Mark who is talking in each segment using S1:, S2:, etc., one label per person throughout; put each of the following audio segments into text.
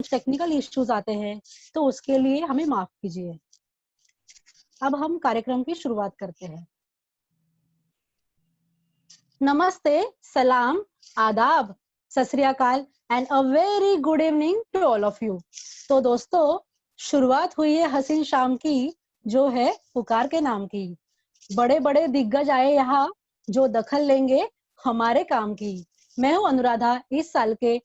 S1: Technical issues आते हैं तो उसके लिए हमें माफ कीजिए। अब हम कार्यक्रम की शुरुआत करते हैं। नमस्ते, सलाम, आदाब, सत श्री अकाल and a very good evening to all of you. तो दोस्तों, शुरुआत हुई है हसीन शाम की, जो है पुकार के नाम की। बड़े बड़े दिग्गज आए यहाँ, जो दखल लेंगे हमारे काम की। मैं हूँ अनुराधा, इस साल के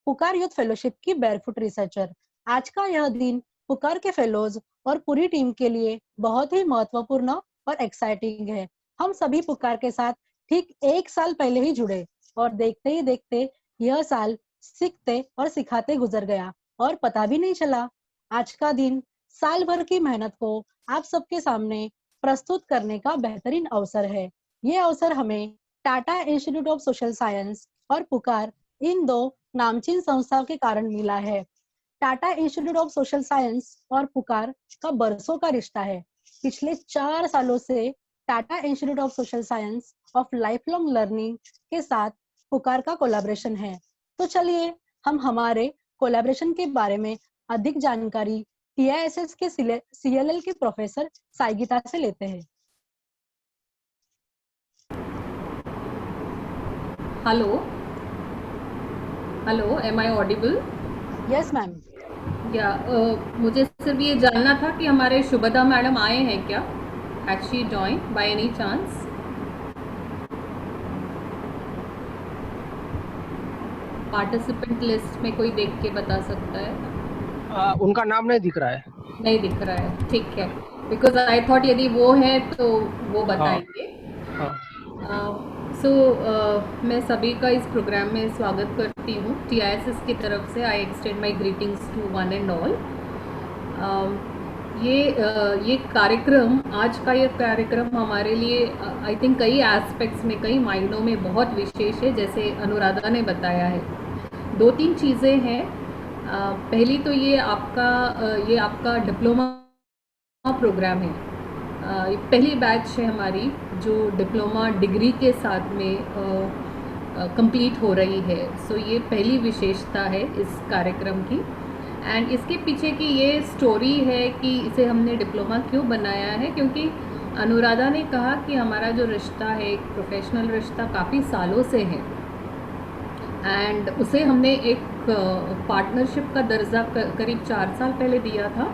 S1: पुकार यूथ फेलोशिप की बैरफुट रिसर्चर। आज का यह दिन पुकार के फेलोज और पूरी टीम के लिए बहुत ही महत्वपूर्ण और एक्साइटिंग है। हम सभी पुकार के साथ ठीक 1 साल पहले ही जुड़े और देखते ही देखते यह साल सीखते और सिखाते गुजर गया और पता भी नहीं चला। आज का दिन साल भर की मेहनत को आप सबके सामने प्रस्तुत करने का बेहतरीन अवसर है। ये अवसर हमें Tata institute of social science और पुकार, इन दो नामचीन संस्थाओं के कारण मिला है। Tata institute of social science और पुकार का बरसों का रिश्ता है। पिछले 4 सालों से Tata institute of social science of life long learning के साथ पुकार का कोलैबोरेशन है। तो चलिए हम हमारे कोलैबोरेशन के बारे में अधिक जानकारी टीआईएसएस के सीएलएल के प्रोफेसर साइगीता से लेते हैं।
S2: Hello hello, am I audible?
S1: Yes ma'am.
S2: या मुझे सिर्फ ये जानना था कि हमारे शुभदा मैडम आए हैं क्या? Has she join by any chance? Participant list में कोई देख के बता सकता है?
S3: उनका नाम नहीं दिख रहा है।
S2: नहीं दिख रहा है, ठीक है। बिकॉज आई थॉट यदि वो है तो वो बताएंगे। सो मैं सभी का इस प्रोग्राम में स्वागत करती हूँ टीआईएसएस की तरफ से। I extend my greetings to one and all. ये कार्यक्रम, आज का ये कार्यक्रम हमारे लिए आई थिंक कई एस्पेक्ट्स में, कई मायनों में बहुत विशेष है। जैसे अनुराधा ने बताया है, 2-3 चीज़ें हैं। पहली तो ये आपका डिप्लोमा प्रोग्राम है। पहली बैच है हमारी जो डिप्लोमा डिग्री के साथ में कंप्लीट हो रही है। सो ये पहली विशेषता है इस कार्यक्रम की। एंड इसके पीछे की ये स्टोरी है कि इसे हमने डिप्लोमा क्यों बनाया है, क्योंकि अनुराधा ने कहा कि हमारा जो रिश्ता है, एक प्रोफेशनल रिश्ता काफ़ी सालों से है एंड उसे हमने एक पार्टनरशिप का दर्जा करीब 4 साल पहले दिया था।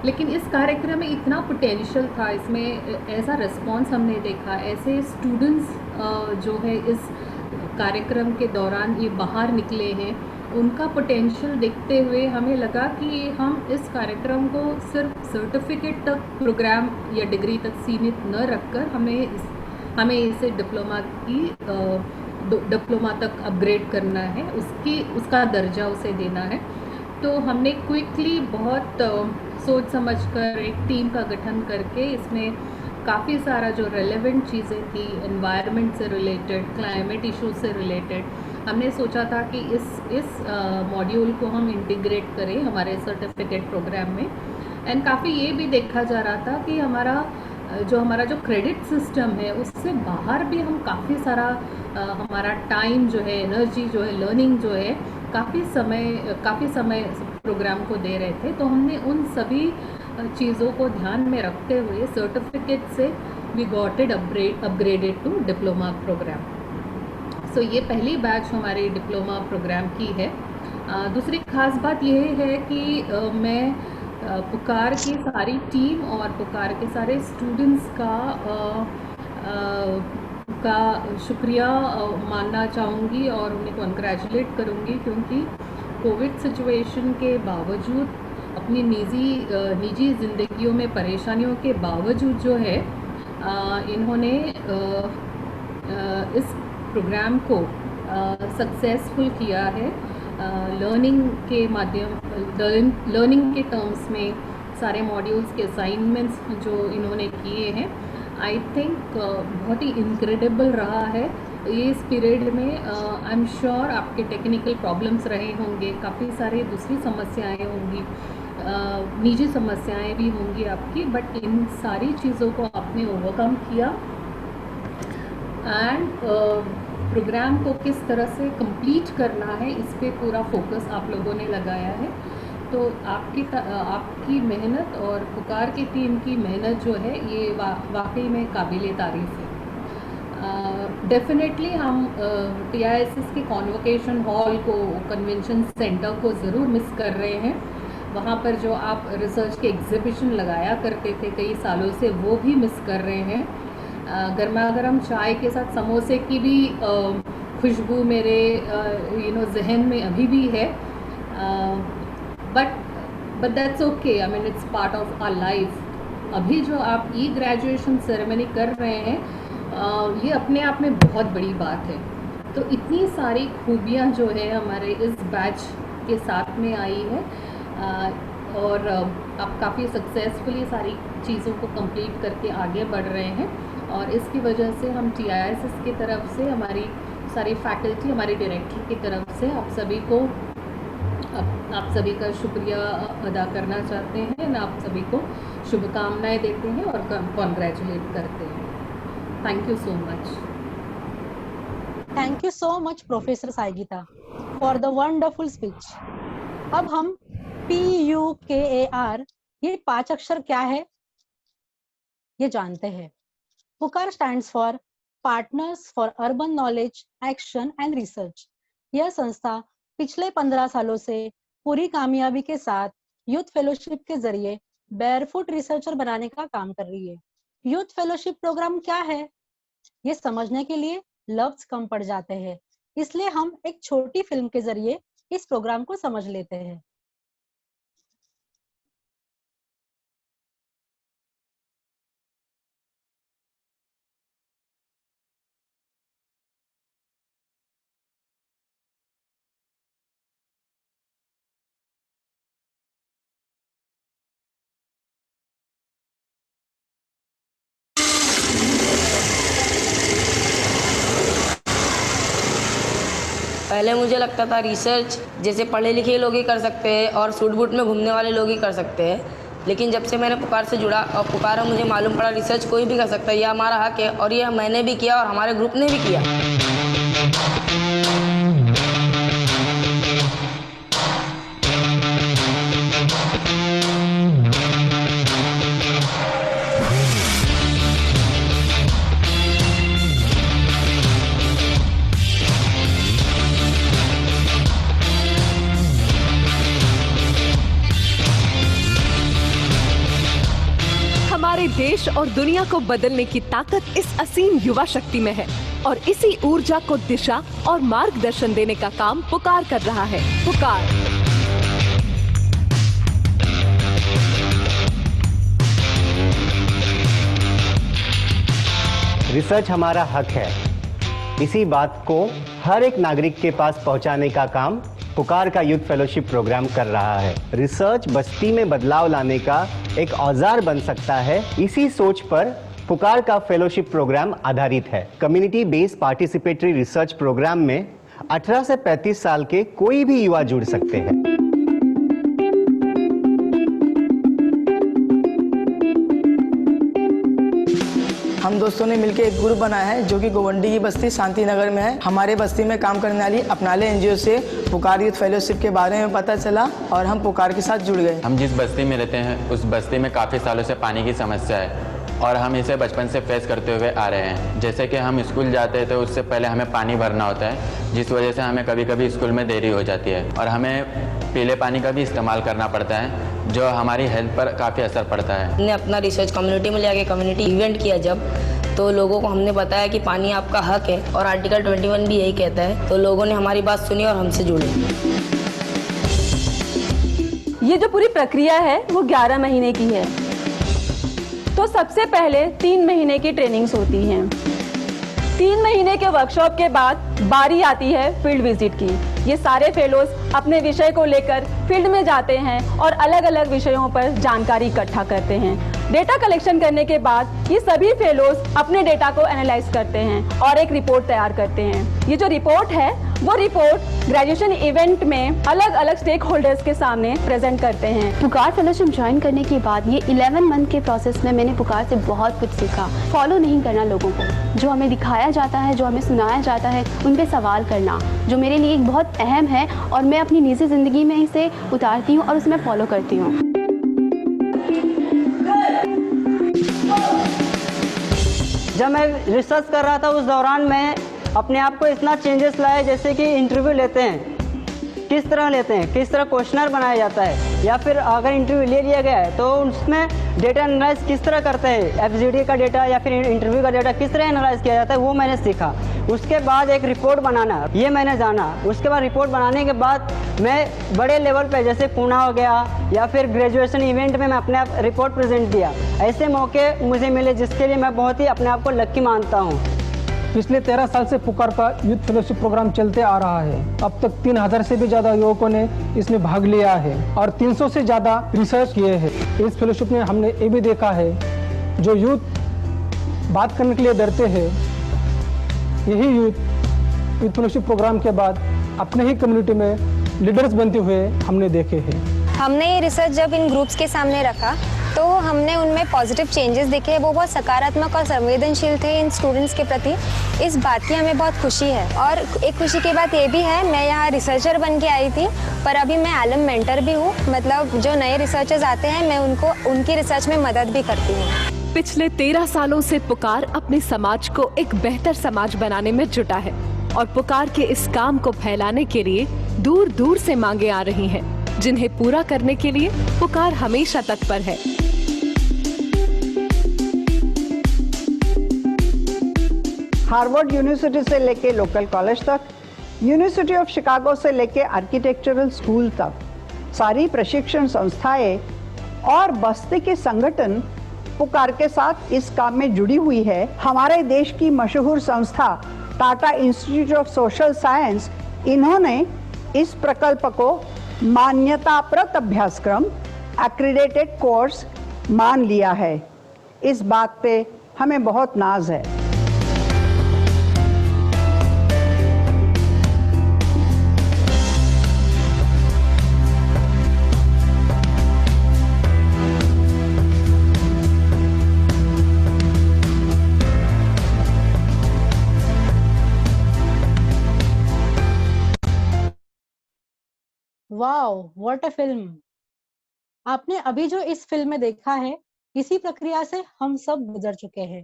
S2: लेकिन इस कार्यक्रम में इतना पोटेंशियल था, इसमें ऐसा रिस्पॉन्स हमने देखा, ऐसे स्टूडेंट्स जो है इस कार्यक्रम के दौरान ये बाहर निकले हैं, उनका पोटेंशियल देखते हुए हमें लगा कि हम इस कार्यक्रम को सिर्फ सर्टिफिकेट तक, प्रोग्राम या डिग्री तक सीमित न रखकर हमें इसे डिप्लोमा तक अपग्रेड करना है, उसका दर्जा उसे देना है। तो हमने क्विकली बहुत सोच समझकर एक टीम का गठन करके इसमें काफ़ी सारा जो रेलेवेंट चीज़ें थी, एनवायरनमेंट से रिलेटेड, क्लाइमेट इशू से रिलेटेड, हमने सोचा था कि इस मॉड्यूल को हम इंटीग्रेट करें हमारे सर्टिफिकेट प्रोग्राम में। एंड काफ़ी ये भी देखा जा रहा था कि हमारा जो क्रेडिट सिस्टम है उससे बाहर भी हम काफ़ी सारा हमारा टाइम जो है, एनर्जी जो है, लर्निंग जो है, काफ़ी समय प्रोग्राम को दे रहे थे। तो हमने उन सभी चीज़ों को ध्यान में रखते हुए सर्टिफिकेट से we got it upgraded to diploma program. So ये पहली बैच हमारे डिप्लोमा प्रोग्राम की है। दूसरी खास बात यह है कि मैं पुकार की सारी टीम और पुकार के सारे स्टूडेंट्स का शुक्रिया मानना चाहूँगी और उन्हें कॉन्ग्रेचुलेट करूँगी, क्योंकि कोविड सिचुएशन के बावजूद, अपनी निजी ज़िंदगियों में परेशानियों के बावजूद जो है इन्होंने इस प्रोग्राम को सक्सेसफुल किया है। लर्निंग के टर्म्स में सारे मॉड्यूल्स के असाइनमेंट्स जो इन्होंने किए हैं, आई थिंक बहुत ही इनक्रेडिबल रहा है। ये इस पीरियड में आई एम श्योर आपके टेक्निकल प्रॉब्लम्स रहे होंगे, काफ़ी सारी दूसरी समस्याएं होंगी, निजी समस्याएं भी होंगी आपकी, बट इन सारी चीज़ों को आपने ओवरकम किया। एंड प्रोग्राम को किस तरह से कंप्लीट करना है, इस पे पूरा फोकस आप लोगों ने लगाया है। तो आपकी मेहनत और पुकार की टीम की मेहनत जो है ये वाकई में काबिल तारीफ़ है। डेफिनेटली हम TISS के कॉन्वोकेशन हॉल को, कन्वेंशन सेंटर को ज़रूर मिस कर रहे हैं। वहाँ पर जो आप रिसर्च के एग्जीबिशन लगाया करते थे कई सालों से, वो भी मिस कर रहे हैं। गर्मा गर्म चाय के साथ समोसे की भी खुशबू मेरे जहन में अभी भी है। But that's okay, I mean it's part of our life. अभी जो आप ग्रेजुएशन सेरेमनी कर रहे हैं, ये अपने आप में बहुत बड़ी बात है। तो इतनी सारी खूबियाँ जो है हमारे इस बैच के साथ में आई है, और आप काफ़ी सक्सेसफुली सारी चीज़ों को कंप्लीट करके आगे बढ़ रहे हैं। और इसकी वजह से हम TISS की तरफ से, हमारी सारी फैकल्टी, हमारे डायरेक्टर की तरफ से आप सभी का शुक्रिया अदा करना चाहते हैं। आप सभी को शुभकामनाएं देते हैं और कॉन्ग्रेचुलेट करते हैं। Thank you so much.
S1: Thank you so much, Professor Saigita, for the wonderful speech. अब हम PUKAR, ये 5 अक्षर क्या है ये जानते हैं। पुकार stands for Partners for Urban Knowledge, Action and Research. यह संस्था पिछले 15 सालों से पूरी कामयाबी के साथ यूथ फेलोशिप के जरिए बेयरफुट रिसर्चर बनाने का काम कर रही है। यूथ फेलोशिप प्रोग्राम क्या है ये समझने के लिए लफ्ज कम पड़ जाते हैं, इसलिए हम एक छोटी फिल्म के जरिए इस प्रोग्राम को समझ लेते हैं।
S3: पहले मुझे लगता था रिसर्च जैसे पढ़े लिखे लोग ही कर सकते हैं और सूट बूट में घूमने वाले लोग ही कर सकते हैं, लेकिन जब से मैंने पुकार से जुड़ा और पुकारा मुझे मालूम पड़ा रिसर्च कोई भी कर सकता है, यह हमारा हक है और यह मैंने भी किया और हमारे ग्रुप ने भी किया।
S4: हमारे देश और दुनिया को बदलने की ताकत इस असीम युवा शक्ति में है और इसी ऊर्जा को दिशा और मार्गदर्शन देने का काम पुकार कर रहा है। पुकार
S5: रिसर्च हमारा हक है, इसी बात को हर एक नागरिक के पास पहुंचाने का काम पुकार का यूथ फेलोशिप प्रोग्राम कर रहा है। रिसर्च बस्ती में बदलाव लाने का एक औजार बन सकता है, इसी सोच पर पुकार का फेलोशिप प्रोग्राम आधारित है। Community based participatory research programme में 18 से 35 साल के कोई भी युवा जुड़ सकते हैं।
S6: हम दोस्तों ने मिलकर एक ग्रुप बनाया है जो कि गोवंडी की बस्ती शांति नगर में है। हमारे बस्ती में काम करने वाली अपनाले NGO से पुकार यूथ फेलोशिप के बारे में पता चला और हम पुकार के साथ जुड़ गए।
S7: हम जिस बस्ती में रहते हैं उस बस्ती में काफ़ी सालों से पानी की समस्या है और हम इसे बचपन से फेस करते हुए आ रहे हैं। जैसे कि हम स्कूल जाते हैं तो उससे पहले हमें पानी भरना होता है, जिस वजह से हमें कभी कभी स्कूल में देरी हो जाती है और हमें पीले पानी का भी इस्तेमाल करना पड़ता है, जो हमारी हेल्थ पर काफ़ी असर पड़ता है।
S3: हमने अपना रिसर्च कम्युनिटी में ले आके कम्युनिटी इवेंट किया जब, तो लोगों को हमने बताया कि पानी आपका हक है और आर्टिकल 21 भी यही कहता है, तो लोगों ने हमारी बात सुनी और हमसे जुड़े।
S8: ये जो पूरी प्रक्रिया है वो 11 महीने की है। तो सबसे पहले 3 महीने की ट्रेनिंग्स होती हैं। 3 महीने के वर्कशॉप के बाद बारी आती है फील्ड विजिट की। ये सारे फेलोज अपने विषय को लेकर फील्ड में जाते हैं और अलग अलग विषयों पर जानकारी इकट्ठा करते हैं। डेटा कलेक्शन करने के बाद ये सभी फेलोज अपने डेटा को एनालाइज करते हैं और एक रिपोर्ट तैयार करते हैं। ये जो रिपोर्ट है वो रिपोर्ट ग्रेजुएशन इवेंट में अलग अलग स्टेक होल्डर्स के सामने प्रेजेंट करते हैं।
S9: पुकार फेलोशिप ज्वाइन करने के बाद ये 11 मंथ के प्रोसेस में मैंने पुकार से बहुत कुछ सीखा। फॉलो नहीं करना लोगों को, जो हमें दिखाया जाता है, जो हमें सुनाया जाता है, उन पे सवाल करना, जो मेरे लिए एक बहुत अहम है और मैं अपनी निजी ज़िंदगी में इसे उतारती हूँ और उसे मैं फॉलो करती हूँ।
S10: जब मैं रिसर्च कर रहा था उस दौरान मैं अपने आप को इतना चेंजेस लाए, जैसे कि इंटरव्यू लेते हैं किस तरह लेते हैं, किस तरह क्वेश्चनर बनाया जाता है, या फिर अगर इंटरव्यू ले लिया गया है तो उसमें डेटा एनालाइज किस तरह करते हैं, एफजीडी का डेटा या फिर इंटरव्यू का डेटा किस तरह एनालाइज किया जाता है, वो मैंने सीखा। उसके बाद एक रिपोर्ट बनाना, ये मैंने जाना। उसके बाद रिपोर्ट बनाने के बाद मैं बड़े लेवल पे जैसे पूना हो गया या फिर ग्रेजुएशन इवेंट में मैं अपने आप रिपोर्ट प्रेजेंट दिया। ऐसे मौके मुझे मिले जिसके लिए मैं बहुत ही अपने आप को लक्की मानता हूँ।
S11: पिछले 13 साल से पुकार का यूथ फेलोशिप प्रोग्राम चलते आ रहा है। अब तक 3000 से भी ज़्यादा युवकों ने इसमें भाग लिया है और 300 से ज़्यादा रिसर्च किए हैं। इस फेलोशिप में हमने ये भी देखा है, जो यूथ बात करने के लिए डरते हैं, यही यूथ फेलोशिप प्रोग्राम के बाद अपने ही कम्युनिटी में लीडर्स बनते हुए हमने देखे हैं।
S12: हमने ये रिसर्च जब इन ग्रुप्स के सामने रखा तो हमने उनमें पॉजिटिव चेंजेस देखे। वो बहुत सकारात्मक और संवेदनशील थे इन स्टूडेंट्स के प्रति। इस बात की हमें बहुत खुशी है। और एक खुशी की बात ये भी है, मैं यहाँ रिसर्चर बन के आई थी, पर अभी मैं एलम मेंटर भी हूँ। मतलब जो नए रिसर्चर्स आते हैं मैं उनको उनकी रिसर्च में मदद भी करती हूँ।
S4: पिछले 13 सालों से पुकार अपने समाज को एक बेहतर समाज बनाने में जुटा है और पुकार के इस काम को फैलाने के लिए दूर दूर से मांगे आ रही हैं, जिन्हें पूरा करने के लिए पुकार हमेशा तत्पर है।
S13: हार्वर्ड यूनिवर्सिटी से लेके लोकल कॉलेज तक, यूनिवर्सिटी ऑफ शिकागो से लेके आर्किटेक्चरल स्कूल तक, सारी प्रशिक्षण संस्थाएं और बस्ती के संगठन पुकार के साथ इस काम में जुड़ी हुई है। हमारे देश की मशहूर संस्था Tata institute of social science, इन्होंने इस प्रकल्प को मान्यताप्राप्त अभ्यासक्रम एक्रीडेटेड कोर्स मान लिया है। इस बात पे हमें बहुत नाज है।
S1: Wow, what a film. आपने अभी जो इस फिल्म में देखा है, इसी प्रक्रिया से हम सब गुजर चुके हैं।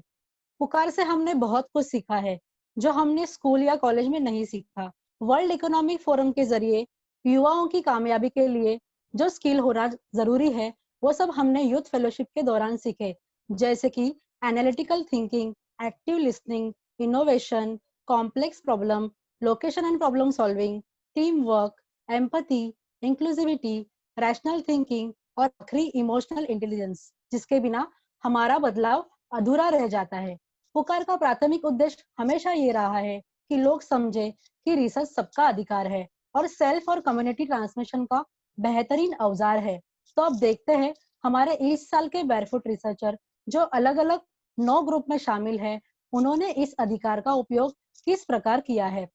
S1: पुकार से हमने बहुत कुछ सीखा है जो हमने स्कूल या कॉलेज में नहीं सीखा। वर्ल्ड इकोनॉमिक फोरम के जरिए युवाओं की कामयाबी के लिए जो स्किल होना जरूरी है, वो सब हमने यूथ फेलोशिप के दौरान सीखे, जैसे कि analytical thinking, active listening, innovation, complex problem, location and problem solving, team work, empathy, inclusivity, rational thinking और आखिरी इमोशनल इंटेलिजेंस, जिसके बिना हमारा बदलाव अधूरा रह जाता है। पुकार का प्राथमिक उद्देश्य हमेशा ये रहा है कि लोग समझे कि रिसर्च सबका अधिकार है और सेल्फ और कम्युनिटी ट्रांसमिशन का बेहतरीन औजार है। तो अब देखते हैं हमारे इस साल के बैरफुट रिसर्चर जो अलग अलग 9 ग्रुप में शामिल है, उन्होंने इस अधिकार का उपयोग किस प्रकार किया है।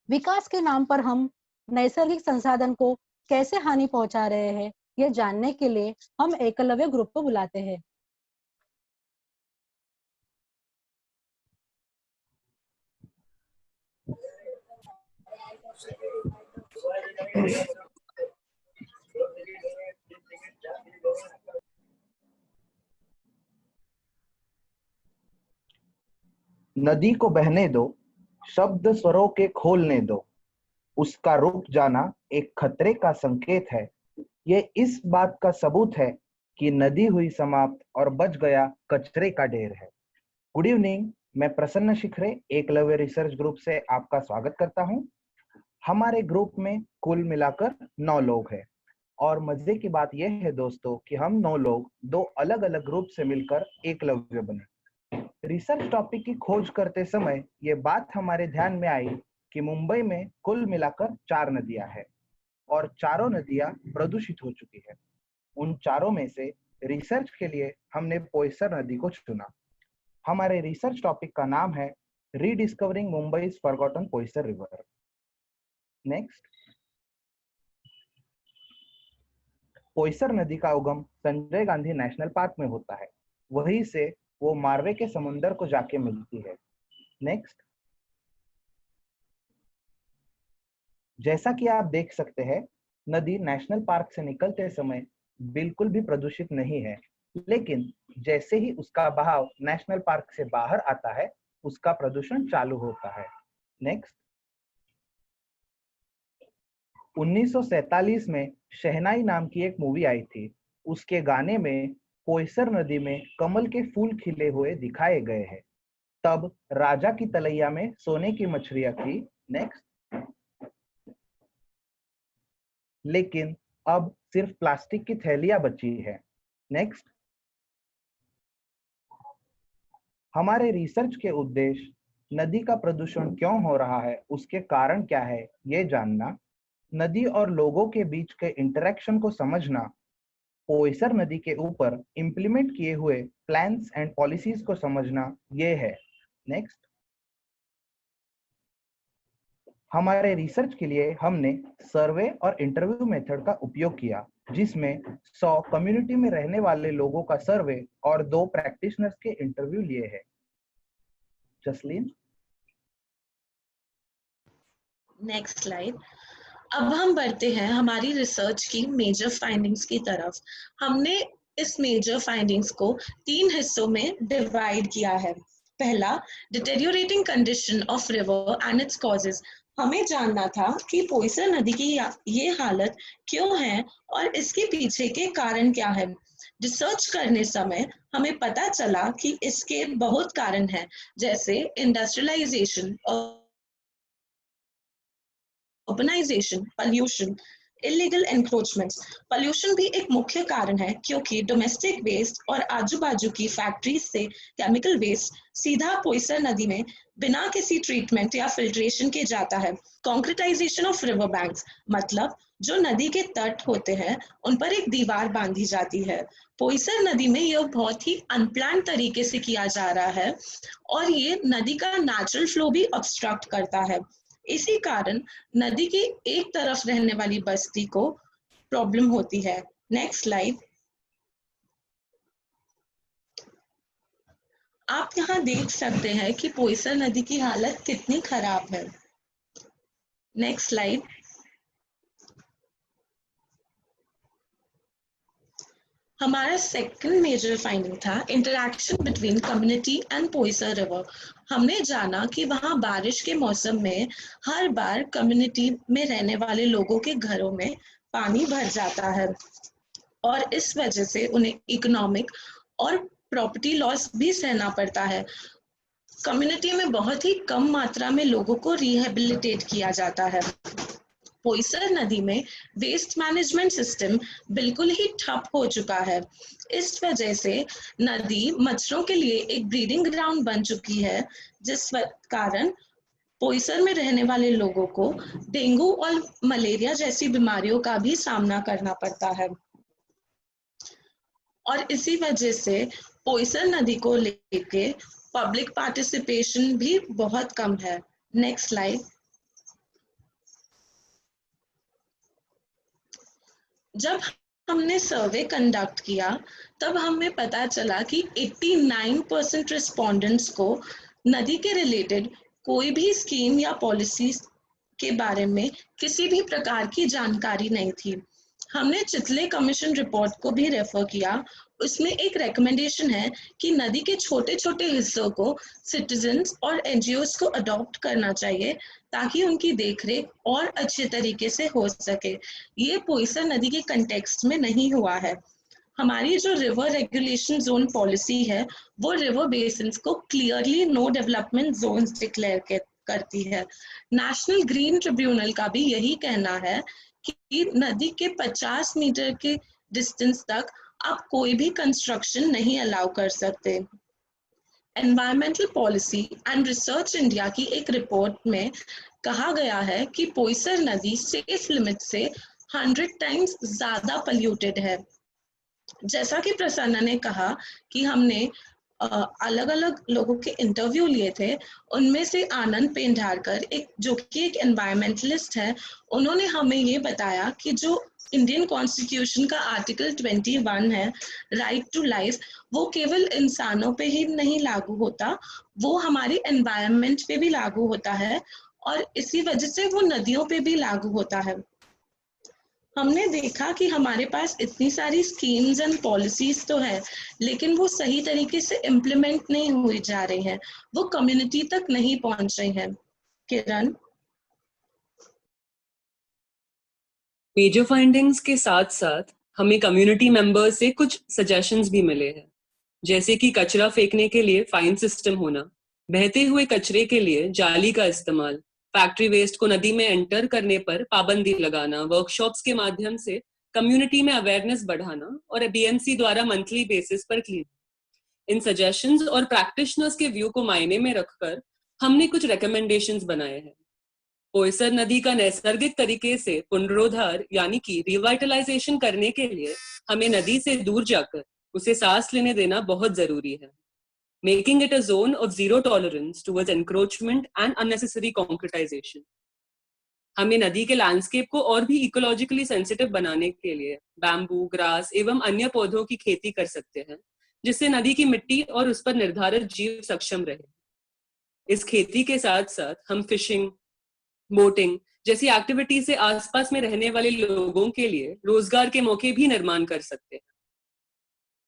S1: विकास के नाम पर हम नैसर्गिक संसाधन को कैसे हानि पहुंचा रहे हैं, ये जानने के लिए हम एकलव्य ग्रुप को बुलाते हैं।
S14: नदी को बहने दो, शब्द स्वरों के खोलने दो, उसका रुक जाना एक खतरे का संकेत है। ये इस बात का सबूत है कि नदी हुई समाप्त और बच गया कचरे का ढेर है। गुड इवनिंग, मैं प्रसन्न शिखरे एकलव्य रिसर्च ग्रुप से आपका स्वागत करता हूं। हमारे ग्रुप में कुल मिलाकर 9 लोग हैं और मजे की बात यह है दोस्तों कि हम 9 लोग 2 अलग अलग ग्रुप से मिलकर एकलव्य बने। रिसर्च टॉपिक की खोज करते समय ये बात हमारे ध्यान में आई कि मुंबई में कुल मिलाकर 4 नदियां हैं और चारों नदियां प्रदूषित हो चुकी है। उन चारों में से रिसर्च के लिए हमने पोयसर नदी को चुना। हमारे रिसर्च टॉपिक का नाम है rediscovering Mumbai forgotten Poisar river. Next, Poisar नदी का उगम संजय गांधी नेशनल पार्क में होता है, वहीं से वो मारवे के समुंदर को जाके मिलती है। नेक्स्ट, जैसा कि आप देख सकते हैं, नदी नेशनल पार्क से निकलते समय बिल्कुल भी प्रदूषित नहीं है, लेकिन जैसे ही उसका बहाव नेशनल पार्क से बाहर आता है, उसका प्रदूषण चालू होता है। नेक्स्ट, 1947 में शहनाई नाम की एक मूवी आई थी। उसके गाने में पोयसर नदी में कमल के फूल खिले हुए दिखाए गए हैं। तब राजा की तलैया में सोने की मछलियां थी। नेक्स्ट, लेकिन अब सिर्फ प्लास्टिक की थैलियां बची है। नेक्स्ट, हमारे रिसर्च के उद्देश्य नदी का प्रदूषण क्यों हो रहा है, उसके कारण क्या है, ये जानना, नदी और लोगों के बीच के इंटरेक्शन को समझना, पोयसर नदी के ऊपर इंप्लीमेंट किए हुए प्लान्स एंड पॉलिसीज को समझना, ये है। नेक्स्ट, हमारे रिसर्च के लिए हमने सर्वे और इंटरव्यू मेथड का उपयोग किया, जिसमें 100 कम्युनिटी में रहने वाले लोगों का सर्वे और 2 प्रैक्टिशनर्स के इंटरव्यू लिए हैं। Jasleen,
S15: next slide. अब हम बढ़ते हैं हमारी रिसर्च की मेजर फाइंडिंग्स की तरफ। हमने इस मेजर फाइंडिंग्स को 3 हिस्सों में डिवाइड किया है। पहला, deteriorating condition of river and its causes. हमें जानना था कि पोयसर नदी की ये हालत क्यों है और इसके पीछे के कारण क्या है। रिसर्च करने समय हमें पता चला कि इसके बहुत कारण हैं, जैसे industrialisation, urbanization, pollution, illegal encroachments। pollution भी एक मुख्य कारण है, क्योंकि डोमेस्टिक वेस्ट और आजू बाजू की फैक्ट्रीज से केमिकल वेस्ट सीधा पोयसर नदी में बिना किसी ट्रीटमेंट या फिल्ट्रेशन के जाता है। कॉन्क्रीटाइजेशन ऑफ रिवर बैंक्स, मतलब जो नदी के तट होते हैं उन पर एक दीवार बांधी जाती है। पोयसर नदी में यह बहुत ही अनप्लान तरीके से किया जा रहा है और ये नदी का नेचुरल फ्लो भी ऑब्स्ट्रक्ट करता है। इसी कारण नदी की एक तरफ रहने वाली बस्ती को प्रॉब्लम होती है। Next slide. आप यहाँ देख सकते हैं कि पोयसर नदी की हालत कितनी खराब है। Next slide. हमारा सेकंड मेजर फाइंडिंग था interaction between community and Poisar river. हमने जाना कि वहां बारिश के मौसम में हर बार कम्युनिटी में रहने वाले लोगों के घरों में पानी भर जाता है और इस वजह से उन्हें इकोनॉमिक और प्रॉपर्टी लॉस भी सहना पड़ता है। कम्युनिटी में बहुत ही कम मात्रा में लोगों को रिहेबिलिटेट किया जाता है। पोयसर नदी में वेस्ट मैनेजमेंट सिस्टम बिल्कुल ही ठप हो चुका है। इस वजह से नदी मच्छरों के लिए एक ब्रीडिंग ग्राउंड बन चुकी है, जिस कारण पोयसर में रहने वाले लोगों को डेंगू और मलेरिया जैसी बीमारियों का भी सामना करना पड़ता है। और इसी वजह से पोयसर नदी को लेके पब्लिक पार्टिसिपेशन भी बहुत कम है। Next slide. जब हमने सर्वे कंडक्ट किया तब हमें पता चला कि 89% रिस्पोंडेंट्स को नदी के रिलेटेड कोई भी स्कीम या पॉलिसी के बारे में किसी भी प्रकार की जानकारी नहीं थी। हमने चितले कमीशन रिपोर्ट को भी रेफर किया। उसमें एक रिकमेंडेशन है कि नदी के छोटे छोटे हिस्सों को सिटीजन्स और एनजीओज को अडॉप्ट करना चाहिए ताकि उनकी देखरेख और अच्छे तरीके से हो सके। ये पोयसर नदी के कंटेक्स्ट में नहीं हुआ है। हमारी जो रिवर रेगुलेशन जोन पॉलिसी है वो रिवर बेसिन्स को clearly no development zones declare करती है। नेशनल ग्रीन ट्रिब्यूनल का भी यही कहना है कि नदी के 50 मीटर के डिस्टेंस तक आप कोई भी कंस्ट्रक्शन नहीं अलाउ कर सकते। Environmental policy and research India की एक रिपोर्ट में कहा गया है कि पोयसर नदी सेफ लिमिट से 100 टाइम्स ज्यादा पोल्यूटेड है। जैसा कि प्रसन्ना ने कहा कि हमने अलग अलग लोगों के इंटरव्यू लिए थे, उनमें से आनंद पेंढारकर जो कि एक एनवायरमेंटलिस्ट है, उन्होंने हमें ये बताया कि जो इंडियन कॉन्स्टिट्यूशन का आर्टिकल 21 है, राइट टू लाइफ, वो केवल इंसानों पे ही नहीं लागू होता, वो हमारी एनवायरनमेंट पे भी लागू होता है और इसी वजह से वो नदियों पे भी लागू होता है। हमने देखा कि हमारे पास इतनी सारी स्कीम्स एंड पॉलिसीज तो है, लेकिन वो सही तरीके से इम्प्लीमेंट नहीं हुई जा रही हैं, वो कम्युनिटी तक नहीं पहुंच रही हैं। किरण?
S16: मेजर फाइंडिंग्स के साथ साथ हमें कम्युनिटी मेंबर्स से कुछ सजेशंस भी मिले हैं, जैसे कि कचरा फेंकने के लिए फाइन सिस्टम होना, बहते हुए कचरे के लिए जाली का इस्तेमाल, फैक्ट्री वेस्ट को नदी में एंटर करने पर पाबंदी लगाना, वर्कशॉप्स के माध्यम से कम्युनिटी में अवेयरनेस बढ़ाना और बीएमसी द्वारा मंथली बेसिस पर क्लीन। इन सजेशंस और प्रैक्टिशनर्स के व्यू को मायने में रखकर हमने कुछ रिकमेंडेशंस बनाए हैं। पोयसर नदी का नैसर्गिक तरीके से पुनरोद्धार यानी कि रिवाइटलाइजेशन करने के लिए हमें नदी से दूर जाकर उसे सांस लेने देना बहुत जरूरी है, making it a zone of zero tolerance towards encroachment and unnecessary concretization. हमें नदी के लैंडस्केप को और भी इकोलॉजिकली सेंसिटिव बनाने के लिए बैम्बू, ग्रास एवं अन्य पौधों की खेती कर सकते हैं, जिससे नदी की मिट्टी और उस पर निर्धारित जीव सक्षम रहे। इस खेती के साथ साथ हम फिशिंग, बोटिंग जैसी एक्टिविटी से आसपास में रहने वाले लोगों के लिए रोजगार के मौके भी निर्माण कर सकते हैं।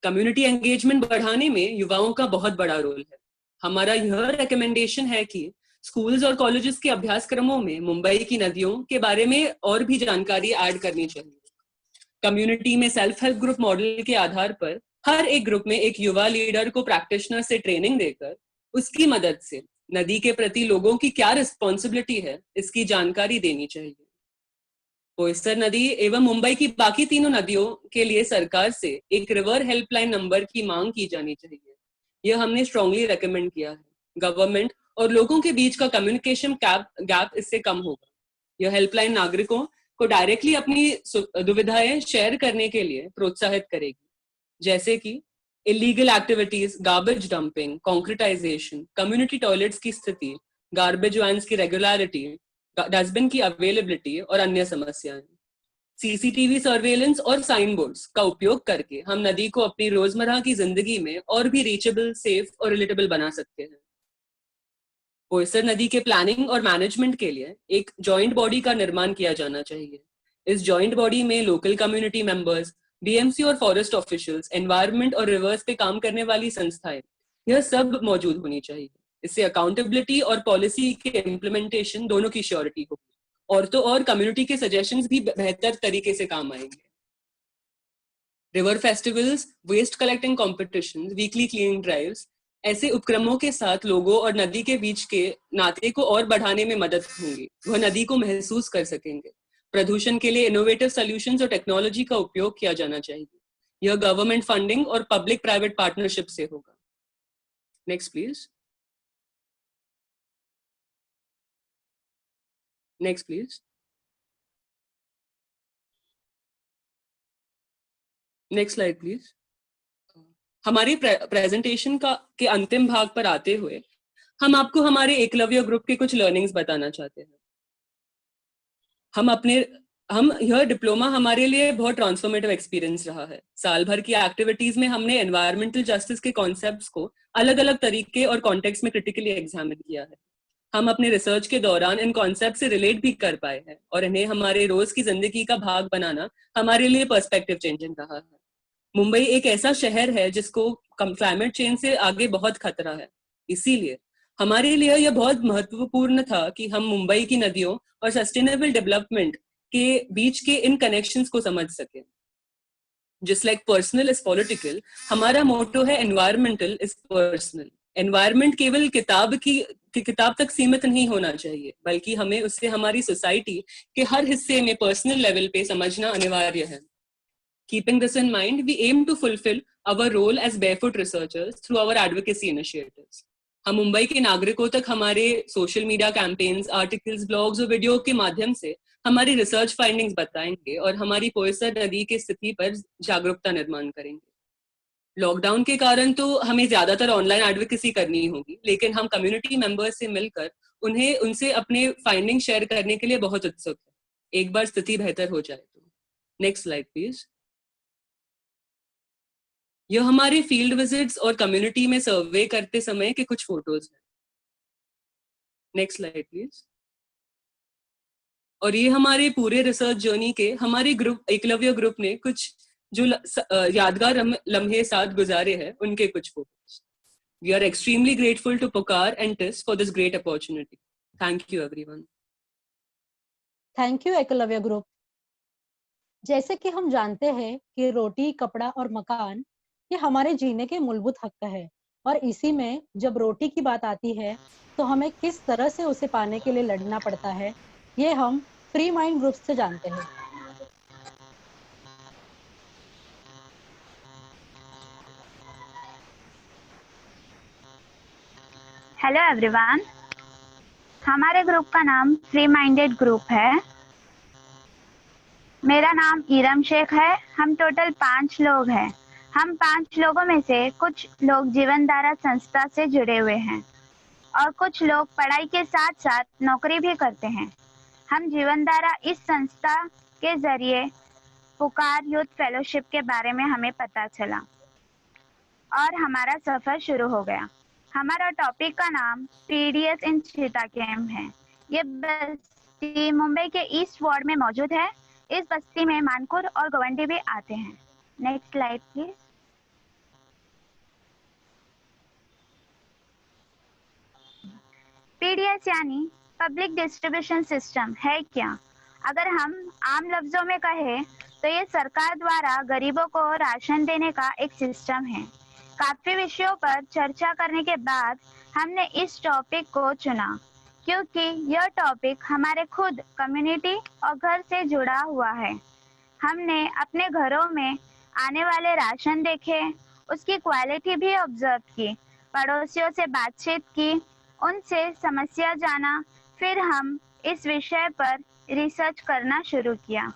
S16: कम्युनिटी एंगेजमेंट बढ़ाने में युवाओं का बहुत बड़ा रोल है। हमारा यह रिकमेंडेशन है कि स्कूल्स और कॉलेजेस के अभ्यासक्रमों में मुंबई की नदियों के बारे में और भी जानकारी ऐड करनी चाहिए। कम्युनिटी में सेल्फ हेल्प ग्रुप मॉडल के आधार पर हर एक ग्रुप में एक युवा लीडर को प्रैक्टिशनर से ट्रेनिंग देकर उसकी मदद से नदी के प्रति लोगों की क्या रिस्पॉन्सिबिलिटी है, इसकी जानकारी देनी चाहिए। पोयसर नदी एवं मुंबई की बाकी तीनों नदियों के लिए सरकार से एक रिवर हेल्पलाइन नंबर की मांग की जानी चाहिए। यह हमने स्ट्रांगली रेकमेंड किया है। गवर्नमेंट और लोगों के बीच का कम्युनिकेशन गैप इससे कम होगा। यह हेल्पलाइन नागरिकों को डायरेक्टली अपनी दुविधाएं शेयर करने के लिए प्रोत्साहित करेगी, जैसे कि illegal activities, garbage dumping, concretization, community toilets की स्थिति, गार्बेज वैन्स की रेगुलरिटी, डस्टबिन की अवेलेबिलिटी और अन्य समस्याएं। सीसीटीवी सर्वेलेंस और साइन बोर्ड्स का उपयोग करके हम नदी को अपनी रोजमर्रा की जिंदगी में और भी रीचेबल, सेफ और रिलेटेबल बना सकते हैं। पोयसर नदी के प्लानिंग और मैनेजमेंट के लिए एक जॉइंट बॉडी का निर्माण किया जाना चाहिए। इस जॉइंट बॉडी में लोकल कम्युनिटी मेंबर्स, बीएमसी और फॉरेस्ट ऑफिशियल्स, एनवायरनमेंट और रिवर्स पे काम करने वाली संस्थाएं, यह सब मौजूद होनी चाहिए। इससे अकाउंटेबिलिटी और पॉलिसी के इम्प्लीमेंटेशन दोनों की श्योरिटी होगी, और तो और कम्युनिटी के सजेशंस भी बेहतर तरीके से काम आएंगे। River festivals, waste collecting competitions, weekly cleaning drives ऐसे उपक्रमों के साथ लोगों और नदी के बीच के नाते को और बढ़ाने में मदद होंगी। वह नदी को महसूस कर सकेंगे। प्रदूषण के लिए इनोवेटिव सॉल्यूशंस और टेक्नोलॉजी का उपयोग किया जाना चाहिए। यह गवर्नमेंट फंडिंग और पब्लिक प्राइवेट पार्टनरशिप से होगा। Next please. Next please. Next slide please. हमारी प्रेजेंटेशन के अंतिम भाग पर आते हुए हम आपको हमारे एकलव्य ग्रुप के कुछ लर्निंग्स बताना चाहते हैं। यह डिप्लोमा हमारे लिए बहुत ट्रांसफॉर्मेटिव एक्सपीरियंस रहा है। साल भर की एक्टिविटीज में हमने एनवायरमेंटल जस्टिस के कॉन्सेप्ट्स को अलग अलग तरीके और कॉन्टेक्स्ट में क्रिटिकली एग्जामिन किया है। हम अपने रिसर्च के दौरान इन कॉन्सेप्ट से रिलेट भी कर पाए हैं और इन्हें हमारे रोज की जिंदगी का भाग बनाना हमारे लिए पर्सपेक्टिव चेंजिंग रहा है। मुंबई एक ऐसा शहर है जिसको क्लाइमेट चेंज से आगे बहुत खतरा है। इसीलिए हमारे लिए यह बहुत महत्वपूर्ण था कि हम मुंबई की नदियों और सस्टेनेबल डेवलपमेंट के बीच के इन कनेक्शंस को समझ सकें। Just like personal is political, हमारा मोटो है एनवायरमेंटल इज पर्सनल। एनवायरमेंट केवल किताब तक सीमित नहीं होना चाहिए, बल्कि हमें उससे हमारी सोसाइटी के हर हिस्से में पर्सनल लेवल पे समझना अनिवार्य है। Keeping this in mind, we aim to fulfill our role as barefoot researchers through our advocacy initiatives. हम मुंबई के नागरिकों तक हमारे social media campaigns, articles, blogs और वीडियो के माध्यम से हमारी रिसर्च फाइंडिंग्स बताएंगे और हमारी पोयसर नदी की स्थिति पर जागरूकता निर्माण करेंगे। लॉकडाउन के कारण तो हमें ज्यादातर ऑनलाइन एडवोकेसी करनी होगी, लेकिन हम कम्युनिटी मेंबर्स से मिलकर उनसे अपने फाइंडिंग शेयर करने के लिए बहुत उत्सुक है, एक बार स्थिति बेहतर हो जाए तो। Next slide please. यह हमारे फील्ड विजिट्स और कम्युनिटी में सर्वे करते समय के कुछ फोटोज हैं। Next slide please. और ये हमारे पूरे रिसर्च जर्नी के हमारे ग्रुप एकलव्य ग्रुप ने कुछ जो यादगार लम्हे साथ गुजारे हैं उनके कुछ photos. We are extremely grateful to Pukar and TISS for this great opportunity. Thank you everyone.
S1: Thank you Eklavya group. जैसे कि हम जानते हैं कि रोटी, कपड़ा और मकान ये हमारे जीने के मूलभूत हक है, और इसी में जब रोटी की बात आती है तो हमें किस तरह से उसे पाने के लिए लड़ना पड़ता है, ये हम फ्री माइंड ग्रुप से जानते हैं।
S17: हेलो एवरीवन, हमारे ग्रुप का नाम फ्री माइंडेड ग्रुप है। मेरा नाम इरम शेख है। हम टोटल 5 लोग हैं। हम 5 लोगों में से कुछ लोग जीवनधारा संस्था से जुड़े हुए हैं और कुछ लोग पढ़ाई के साथ साथ नौकरी भी करते हैं। हम जीवनधारा इस संस्था के जरिए पुकार यूथ फेलोशिप के बारे में हमें पता चला और हमारा सफर शुरू हो गया। हमारा टॉपिक का नाम पीडीएस इन चीता कैंप है। ये बस्ती मुंबई के ईस्ट वार्ड में मौजूद है। इस बस्ती में मानकुर और गवंडी भी आते हैं। Next slide please. पीडीएस यानी पब्लिक डिस्ट्रीब्यूशन सिस्टम है क्या? अगर हम आम लफ्जों में कहें तो ये सरकार द्वारा गरीबों को राशन देने का एक सिस्टम है। काफी विषयों पर चर्चा करने के बाद हमने इस टॉपिक को चुना क्योंकि यह टॉपिक हमारे खुद कम्युनिटी और घर से जुड़ा हुआ है। हमने अपने घरों में आने वाले राशन देखे, उसकी क्वालिटी भी ऑब्जर्व की, पड़ोसियों से बातचीत की, उनसे समस्या जाना, फिर हम इस विषय पर रिसर्च करना शुरू किया।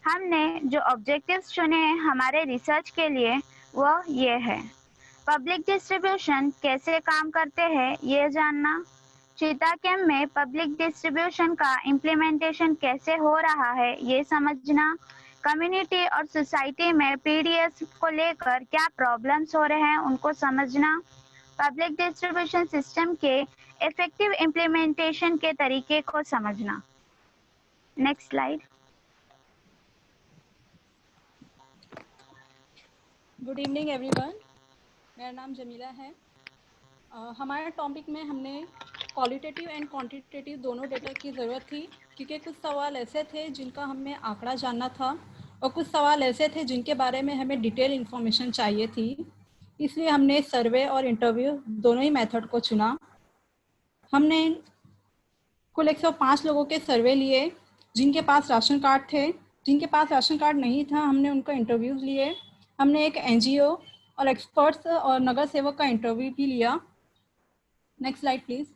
S17: हमने जो ऑब्जेक्टिव्स चुने हमारे रिसर्च के लिए वो ये है: पब्लिक डिस्ट्रीब्यूशन कैसे काम करते हैं ये जानना, चीता कैंप में पब्लिक डिस्ट्रीब्यूशन का इम्प्लीमेंटेशन कैसे हो रहा है ये समझना, कम्युनिटी और सोसाइटी में पीडीएस को लेकर क्या प्रॉब्लम्स हो रहे हैं उनको समझना, पब्लिक डिस्ट्रीब्यूशन सिस्टम के इफेक्टिव इम्प्लीमेंटेशन के तरीके को समझना। Next slide.
S18: Good evening everyone, मेरा नाम जमीला है। हमारे टॉपिक में हमने क्वालिटेटिव एंड क्वांटिटेटिव दोनों डेटा की ज़रूरत थी क्योंकि कुछ सवाल ऐसे थे जिनका हमें आंकड़ा जानना था और कुछ सवाल ऐसे थे जिनके बारे में हमें डिटेल इन्फॉर्मेशन चाहिए थी। इसलिए हमने सर्वे और इंटरव्यू दोनों ही मेथड को चुना। हमने कुल 105 लोगों के सर्वे लिए जिनके पास राशन कार्ड थे। जिनके पास राशन कार्ड नहीं था हमने उनका इंटरव्यूज़ लिए। हमने एक एनजीओ और एक्सपर्ट्स और नगर सेवक का इंटरव्यू भी लिया। Next slide please.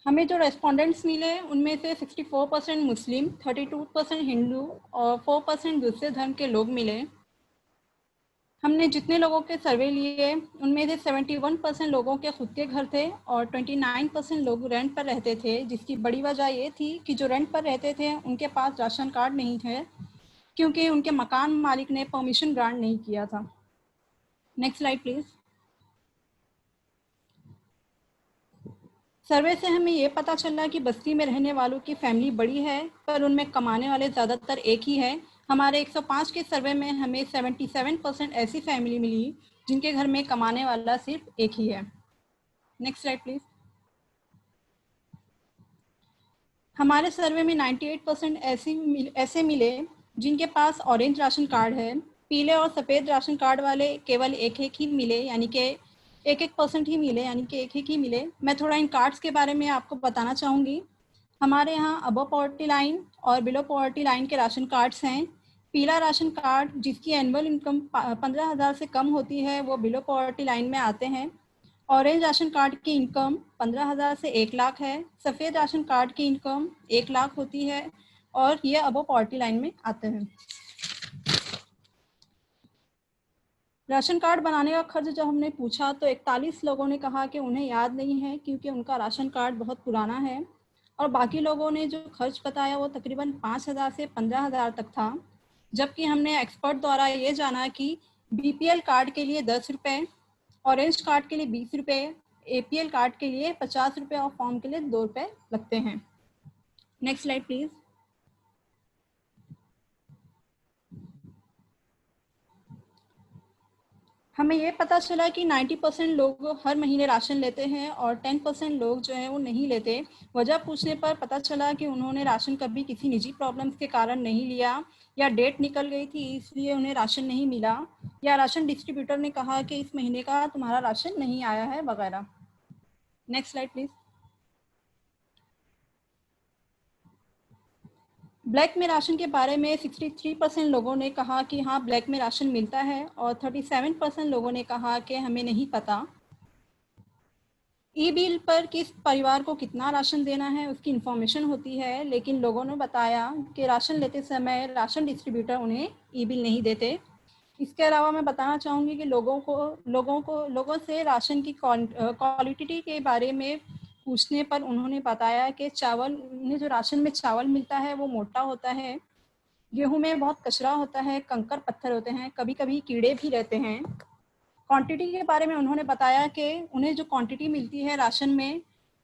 S18: हमें जो रेस्पोंडेंट्स मिले उनमें से 64% मुस्लिम, 32% हिंदू और 4% दूसरे धर्म के लोग मिले। हमने जितने लोगों के सर्वे लिए उनमें से 71% लोगों के खुद के घर थे और 29% लोग रेंट पर रहते थे, जिसकी बड़ी वजह ये थी कि जो रेंट पर रहते थे उनके पास राशन कार्ड नहीं थे क्योंकि उनके मकान मालिक ने परमिशन ग्रांट नहीं किया था। Next slide please. सर्वे से हमें ये पता चला कि बस्ती में रहने वालों की फैमिली बड़ी है पर उनमें कमाने वाले ज़्यादातर एक ही है। हमारे 105 के सर्वे में हमें 77% ऐसी फैमिली मिली जिनके घर में कमाने वाला सिर्फ एक ही है। Next slide please. हमारे सर्वे में 98% ऐसे मिले जिनके पास ऑरेंज राशन कार्ड है। पीले और सफ़ेद राशन कार्ड वाले केवल एक ही मिले, यानी कि 1% ही मिले, यानी कि एक ही मिले। मैं थोड़ा इन कार्ड्स के बारे में आपको बताना चाहूँगी। हमारे यहाँ अबव पॉवर्टी लाइन और बिलो पॉवर्टी लाइन के राशन कार्ड्स हैं। पीला राशन कार्ड जिसकी एनुअल इनकम 15,000 से कम होती है वो बिलो पॉवर्टी लाइन में आते हैं। ऑरेंज राशन कार्ड की इनकम 15,000 से 1 लाख है। सफ़ेद राशन कार्ड की इनकम 1 लाख होती है और ये अबव पॉवर्टी लाइन में आते हैं। राशन कार्ड बनाने का खर्च जब हमने पूछा तो 41 लोगों ने कहा कि उन्हें याद नहीं है क्योंकि उनका राशन कार्ड बहुत पुराना है, और बाकी लोगों ने जो खर्च बताया वो तकरीबन 5,000 से 15,000 तक था। जबकि हमने एक्सपर्ट द्वारा ये जाना कि बीपीएल कार्ड के लिए 10 रुपये, ऑरेंज कार्ड के लिए 20 रुपये, एपीएल कार्ड के लिए 50 रुपये और फॉर्म के लिए 2 रुपये लगते हैं। Next slide please. हमें ये पता चला कि 90% लोग हर महीने राशन लेते हैं और 10% लोग जो है वो नहीं लेते। वजह पूछने पर पता चला कि उन्होंने राशन कभी किसी निजी प्रॉब्लम्स के कारण नहीं लिया, या डेट निकल गई थी इसलिए उन्हें राशन नहीं मिला, या राशन डिस्ट्रीब्यूटर ने कहा कि इस महीने का तुम्हारा राशन नहीं आया है वगैरह। Next slide please. ब्लैक में राशन के बारे में 63% लोगों ने कहा कि हाँ ब्लैक में राशन मिलता है, और 37% लोगों ने कहा कि हमें नहीं पता। ई बिल पर किस परिवार को कितना राशन देना है उसकी इंफॉर्मेशन होती है, लेकिन लोगों ने बताया कि राशन लेते समय राशन डिस्ट्रीब्यूटर उन्हें ई बिल नहीं देते। इसके अलावा मैं बताना चाहूँगी कि लोगों से राशन की क्वालिटी के बारे में पूछने पर उन्होंने बताया कि उन्हें जो राशन में चावल मिलता है वो मोटा होता है, गेहूं में बहुत कचरा होता है, कंकर पत्थर होते हैं, कभी कभी कीड़े भी रहते हैं। क्वांटिटी के बारे में उन्होंने बताया कि उन्हें जो क्वांटिटी मिलती है राशन में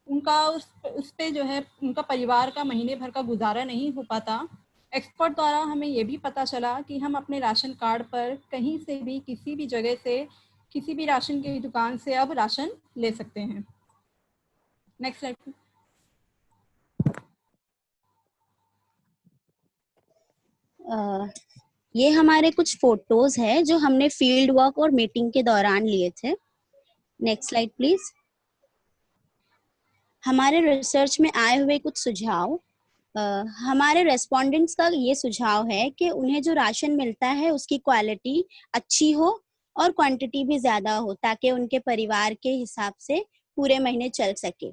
S18: उनका उस पे जो है उनका परिवार का महीने भर का गुजारा नहीं हो पाता। एक्सपर्ट द्वारा हमें ये भी पता चला कि हम अपने राशन कार्ड पर कहीं से भी किसी भी जगह से किसी भी राशन की दुकान से अब राशन ले सकते हैं। Next slide.
S19: ये हमारे कुछ फोटोज हैं जो हमने फील्ड वर्क और मीटिंग के दौरान लिए थे। Next slide please. हमारे रिसर्च में आए हुए कुछ सुझाव। हमारे रेस्पोंडेंट्स का ये सुझाव है कि उन्हें जो राशन मिलता है उसकी क्वालिटी अच्छी हो और क्वांटिटी भी ज़्यादा हो ताकि उनके परिवार के हिसाब से पूरे महीने चल सके।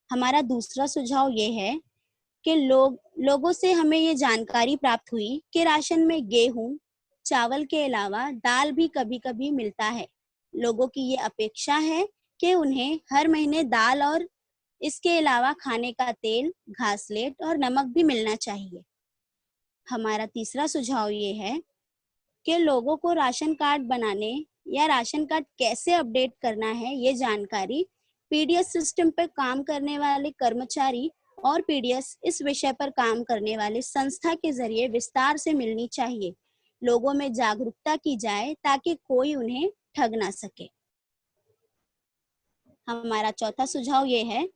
S19: हमारा दूसरा सुझाव ये है कि लोगों से हमें ये जानकारी प्राप्त हुई कि राशन में गेहूं, चावल के अलावा दाल भी कभी कभी मिलता है। लोगों की ये अपेक्षा है कि उन्हें हर महीने दाल और इसके अलावा खाने का तेल, घासलेट और नमक भी मिलना चाहिए। हमारा तीसरा सुझाव ये है कि लोगों को राशन कार्ड बनाने या राशन कार्ड कैसे अपडेट करना है ये जानकारी पीडीएस सिस्टम पर काम करने वाले कर्मचारी और पीडीएस इस विषय पर काम करने वाले संस्था के जरिए विस्तार से मिलनी चाहिए। लोगों में जागरूकता की जाए ताकि कोई उन्हें ठग ना सके। हमारा चौथा सुझाव ये है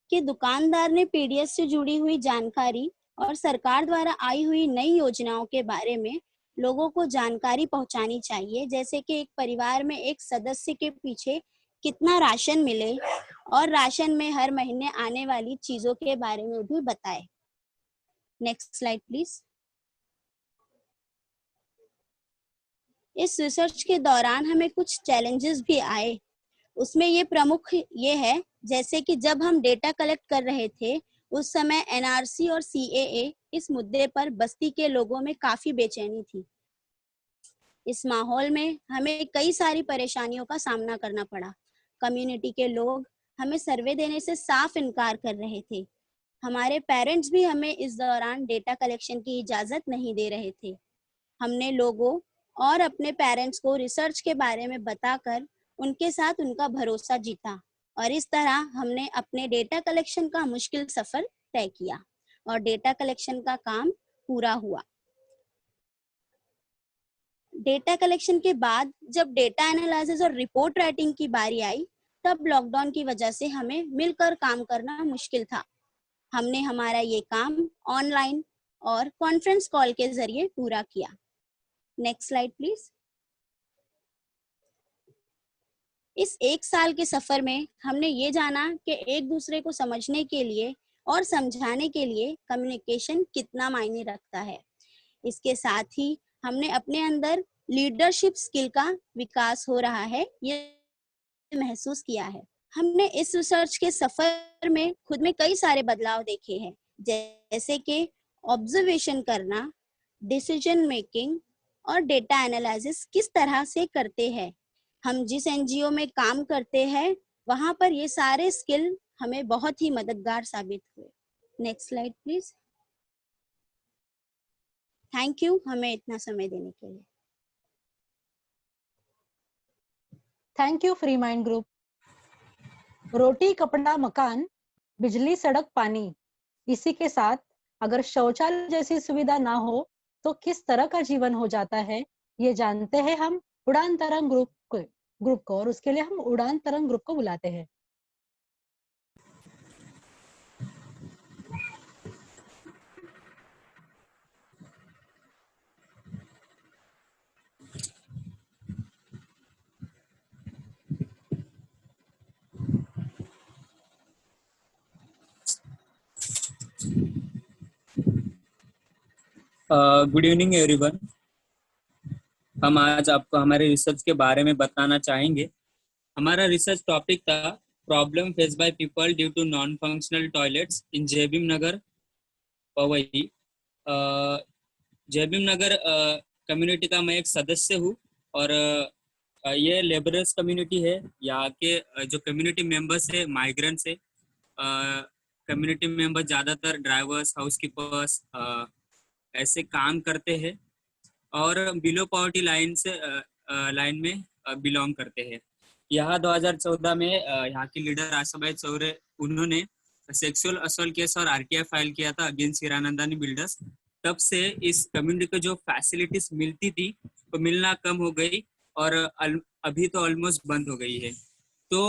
S19: कि दुकानदार ने पीडीएस से जुड़ी हुई जानकारी और सरकार द्वारा आई हुई नई योजनाओं के बारे में लोगों को जानकारी पहुंचानी चाहिए, जैसे कि एक परिवार में एक सदस्य के पीछे कितना राशन मिले और राशन में हर महीने आने वाली चीजों के बारे में भी बताए। Next slide please. इस रिसर्च के दौरान हमें कुछ चैलेंजेस भी आए। उसमें ये प्रमुख ये है, जैसे कि जब हम डेटा कलेक्ट कर रहे थे उस समय एनआरसी और सीएए इस मुद्दे पर बस्ती के लोगों में काफी बेचैनी थी। इस माहौल में हमें कई सारी परेशानियों का सामना करना पड़ा। कम्युनिटी के लोग हमें सर्वे देने से साफ इनकार कर रहे थे। हमारे पेरेंट्स भी हमें इस दौरान डेटा कलेक्शन की इजाजत नहीं दे रहे थे। हमने लोगों और अपने पेरेंट्स को रिसर्च के बारे में बताकर उनके साथ उनका भरोसा जीता, और इस तरह हमने अपने डेटा कलेक्शन का मुश्किल सफर तय किया और डेटा कलेक्शन का काम पूरा हुआ। डेटा कलेक्शन के बाद जब डेटा एनालिसिस और रिपोर्ट राइटिंग की बारी आई तब लॉकडाउन की वजह से हमें मिलकर काम करना मुश्किल था। हमने हमारा ये काम ऑनलाइन और कॉन्फ्रेंस कॉल के जरिए पूरा किया। Next slide please. इस 1 साल के सफर में हमने ये जाना कि एक दूसरे को समझने के लिए और समझाने के लिए कम्युनिकेशन कितना मायने रखता है। इसके साथ ही हमने अपने अंदर लीडरशिप स्किल का विकास हो रहा है, ये महसूस किया है। हमने इस रिसर्च के सफर में खुद में कई सारे बदलाव देखे हैं, जैसे कि ऑब्जर्वेशन करना, डिसीजन मेकिंग और डेटा एनालिसिस किस तरह से करते हैं। हम जिस एनजीओ में काम करते हैं वहाँ पर ये सारे स्किल हमें बहुत ही मददगार साबित हुए। Next slide please. Thank you हमें इतना समय देने के लिए।
S1: Thank you free mind group. रोटी कपड़ा मकान, बिजली सड़क पानी, इसी के साथ अगर शौचालय जैसी सुविधा ना हो तो किस तरह का जीवन हो जाता है, ये जानते हैं हम उड़ान तरंग ग्रुप को और उसके लिए हम उड़ान तरंग ग्रुप को बुलाते हैं।
S20: Good evening everyone. हम आज आपको हमारे रिसर्च के बारे में बताना चाहेंगे। हमारा रिसर्च टॉपिक था problem face by people due to non functional toilets in Jai Bhim नगर पवई। जय भीम नगर कम्युनिटी का मैं एक सदस्य हूँ और ये लेबरर्स कम्युनिटी है। यहाँ के जो कम्युनिटी मेंबर्स है माइग्रेंट्स है। कम्युनिटी मेंबर्स ज़्यादातर ड्राइवर्स, हाउसकीपर्स ऐसे काम करते हैं और बिलो पॉवर्टी लाइन में बिलोंग करते हैं। यहाँ 2014 में यहाँ की लीडर आशाबाई चौरे उन्होंने सेक्सुअल असॉल्ट केस और आरटीआई फाइल किया था अगेंस्ट हीरानंदानी बिल्डर्स। तब से इस कम्युनिटी को जो फैसिलिटीज मिलती थी वो मिलना कम हो गई और अभी तो ऑलमोस्ट बंद हो गई है। तो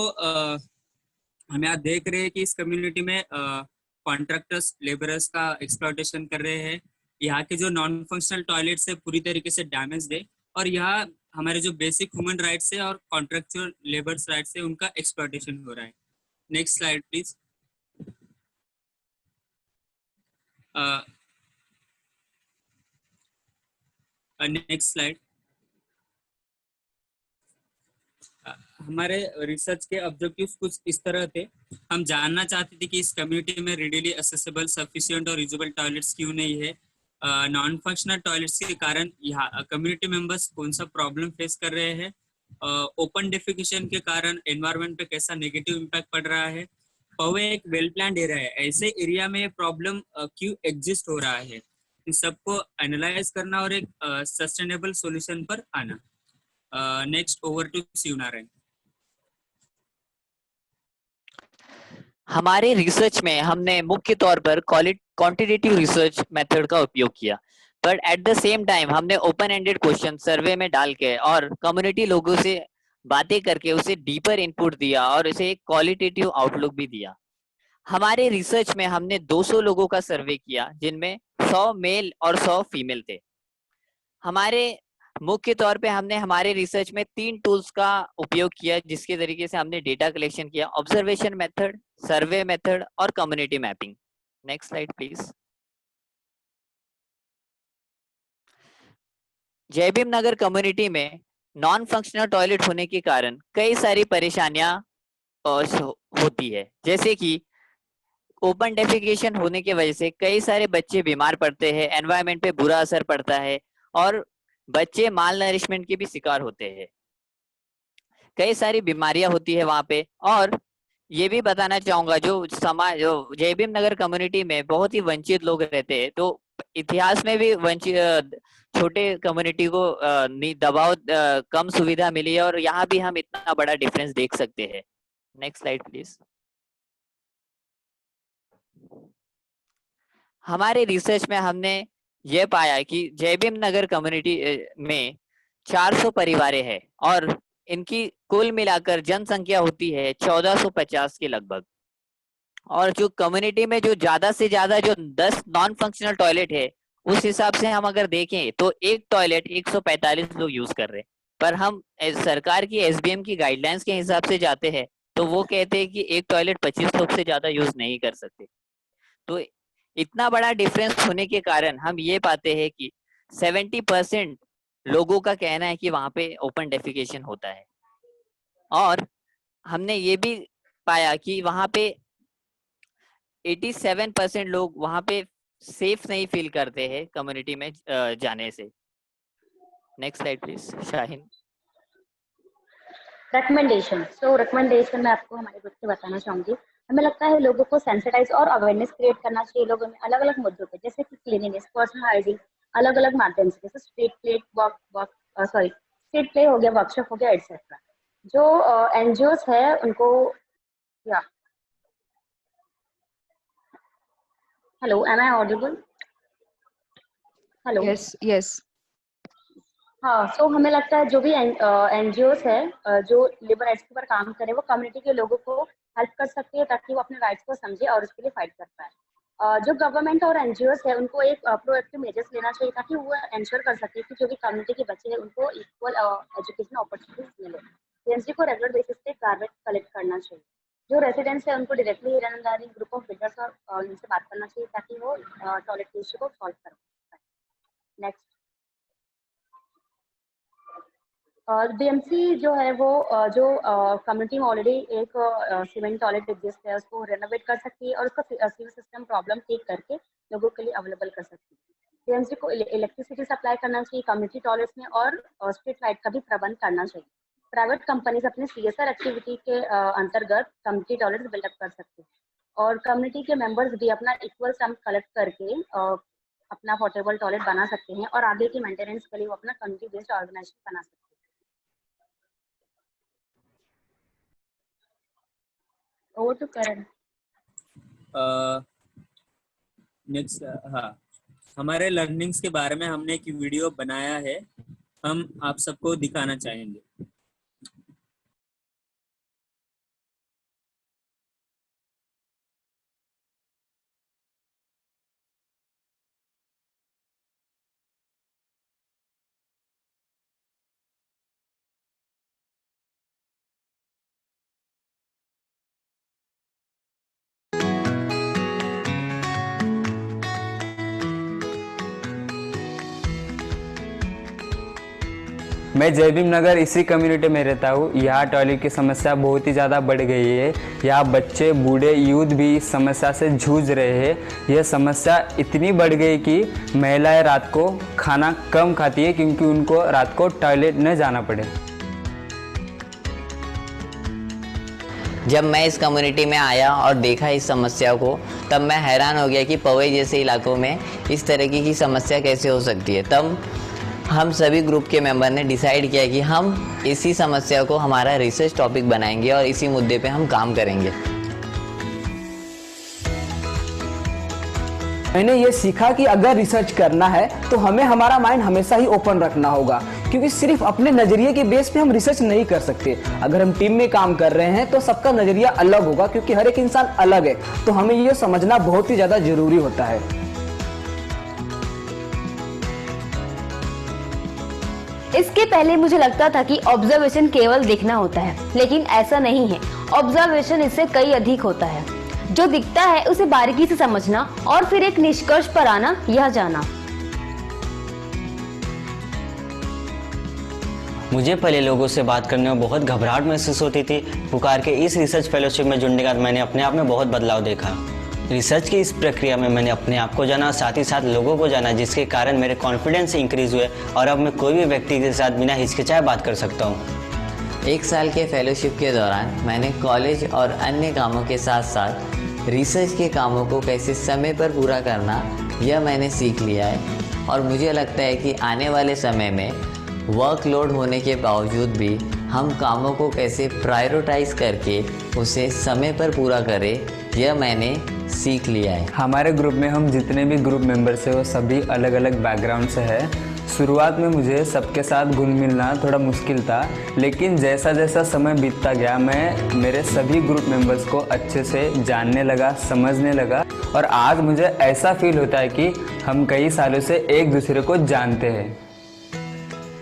S20: हम यहाँ देख रहे हैं कि इस कम्युनिटी में कॉन्ट्रैक्टर्स लेबरर्स का एक्सप्लॉयटेशन कर रहे हैं। यहाँ के जो नॉन फंक्शनल टॉयलेट्स है पूरी तरीके से डैमेज है और यहाँ हमारे जो बेसिक ह्यूमन राइट्स है और कॉन्ट्रैक्चुअल लेबर्स राइट्स है उनका एक्सप्लॉयटेशन हो रहा है। Next slide please. Next slide. हमारे रिसर्च के ऑब्जेक्टिव्स कुछ इस तरह थे। हम जानना चाहते थे कि इस कम्युनिटी में रेडिली एक्सेसिबल, सफिशिएंट और यूजेबल टॉयलेट्स क्यों नहीं है। नॉन फंक्शनल टॉयलेट्स के कारण यहाँ कम्युनिटी मेंबर्स कौन सा प्रॉब्लम फेस कर रहे हैं। ओपन डेफिकेशन के कारण एनवायरनमेंट पे कैसा नेगेटिव इम्पैक्ट पड़ रहा है। पवे एक वेल प्लान्ड एरिया है, ऐसे एरिया में प्रॉब्लम क्यों एग्जिस्ट हो रहा है, इन सबको एनालाइज करना और एक सस्टेनेबल सॉल्यूशन पर आना। Next over to Shivnarayan.
S21: हमारे रिसर्च में हमने मुख्य तौर पर क्वांटिटेटिव रिसर्च मेथड का उपयोग किया, but at the same time हमने ओपन एंडेड क्वेश्चन सर्वे में डाल के और कम्युनिटी लोगों से बातें करके उसे डीपर इनपुट दिया और उसे एक क्वालिटेटिव आउटलुक भी दिया। हमारे रिसर्च में हमने 200 लोगों का सर्वे किया जिनमें 100 मेल और 100 फीमेल थे। हमारे मुख्य तौर पे हमने हमारे रिसर्च में 3 टूल्स का उपयोग किया जिसके तरीके से हमने डेटा कलेक्शन किया: ऑब्जर्वेशन मेथड, सर्वे मेथड और community mapping. Next slide please. जय भीम नगर कम्युनिटी में नॉन फंक्शनल टॉयलेट होने के कारण कई सारी परेशानियां होती है, जैसे कि ओपन डेफिकेशन होने की वजह से कई सारे बच्चे बीमार पड़ते हैं, एनवायरनमेंट पे बुरा असर पड़ता है और बच्चे माल नरिशमेंट के भी शिकार होते हैं। कई सारी बीमारियां होती है वहां पे। और ये भी बताना चाहूंगा जो जय भीम नगर कम्युनिटी में बहुत ही वंचित लोग रहते हैं, तो इतिहास में भी वंचित छोटे कम्युनिटी को दबाव कम सुविधा मिली है और यहाँ भी हम इतना बड़ा डिफरेंस देख सकते हैं। Next slide please. हमारे रिसर्च में हमने ये पाया कि जय भीम नगर कम्युनिटी में 400 परिवारें हैं और इनकी कुल मिलाकर जनसंख्या होती है 1450 के लगभग। और जो कम्युनिटी में जो ज्यादा से ज्यादा जो 10 नॉन फंक्शनल टॉयलेट है उस हिसाब से हम अगर देखें तो एक टॉयलेट 145 लोग यूज कर रहे हैं। पर हम सरकार की एसबीएम की गाइडलाइंस के हिसाब से जाते हैं तो वो कहते हैं कि एक टॉयलेट 25 लोग से ज्यादा यूज नहीं कर सकते। तो इतना बड़ा डिफरेंस होने के कारण हम ये पाते हैं कि 70% लोगों का कहना है कि वहां पे ओपन डेफिकेशन होता है। और हमने ये भी पाया कि वहां पे 87% लोग वहां पे सेफ नहीं फील करते हैं कम्युनिटी में जाने से। Next slide please Shaheen.
S2: Recommendation मैं आपको हमारे ग्रुप से बताना चाहूंगी। हमें लगता है लोगों को सेंसिटाइज और अवेयरनेस क्रिएट करना चाहिए लोगों में अलग अलग मुद्दों पे, जैसे कि क्लीनिनेस, पर्सनल हाइजीन, अलग अलग माध्यम से, जैसे स्ट्रीट प्ले हो गया, वर्कशॉप हो गया, एटसेट्रा। जो एनजीओस है उनको hello, am I audible? Hello,
S22: yes.
S2: हाँ, सो हमें लगता है जो भी एनजीओस है जो लेबर राइट्स के ऊपर काम करे वो कम्युनिटी के लोगों को हेल्प कर सकती है ताकि वो अपने राइट्स को समझे और उसके लिए फाइट कर पाए। जो गवर्नमेंट और एनजीओस है उनको एक प्रोएक्टिव मेजर्स लेना चाहिए ताकि वो इंश्योर कर सके कि जो भी कम्युनिटी के बच्चे हैं उनको इक्वल एजुकेशन अपॉर्चुनिटीज मिले। पीएमसी को रेगुलर बेसिस पे गार्बेज कलेक्ट करना चाहिए। जो रेसिडेंट्स है उनको डायरेक्टली ईरानदारी ग्रुप ऑफ बिल्डर्स और उनसे बात करना चाहिए ताकि वो टॉयलेट इश्यू को सॉल्व कर पाए। नेक्स्ट, और बीएमसी जो है वो जो कम्युनिटी में ऑलरेडी एक सीमेंट टॉयलेट एग्जिस्ट है उसको रेनोवेट कर सकती है और उसका सीवर सिस्टम प्रॉब्लम ठीक करके लोगों के लिए अवेलेबल कर सकती है। बीएमसी को इलेक्ट्रिसिटी सप्लाई करना चाहिए कम्युनिटी टॉयलेट्स में और स्ट्रीट लाइट का भी प्रबंध करना चाहिए। प्राइवेट कंपनीज अपने सीएसआर एक्टिविटी के अंतर्गत कम्युनिटी टॉयलेट्स बिल्डअप कर सकते हैं और कम्युनिटी के मेंबर्स भी अपना इक्वल सम कलेक्ट करके अपना पोर्टेबल टॉयलेट बना सकते हैं और आगे की मेंटेनेंस के लिए वो अपना कम्युनिटी बेस्ड ऑर्गेनाइजेशन बना सकते हैं। Over to Karan.
S20: नेक्स्ट, हाँ, हमारे लर्निंग्स के बारे में हमने एक वीडियो बनाया है, हम आप सबको दिखाना चाहेंगे।
S23: मैं जयभीम नगर इसी कम्युनिटी में रहता हूँ। यहाँ टॉयलेट की समस्या बहुत ही ज़्यादा बढ़ गई है। यहाँ बच्चे, बूढ़े, यूथ भी इस समस्या से जूझ रहे हैं। यह समस्या इतनी बढ़ गई कि महिलाएं रात को खाना कम खाती है क्योंकि उनको रात को टॉयलेट न जाना पड़े।
S21: जब मैं इस कम्युनिटी में आया और देखा इस समस्या को, तब मैं हैरान हो गया कि पवई जैसे इलाकों में इस तरीके की समस्या कैसे हो सकती है। तब हम सभी ग्रुप के मेंबर ने डिसाइड किया कि हम इसी समस्या को हमारा रिसर्च टॉपिक बनाएंगे और इसी मुद्दे पे हम काम करेंगे।
S24: मैंने ये सीखा कि अगर रिसर्च करना है तो हमें हमारा माइंड हमेशा ही ओपन रखना होगा, क्योंकि सिर्फ अपने नजरिए के बेस पे हम रिसर्च नहीं कर सकते। अगर हम टीम में काम कर रहे हैं तो सबका नजरिया अलग होगा, क्योंकि हर एक इंसान अलग है। तो हमें ये समझना बहुत ही ज्यादा जरूरी होता है।
S25: इसके पहले मुझे लगता था कि ऑब्जर्वेशन केवल देखना होता है, लेकिन ऐसा नहीं है। ऑब्जर्वेशन इससे कई अधिक होता है। जो दिखता है उसे बारीकी से समझना और फिर एक निष्कर्ष पर आना, यह जाना।
S26: मुझे पहले लोगों से बात करने में बहुत घबराहट महसूस होती थी। पुकार के इस रिसर्च फेलोशिप में जुड़ने के बाद मैंने अपने आप में बहुत बदलाव देखा। रिसर्च की इस प्रक्रिया में मैंने अपने आप को जाना, साथ ही साथ लोगों को जाना, जिसके कारण मेरे कॉन्फिडेंस इंक्रीज हुए और अब मैं कोई भी व्यक्ति के साथ बिना हिचकिचाए बात कर सकता हूँ।
S21: 1 साल के फेलोशिप के दौरान मैंने कॉलेज और अन्य कामों के साथ साथ रिसर्च के कामों को कैसे समय पर पूरा करना, यह मैंने सीख लिया है। और मुझे लगता है कि आने वाले समय में वर्कलोड होने के बावजूद भी हम कामों को कैसे प्रायोरिटाइज करके उसे समय पर पूरा करें, यह मैंने सीख लिया है।
S23: हमारे ग्रुप में हम जितने भी ग्रुप मेंबर्स हैं वो सभी अलग अलग बैकग्राउंड से हैं। शुरुआत में मुझे सबके साथ घुल मिलना थोड़ा मुश्किल था, लेकिन जैसा जैसा समय बीतता गया मैं मेरे सभी ग्रुप मेंबर्स को अच्छे से जानने लगा, समझने लगा और आज मुझे ऐसा फील होता है कि हम कई सालों से एक दूसरे को जानते हैं।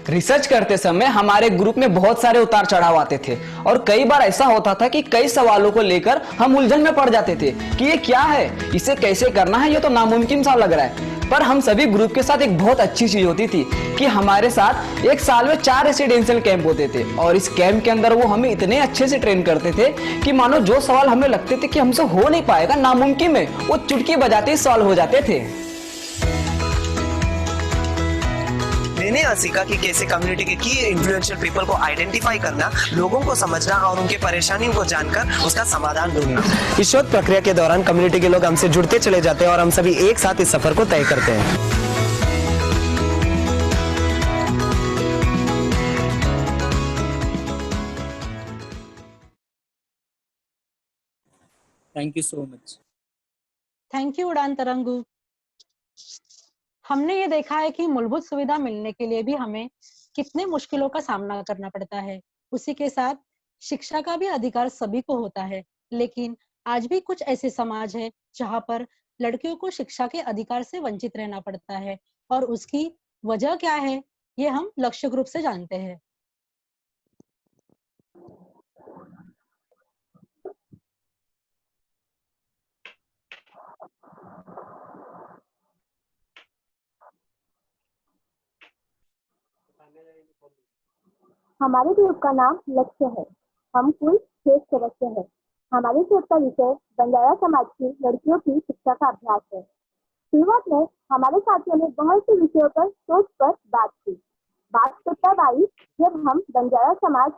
S24: रिसर्च करते समय हमारे ग्रुप में बहुत सारे उतार चढ़ाव आते थे और कई बार ऐसा होता था कि कई सवालों को लेकर हम उलझन में पड़ जाते थे कि ये क्या है, इसे कैसे करना है, ये तो नामुमकिन सा लग रहा है। पर हम सभी ग्रुप के साथ एक बहुत अच्छी चीज होती थी कि हमारे साथ एक साल में 4 रेसिडेंशियल कैंप होते थे और इस कैंप के अंदर वो हमें इतने अच्छे से ट्रेन करते थे कि मानो जो सवाल हमें लगते थे कि हमसे हो नहीं पाएगा, नामुमकिन है, वो चुटकी बजाते ही सॉल्व हो जाते थे।
S3: मैंने यहाँ सीखा कि कैसे कम्युनिटी के की इन्फ्लुएंशियल पीपल को आइडेंटिफाई करना, लोगों को समझना और उनके परेशानियों को जानकर उसका समाधान ढूंढना। इस शोध प्रक्रिया के दौरान कम्युनिटी के लोग हमसे जुड़ते चले जाते हैं और हम सभी एक साथ इस सफर को तय करते हैं।
S20: Thank you so much.
S1: Thank you उड़ान तरंगू। हमने ये देखा है कि मूलभूत सुविधा मिलने के लिए भी हमें कितने मुश्किलों का सामना करना पड़ता है। उसी के साथ शिक्षा का भी अधिकार सभी को होता है, लेकिन आज भी कुछ ऐसे समाज है जहाँ पर लड़कियों को शिक्षा के अधिकार से वंचित रहना पड़ता है, और उसकी वजह क्या है ये हम लक्ष्य ग्रुप से जानते हैं।
S5: हमारे ग्रुप का नाम लक्ष्य है। हम कुल 6 सदस्य हैं। हमारे शोध का विषय बंजारा समाज की लड़कियों की शिक्षा का अभ्यास है। शुरुआत में हमारे साथियों ने बहुत से विषयों पर सोच पर बात की। बात तो तब आई जब हम बंजारा समाज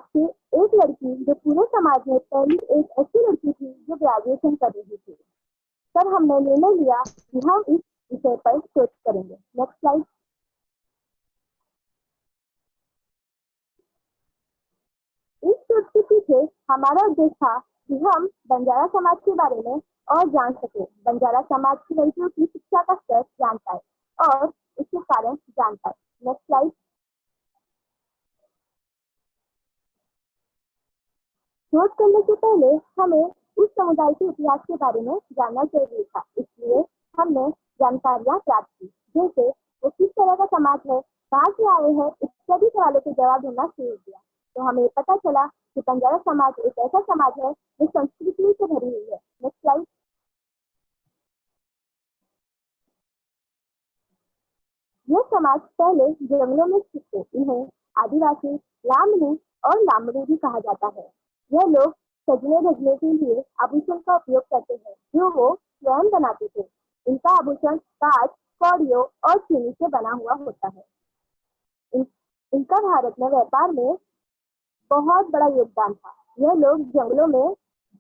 S5: की एक लड़की, जो पूरे समाज में पहली एक ऐसी लड़की थी जो ग्रेजुएशन कर रही थी, तब हमने निर्णय लिया कि हम इस विषय पर सोच करेंगे। Next slide. इस शोध के पीछे हमारा उद्देश्य था कि हम बंजारा समाज के बारे में और जान सके, बंजारा समाज की लड़कियों की शिक्षा का स्तर जान पाए और इसके कारण जान पाए। Next slide. शोध करने से पहले हमें उस समुदाय के इतिहास के बारे में जानना जरूरी था, इसलिए हमने जानकारियां प्राप्त की, जैसे वो किस तरह का समाज है, कहाँ से आए हैं, इत्यादि सवालों के जवाब देना शुरू किया। तो हमें पता चला कि बंजारा समाज एक ऐसा समाज है जो संस्कृति से भरी हुई है। Next slide. यह समाज पहले जंगलों में स्थित थे। इन्हें आदिवासी, लामड़ी और लामड़ी भी कहा जाता है। यह लोग सजने धजने के लिए आभूषण का उपयोग करते हैं, जो वो स्वयं बनाते थे। इनका आभूषण कांच, कौड़ियों और चीनी से बना हुआ होता है। इनका भारत में व्यापार में बहुत बड़ा योगदान था। यह लोग जंगलों में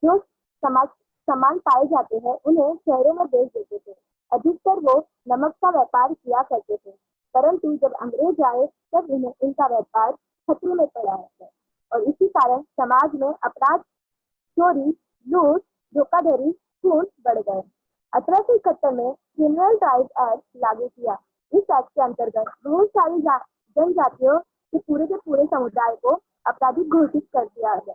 S5: जो सामान पाए जाते हैं उन्हें शहरों में बेच देते थे। अधिकतर वो नमक का व्यापार किया करते थे, परंतु जब अंग्रेज आए तब इनका व्यापार खतरे में पड़ा है और इसी कारण समाज में अपराध, चोरी, लूट, धोखाधड़ी, खून बढ़ गए। 1871 में क्रिमिनल राइट एक्ट लागू किया। इस एक्ट के अंतर्गत बहुत सारी जनजातियों के पूरे समुदाय को आपराधिक घोषित कर दिया गया,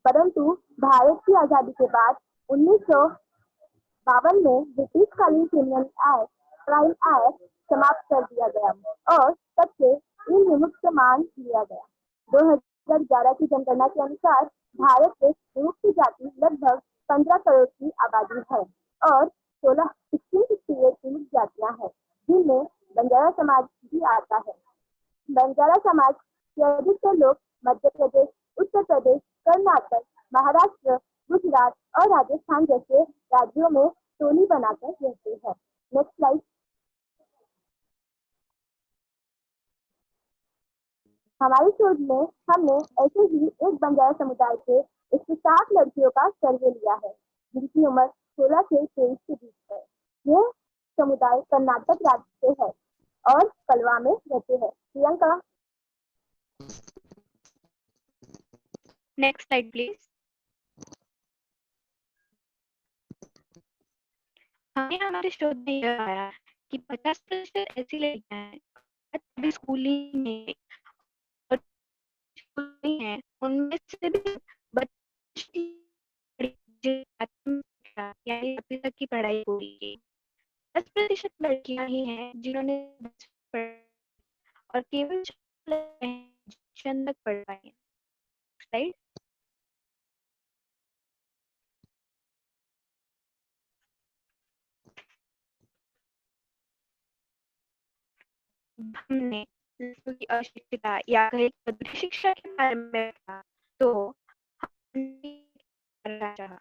S5: परंतु भारत की आजादी के बाद 1952 में ब्रिटिश कालीन क्रिमिनल क्राइम एक्ट समाप्त कर दिया गया और तब से इन विमुक्त मान लिया गया। 2011 की जनगणना के अनुसार भारत में विमुक्त जाति लगभग 15 करोड़ की आबादी है और 1668 विमुक्त जातियां हैं, जिनमें बंजारा समाज भी आता है। बंजारा समाज के अधिकतर लोग मध्य प्रदेश, उत्तर प्रदेश, कर्नाटक, महाराष्ट्र, गुजरात और राजस्थान जैसे राज्यों में टोली बनाकर रहते हैं। Next slide. हमारे शोध में हमने ऐसे ही एक बंजारा समुदाय के 160 लड़कियों का सर्वे लिया है, जिनकी उम्र 16 से 23 के बीच है। यह समुदाय कर्नाटक राज्य से है और कलवा में रहते हैं। प्रियंका।
S17: Next slide please. हमने हमारे शोध में यह पाया कि 50% ऐसी लड़कियां हैं स्कूलिंग में और हैं, उनमें से भी बच्ची यानी 10वीं तक की पढ़ाई पूरी की। 10% लड़कियां ही हैं जिन्होंने और केवल तक पढ़ पाई हैं। राइट। हमने लड़कियों की अशिक्षिता या कहीं अधूरी शिक्षा के बारे में पढ़ा, तो हमने करना चाहा।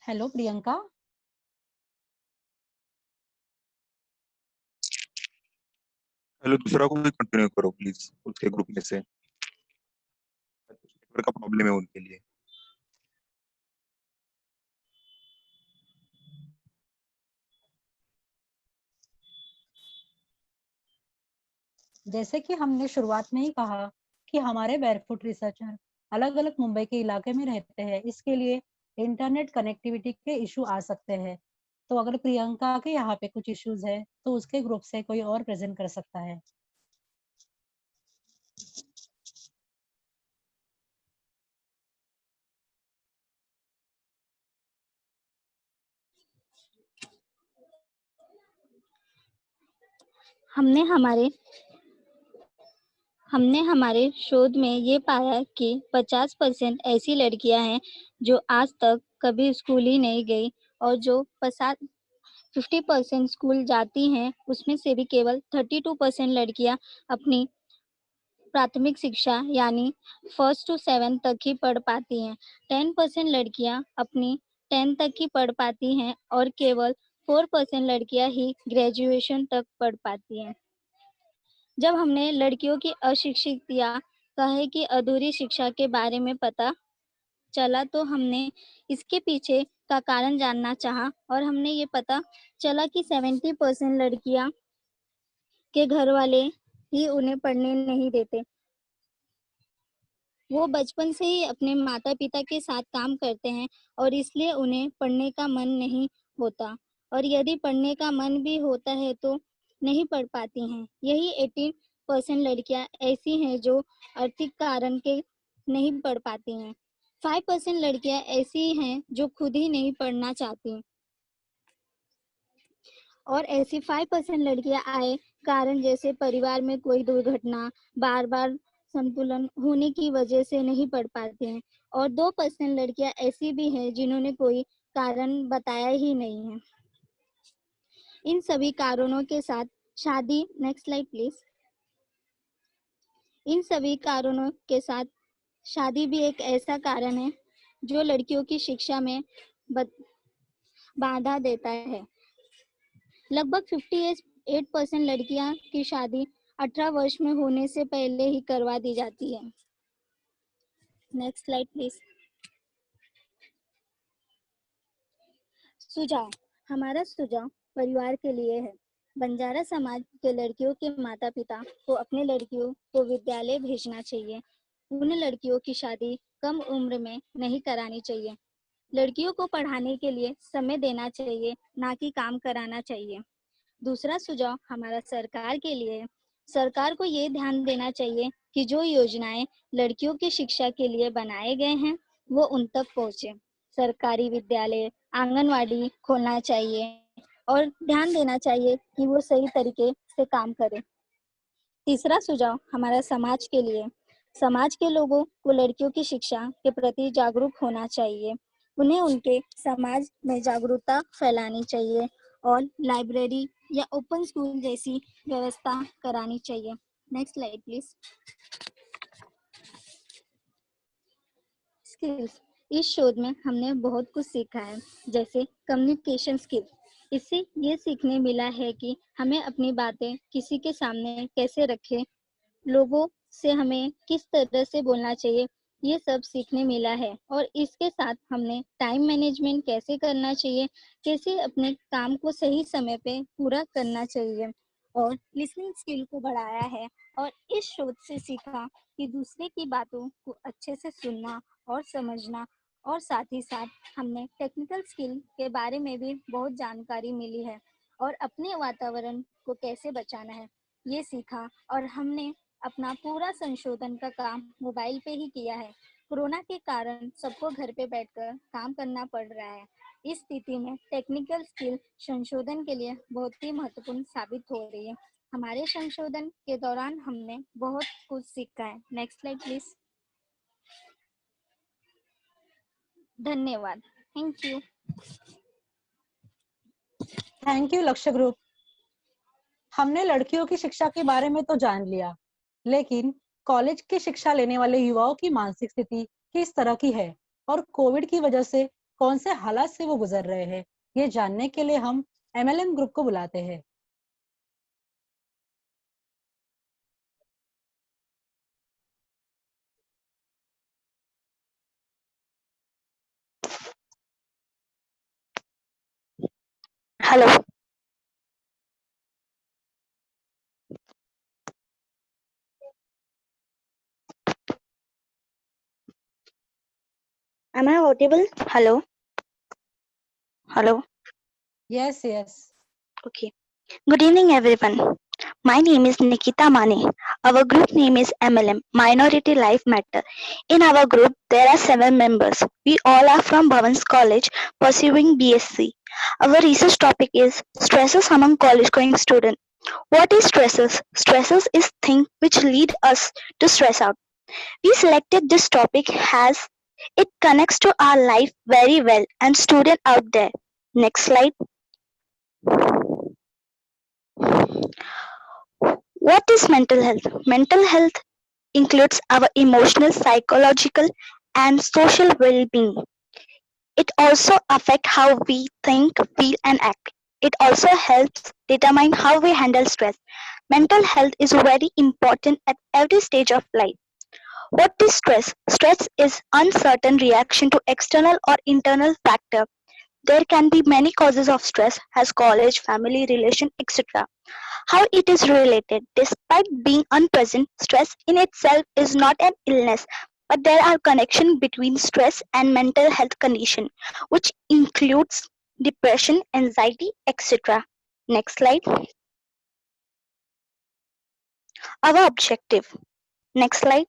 S1: हेलो प्रियंका।
S6: हेलो, दूसरा कोई कंटिन्यू करो प्लीज, उसके ग्रुप में से। नेटवर्क का प्रॉब्लम है उनके लिए।
S1: जैसे कि हमने शुरुआत में ही कहा कि हमारे बैरफुट रिसर्चर अलग अलग मुंबई के इलाके में रहते हैं, इसके लिए इंटरनेट कनेक्टिविटी के इशू आ सकते हैं। तो अगर प्रियंका के यहाँ पे कुछ इश्यूज है तो उसके ग्रुप से कोई और प्रेजेंट कर सकता है।
S5: हमने हमारे शोध में ये पाया कि 50% ऐसी लड़कियां हैं जो आज तक कभी स्कूल ही नहीं गई, और जो 50% स्कूल जाती हैं उसमें से भी केवल 32% लड़कियां अपनी प्राथमिक शिक्षा यानी 1st to 7th तक ही पढ़ पाती हैं। 10% लड़कियां अपनी 10th तक ही पढ़ पाती हैं और केवल 4% लड़कियां ही ग्रेजुएशन तक पढ़ पाती हैं। जब हमने लड़कियों की अशिक्षित या कहे कि अधूरी शिक्षा के बारे में पता चला, तो हमने इसके पीछे का कारण जानना चाहा, और हमने ये पता चला कि 70% लड़कियां के घर वाले ही उन्हें पढ़ने नहीं देते। वो बचपन से ही अपने माता पिता के साथ काम करते हैं और इसलिए उन्हें पढ़ने का मन नहीं होता, और यदि पढ़ने का मन भी होता है तो नहीं पढ़ पाती हैं। यही 18% लड़कियां ऐसी हैं जो आर्थिक कारण के नहीं पढ़ पाती हैं। 5% लड़कियां ऐसी हैं जो खुद ही नहीं पढ़ना चाहती, और ऐसी 5% लड़कियां आए कारण जैसे परिवार में कोई दुर्घटना, बार बार संतुलन होने की वजह से नहीं पढ़ पाते हैं, और 2% लड़कियां ऐसी भी हैं जिन्होंने कोई कारण बताया ही नहीं है। इन सभी कारणों के साथ शादी, नेक्स्ट स्लाइड प्लीज। इन सभी कारणों के साथ शादी भी एक ऐसा कारण है जो लड़कियों की शिक्षा में बाधा देता है। लगभग 58% लड़कियां की शादी 18 वर्ष में होने से पहले ही करवा दी जाती है। Next slide please. सुझाव। हमारा सुझाव परिवार के लिए है। बंजारा समाज के लड़कियों के माता पिता को अपने लड़कियों को विद्यालय भेजना चाहिए। उन लड़कियों की शादी कम उम्र में नहीं करानी चाहिए। लड़कियों को पढ़ाने के लिए समय देना चाहिए, ना कि काम कराना चाहिए। दूसरा सुझाव हमारा सरकार के लिए है। सरकार को ये ध्यान देना चाहिए कि जो योजनाएं लड़कियों की शिक्षा के लिए बनाए गए हैं वो उन तक पहुंचे। सरकारी विद्यालय, आंगनवाड़ी खोलना चाहिए और ध्यान देना चाहिए कि वो सही तरीके से काम करें। तीसरा सुझाव हमारा समाज के लिए। समाज के लोगों को लड़कियों की शिक्षा के प्रति जागरूक होना चाहिए। उन्हें उनके समाज में जागरूकता फैलानी चाहिए और लाइब्रेरी या ओपन स्कूल जैसी व्यवस्था करानी चाहिए। Next slide please. स्किल्स। इस शोध में हमने बहुत कुछ सीखा है, जैसे कम्युनिकेशन स्किल। इससे ये सीखने मिला है कि हमें अपनी बातें किसी के सामने कैसे रखें, लोगों से हमें किस तरह से बोलना चाहिए, ये सब सीखने मिला है। और इसके साथ हमने टाइम मैनेजमेंट कैसे करना चाहिए, कैसे अपने काम को सही समय पे पूरा करना चाहिए, और लिसनिंग स्किल को बढ़ाया है। और इस शोध से सीखा कि दूसरे की बातों को अच्छे से सुनना और समझना, और साथ ही साथ हमने टेक्निकल स्किल के बारे में भी बहुत जानकारी मिली है, और अपने वातावरण को कैसे बचाना है ये सीखा। और हमने अपना पूरा संशोधन का काम मोबाइल पे ही किया है। कोरोना के कारण सबको घर पे बैठकर काम करना पड़ रहा है, इस स्थिति में टेक्निकल स्किल संशोधन के लिए बहुत ही महत्वपूर्ण साबित हो रही है। हमारे संशोधन के दौरान हमने बहुत कुछ सीखा है। Next slide please. धन्यवाद। Thank you.
S1: Thank you Lakshya group. हमने लड़कियों की शिक्षा के बारे में तो जान लिया, लेकिन कॉलेज की शिक्षा लेने वाले युवाओं की मानसिक स्थिति किस तरह की है और कोविड की वजह से कौन से हालात से वो गुजर रहे हैं, ये जानने के लिए हम MLM ग्रुप को बुलाते हैं।
S5: Hello. Am I audible? Hello. Hello.
S1: Yes, yes.
S5: Okay. Good evening, everyone. My name is Nikita Mane. Our group name is MLM, Minority Life Matter. In our group, there are 7 members. We all are from Bhavans College, pursuing BSc. Our research topic is stresses among college-going students. What is stresses? Stresses is things which lead us to stress out. We selected this topic as it connects to our life very well and student out there. Next slide. What is mental health? Mental health includes our emotional, psychological, and social well-being. It also affects how we think, feel, and act. It also helps determine how we handle stress. Mental health is very important at every stage of life. What is stress? Stress is uncertain reaction to external or internal factor. There can be many causes of stress as college, family, relation, etc. How it is related. Despite being unpleasant, stress in itself is not an illness, but there are connections between stress and mental health condition, which includes depression, anxiety, etc. Next slide. Our objective. Next slide.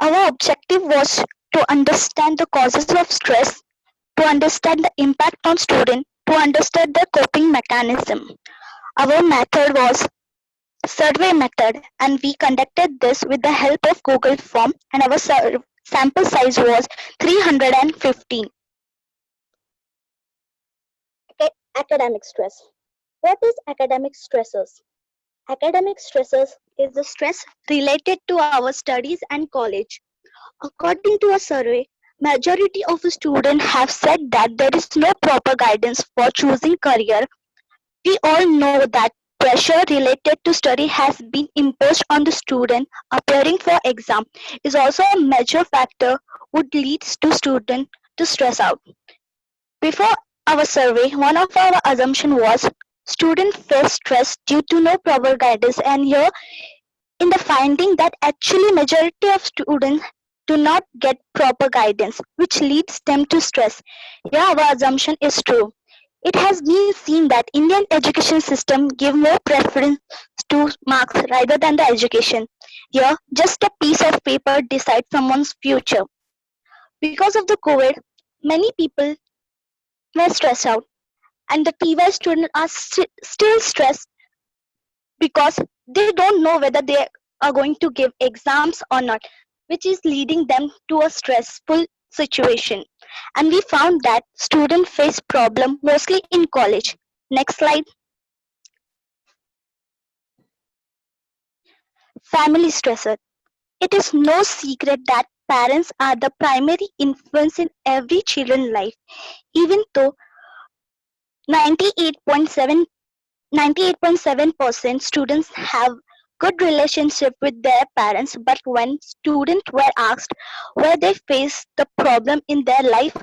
S5: Our objective was to understand the causes of stress, to understand the impact on students, to understand the coping mechanism. Our method was survey method, and we conducted this with the help of Google Form, and our sample size was 315. Academic stress. What is academic stressors? Academic stressors is the stress related to our studies and college. According to a survey, majority of students have said that there is no proper guidance for choosing career. We all know that pressure related to study has been imposed on the student. Appearing for exam is also a major factor which leads to student to stress out. Before our survey, one of our assumption was students face stress due to no proper guidance, and here in the finding that actually majority of students do not get proper guidance, which leads them to stress. Here our assumption is true. It has been seen that Indian education system give more preference to marks rather than the education. Here, just a piece of paper decides someone's future. Because of the COVID, many people were stressed out, and the TY students are still stressed because they don't know whether they are going to give exams or not, which is leading them to a stressful situation. And we found that students face problem mostly in college. Next slide. Family stressor. It is no secret that parents are the primary influence in every children's life. Even though 98.7% students have good relationship with their parents, but when students were asked where they face the problem in their life,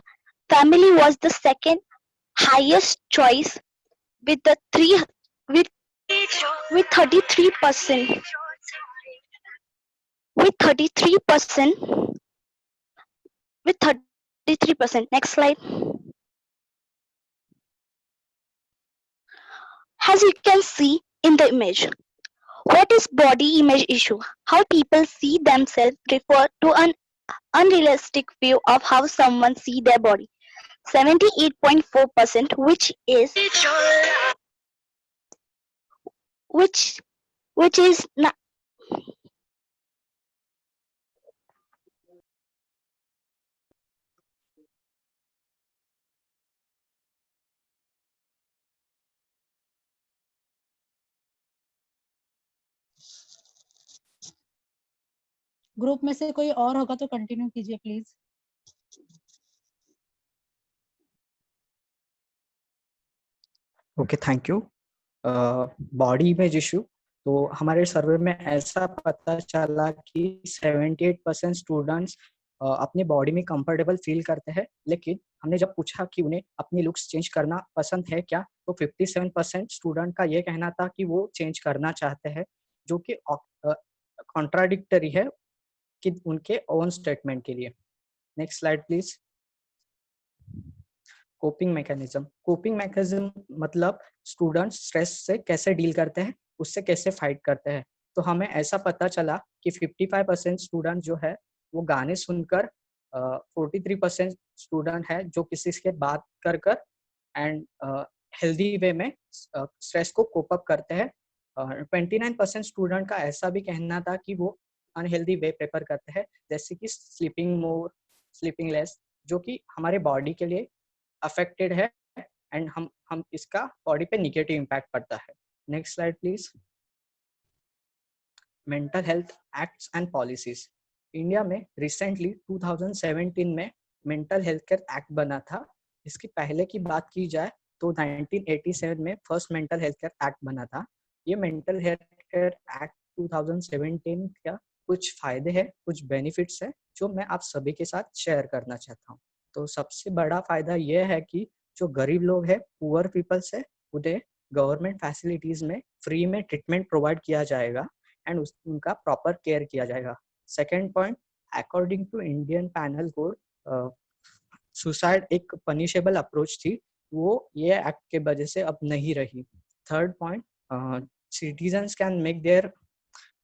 S5: family was the second highest choice with the 33%. With 33%. Next slide. As you can see in the image, what is body image issue? How people see themselves refer to an unrealistic view of how someone see their body. 78.4%, which is not.
S1: Group में से कोई और होगा तो continue कीजिए please.
S7: Okay, thank you. Body image issue, तो हमारे सर्वे में ऐसा पता चला कि 78% स्टूडेंट्स अपने बॉडी में कंफर्टेबल फील करते हैं, लेकिन हमने जब पूछा कि उन्हें अपनी लुक्स चेंज करना पसंद है क्या, तो 57% स्टूडेंट का ये कहना था कि वो चेंज करना चाहते हैं, जो कि कॉन्ट्राडिक्टरी है कि उनके ओन स्टेटमेंट के लिए। Next slide please. Coping mechanism मतलब स्टूडेंट्स स्ट्रेस से कैसे डील करते हैं, उससे कैसे फाइट करते हैं। तो हमें ऐसा पता चला कि 55% स्टूडेंट जो है वो गाने सुनकर, 43% स्टूडेंट है जो किसी से बात कर कर एंड हेल्दी वे में स्ट्रेस को कोप अप करते हैं। 29% स्टूडेंट का ऐसा भी कहना था कि वो अनहेल्दी वे प्रेफर करते हैं, जैसे कि स्लीपिंग मोर, स्लीपिंग लेस, जो कि हमारे बॉडी के लिए अफेक्टेड है एंड हम इसका बॉडी पे निगेटिव इम्पैक्ट पड़ता है। Next slide please. Mental health acts and policies. India में रिसेंटली 2017 में मेंटल हेल्थ केयर एक्ट बना था। इसकी पहले की बात की जाए तो 1987 में first mental health care act बना था। ये मेंटल हेल्थ केयर एक्ट 2017 का कुछ फायदे हैं, कुछ बेनिफिट्स है जो मैं आप सभी के साथ शेयर करना चाहता हूँ। तो सबसे बड़ा फायदा यह है कि जो गरीब लोग हैं, पुअर पीपल्स है, उन्हें गवर्नमेंट फैसिलिटीज में फ्री में ट्रीटमेंट प्रोवाइड किया जाएगा एंड उनका प्रॉपर केयर किया जाएगा। Second point, according to Indian penal code, suicide एक पनिशेबल अप्रोच थी, वो ये एक्ट के वजह से अब नहीं रही। Third point, citizens can make their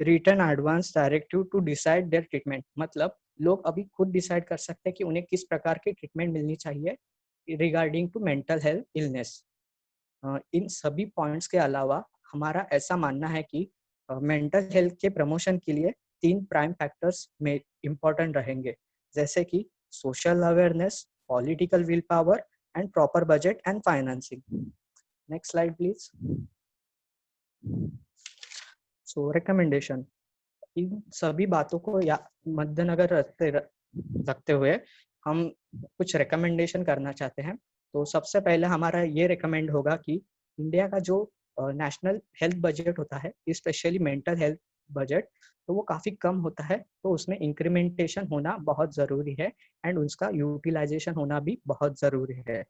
S7: written advance directive to decide their treatment, मतलब लोग अभी खुद डिसाइड कर सकते हैं कि उन्हें किस प्रकार की ट्रीटमेंट मिलनी चाहिए regarding to mental health illness. इन सभी पॉइंट्स के अलावा हमारा ऐसा मानना है कि मेंटल हेल्थ के प्रमोशन के लिए 3 प्राइम फैक्टर्स में इम्पोर्टेंट रहेंगे, जैसे कि social awareness, political will power and proper budget and financing. Next slide please. So recommendation, इन सभी बातों को मद्देनजर रखते हुए हम कुछ रिकमेंडेशन करना चाहते हैं। तो सबसे पहले हमारा ये रिकमेंड होगा कि इंडिया का जो नेशनल हेल्थ बजट होता है, स्पेशली मेंटल हेल्थ बजट, तो वो काफ़ी कम होता है, तो उसमें इंक्रीमेंटेशन होना बहुत ज़रूरी है एंड उसका यूटिलाइजेशन होना भी बहुत ज़रूरी है।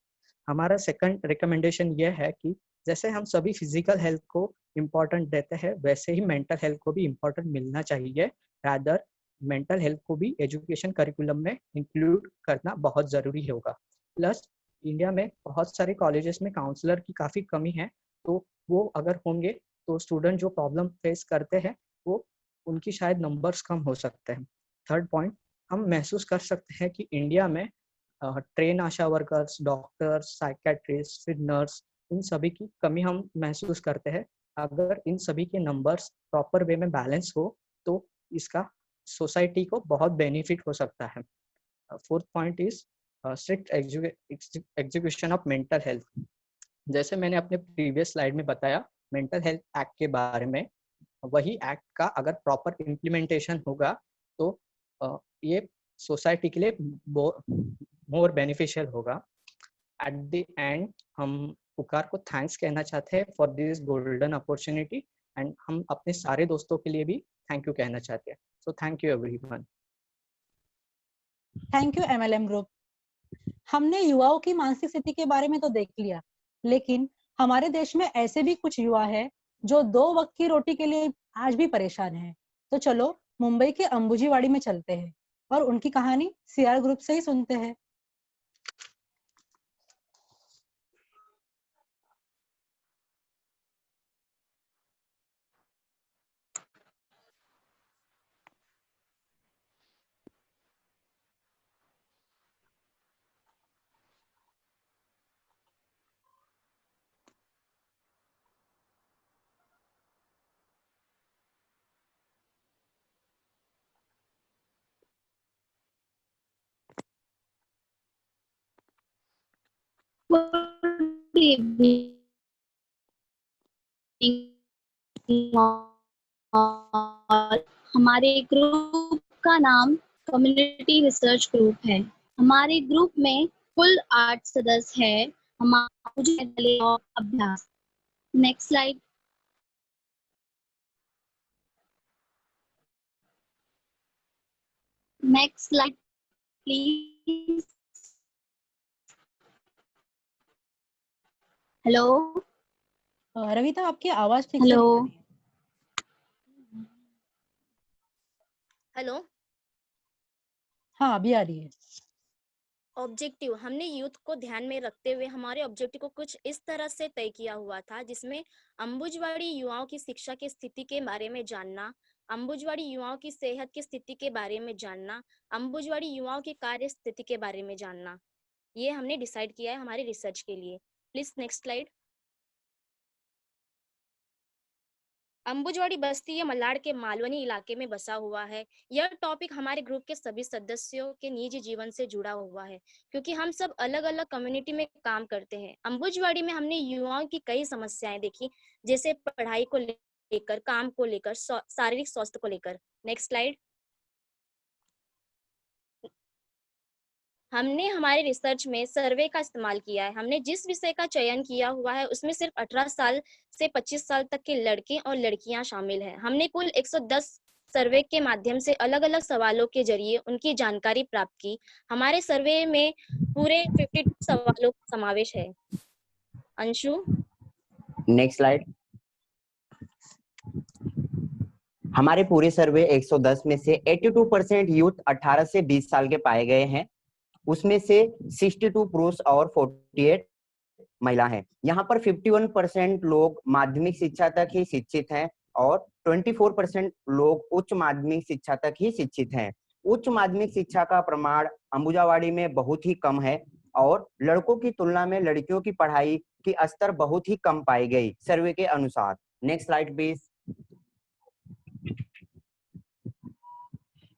S7: हमारा सेकंड रिकमेंडेशन ये है कि जैसे हम सभी फिजिकल हेल्थ को इम्पोर्टेंट देते हैं, वैसे ही मेंटल हेल्थ को भी इम्पोर्टेंट मिलना चाहिए। रादर मेंटल हेल्थ को भी एजुकेशन करिकुलम में इंक्लूड करना बहुत ज़रूरी होगा। प्लस इंडिया में बहुत सारे कॉलेजेस में काउंसलर की काफ़ी कमी है, तो वो अगर होंगे तो स्टूडेंट जो प्रॉब्लम फेस करते हैं वो उनकी शायद नंबर्स कम हो सकते हैं। थर्ड पॉइंट, हम महसूस कर सकते हैं कि इंडिया में ट्रेन आशा वर्कर्स, डॉक्टर्स, साइकेट्रिस्ट, फिर नर्स, इन सभी की कमी हम महसूस करते हैं। अगर इन सभी के नंबर्स प्रॉपर वे में बैलेंस हो तो इसका सोसाइटी को बहुत बेनिफिट हो सकता है। Fourth point is strict execution of mental health. जैसे मैंने अपने प्रीवियस स्लाइड में बताया मेंटल हेल्थ एक्ट के बारे में, वही एक्ट का अगर प्रॉपर इम्प्लीमेंटेशन होगा तो ये सोसाइटी के लिए मोर बेनिफिशियल होगा। एट द एंड हम पुकार को थैंक्स कहना चाहते हैं for this golden opportunity and हम अपने सारे दोस्तों के लिए भी थैंक यू कहना चाहते हैं। So thank you everyone.
S1: Thank you MLM group. हमने युवाओं की मानसिक स्थिति के बारे में तो देख लिया, लेकिन हमारे देश में ऐसे भी कुछ युवा है जो 2 वक्त की रोटी के लिए आज भी परेशान हैं। तो चलो मुंबई के अंबुजीवाड़ी में चलते हैं और उनकी कहानी सीआर ग्रुप से ही सुनते हैं।
S19: Good evening. हमारे ग्रुप का नाम कम्युनिटी रिसर्च ग्रुप है। हमारे ग्रुप में कुल 8 सदस्य है। हमारा अभ्यास। Next slide. Next slide please. Hello
S1: Ravita, आपकी आवाज ठीक से
S19: हेलो
S1: नहीं आ रही है।
S8: हेलो।
S1: हाँ, अभी आ रही है।
S8: ऑब्जेक्टिव, हमने यूथ को ध्यान में रखते हुए हमारे ऑब्जेक्टिव को कुछ इस तरह से तय किया हुआ था, जिसमें अंबुजवाड़ी युवाओं की शिक्षा की स्थिति के बारे में जानना, अंबुजवाड़ी युवाओं की सेहत की स्थिति के बारे में जानना, अंबुजवाड़ी युवाओं की कार्य स्थिति के बारे में जानना, ये हमने डिसाइड किया है हमारे रिसर्च के लिए। Please next slide. अंबुजवाड़ी बस्ती ये मलाड के मालवनी इलाके में बसा हुआ है। यह टॉपिक हमारे ग्रुप के सभी सदस्यों के निजी जीवन से जुड़ा हुआ है, क्योंकि हम सब अलग अलग कम्युनिटी में काम करते हैं। अंबुजवाड़ी में हमने युवाओं की कई समस्याएं देखी, जैसे पढ़ाई को लेकर, काम को लेकर, शारीरिक स्वास्थ्य को लेकर। Next slide. हमने हमारे रिसर्च में सर्वे का इस्तेमाल किया है। हमने जिस विषय का चयन किया हुआ है उसमें सिर्फ 18 साल से 25 साल तक के लड़के और लड़कियां शामिल हैं। हमने कुल 110 सर्वे के माध्यम से अलग अलग सवालों के जरिए उनकी जानकारी प्राप्त की। हमारे सर्वे में पूरे 52 सवालों का समावेश है। Anshu
S9: next slide. हमारे पूरे सर्वे 110 में से 82% यूथ 18 से 20 साल के पाए गए हैं। उसमें से 62 पुरुष और 48 महिला हैं। यहाँ पर 51% लोग माध्यमिक शिक्षा तक ही शिक्षित हैं और 24% लोग उच्च माध्यमिक शिक्षा तक ही शिक्षित हैं। उच्च माध्यमिक शिक्षा का प्रमाण अंबुजावाड़ी में बहुत ही कम है और लड़कों की तुलना में लड़कियों की पढ़ाई की स्तर बहुत ही कम पाई गई सर्वे के अनुसार। Next slide please.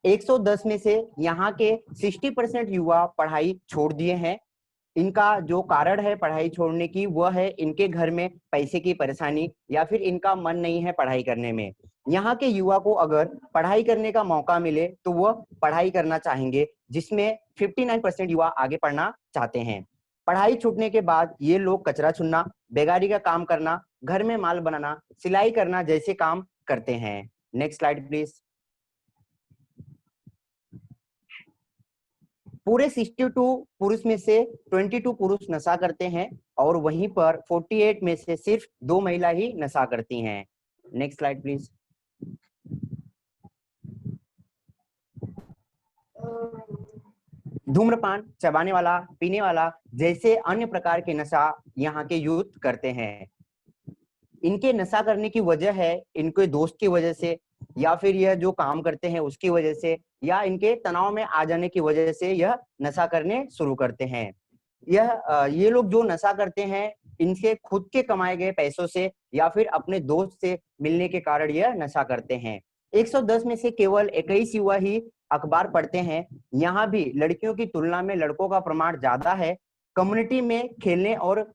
S9: 110 में से यहाँ के 60% युवा पढ़ाई छोड़ दिए हैं। इनका जो कारण है पढ़ाई छोड़ने की वह है इनके घर में पैसे की परेशानी या फिर इनका मन नहीं है पढ़ाई करने में। यहाँ के युवा को अगर पढ़ाई करने का मौका मिले तो वह पढ़ाई करना चाहेंगे, जिसमें 59% युवा आगे पढ़ना चाहते हैं। पढ़ाई छूटने के बाद ये लोग कचरा चुनना, बेगारी का काम करना, घर में माल बनाना, सिलाई करना जैसे काम करते हैं। Next slide please. पूरे 62 पुरुष में से 22 पुरुष नशा करते हैं और वहीं पर 48 में से सिर्फ 2 महिला ही नशा करती हैं। Next slide please. धूम्रपान, चबाने वाला, पीने वाला जैसे अन्य प्रकार के नशा यहाँ के यूथ करते हैं। इनके नशा करने की वजह है इनके दोस्त की वजह से या फिर यह जो काम करते हैं उसकी वजह से या इनके तनाव में आ जाने की वजह से यह नशा करने शुरू करते हैं। ये लोग जो नशा करते हैं इनसे खुद के कमाए गए पैसों से या फिर अपने दोस्त से मिलने के कारण यह नशा करते हैं। 110 में से केवल 21 युवा ही अखबार पढ़ते हैं। यहाँ भी लड़कियों की तुलना में लड़कों का प्रमाण ज्यादा है। कम्युनिटी में खेलने और